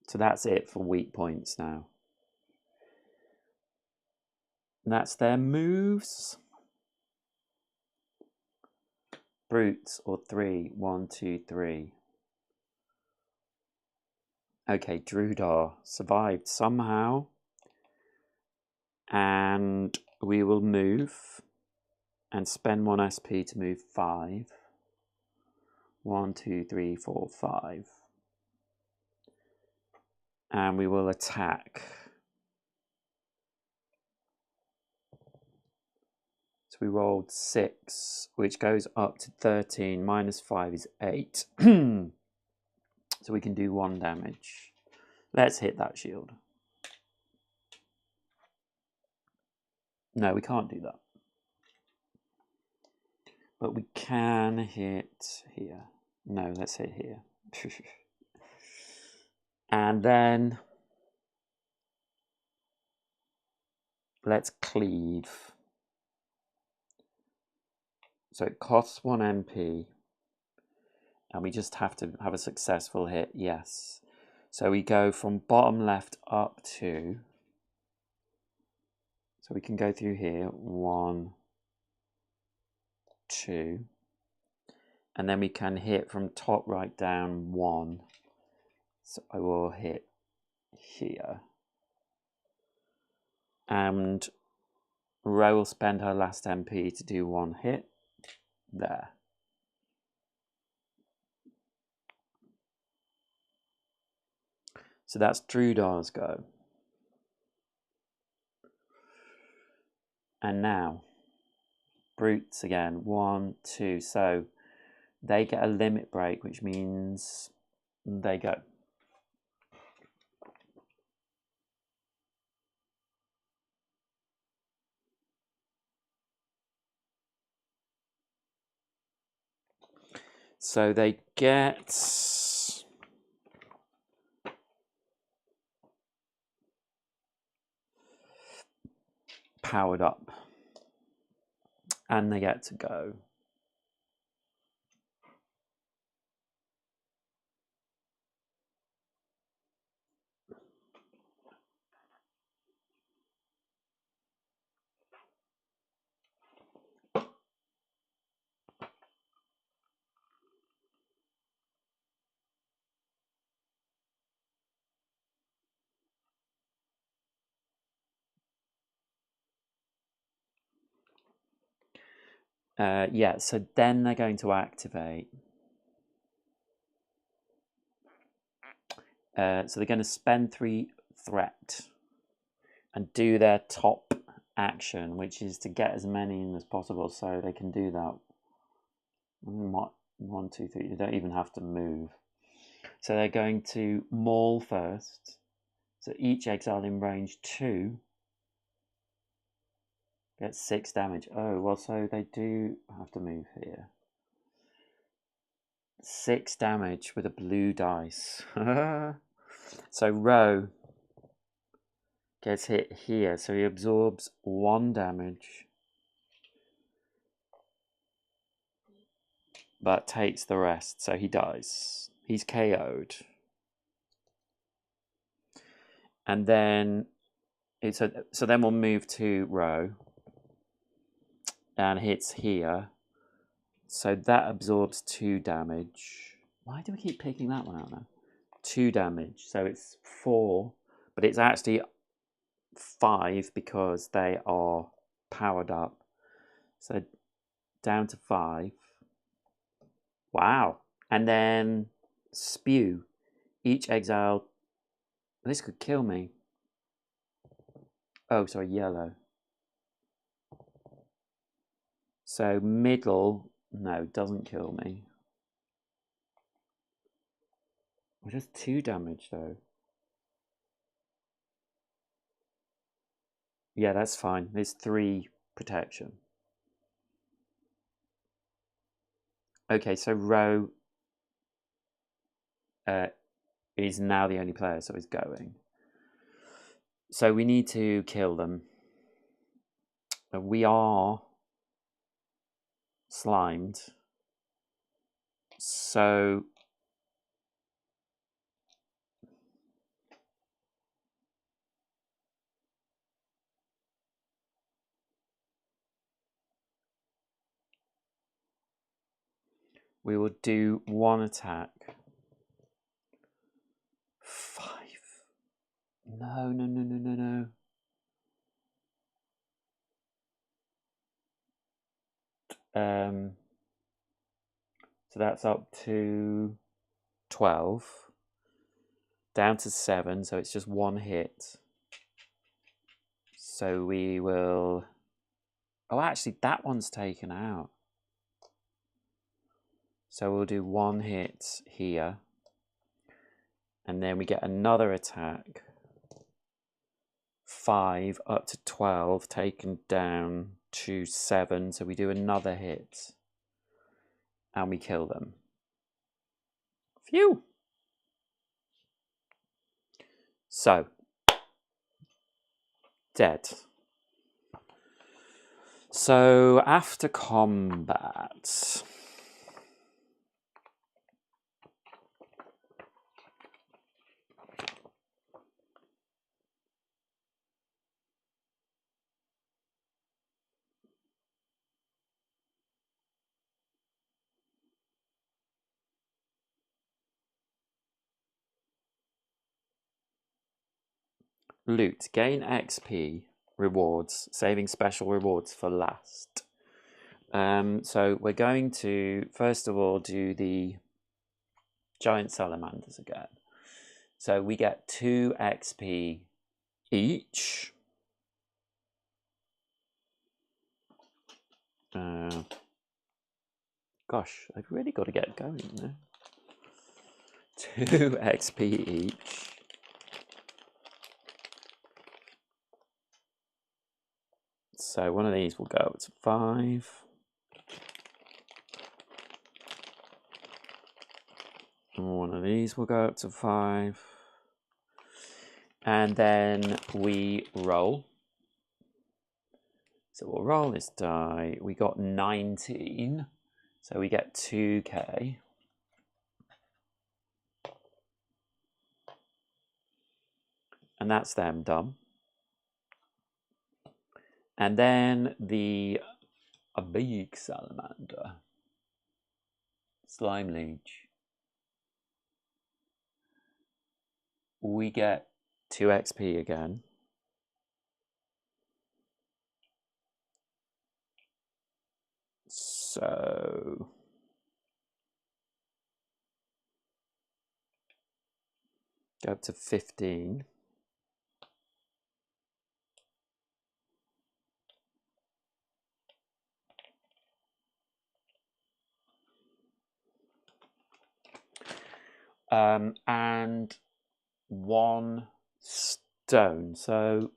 So that's it for weak points now. And that's their moves. Brutes or 3. 1, 2, 3. Okay, Drudar survived somehow. And we will move and spend 1 SP to move 5. 1, 2, 3, 4, 5. And we will attack. So we rolled 6, which goes up to 13. Minus 5 is 8. So we can do 1 damage. Let's hit that shield. No, we can't do that. But we can hit here. No, let's hit here. And then let's cleave. So it costs 1 MP. And we just have to have a successful hit, yes. So we go from bottom left up to... So we can go through here. 1, 2. And then we can hit from top right down 1. So I will hit here. And Ro will spend her last MP to do 1 hit. There. So that's Drudar's go. And now, Brutes again. 1, 2. So they get a limit break, which means they go. So they get powered up. And they get to go. Yeah, so then they're going to activate. So they're going to spend 3 threat and do their top action, which is to get as many in as possible, so they can do that. 1, 2, 3. You don't even have to move. So they're going to maul first. So each exile in range 2 gets 6 damage. Oh, well, so they do have to move here. 6 damage with a blue dice. So Ro gets hit here, so he absorbs 1 damage, but takes the rest, so he dies. He's KO'd. And then so then we'll move to Ro and hits here. So that absorbs 2 damage. Why do we keep picking that one out now? 2 damage. So it's 4, but it's actually 5 because they are powered up. So down to 5. Wow. And then spew. Each exile. This could kill me. Oh, sorry, yellow. So middle. No, doesn't kill me. Well, just 2 damage though. Yeah, that's fine. There's 3 protection. Okay, so Ro is now the only player, so he's going. So we need to kill them. We are slimed. So we will do 1 attack. 5. No, no, no, no, no, no. So that's up to 12. Down to 7, so it's just 1 hit. So we will... Oh, actually, that one's taken out. So we'll do 1 hit here. And then we get another attack. 5 up to 12, taken down to 7. So we do another hit. And we kill them. Phew! So, dead. So, after combat... Loot. Gain XP rewards, saving special rewards for last. So we're going to, first of all, do the giant salamanders again. So we get 2 XP each. Gosh, I've really got to get going there. 2 XP each. So one of these will go up to 5. And one of these will go up to 5. And then we roll. So we'll roll this die. We got 19, so we get 2k. And that's them done. And then a big salamander, slime leech. We get 2 XP again. So go up to 15. And 1 stone. So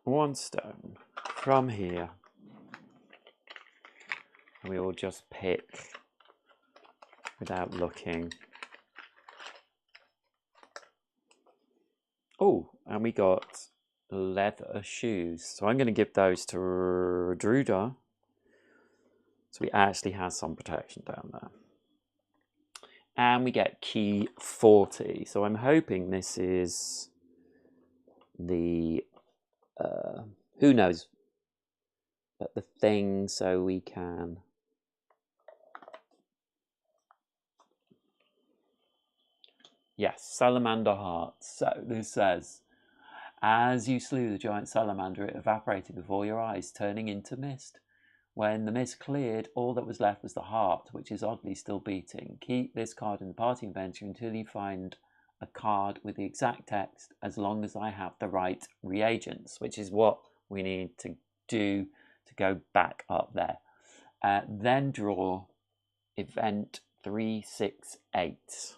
one stone from here. We will just pick without looking. Oh, and we got leather shoes. So I'm going to give those to Druda. So we actually have some protection down there. And we get key 40. So I'm hoping this is the, who knows, but the thing so we can... Yes, salamander hearts. So this says, as you slew the giant salamander, it evaporated before your eyes, turning into mist. When the mist cleared, all that was left was the heart, which is oddly still beating. Keep this card in the party inventory until you find a card with the exact text, as long as I have the right reagents, which is what we need to do to go back up there. Then draw event 368.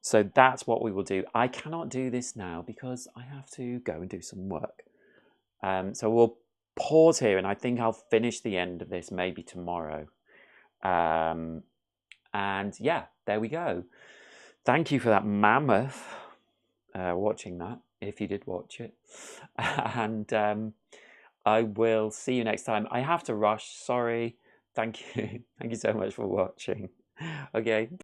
So that's what we will do. I cannot do this now because I have to go and do some work. So we'll pause here, and I think I'll finish the end of this maybe tomorrow. And yeah, there we go. Thank you for that mammoth watching that, if you did watch it. And I will see you next time. I have to rush, sorry. Thank you. Thank you so much for watching. Okay.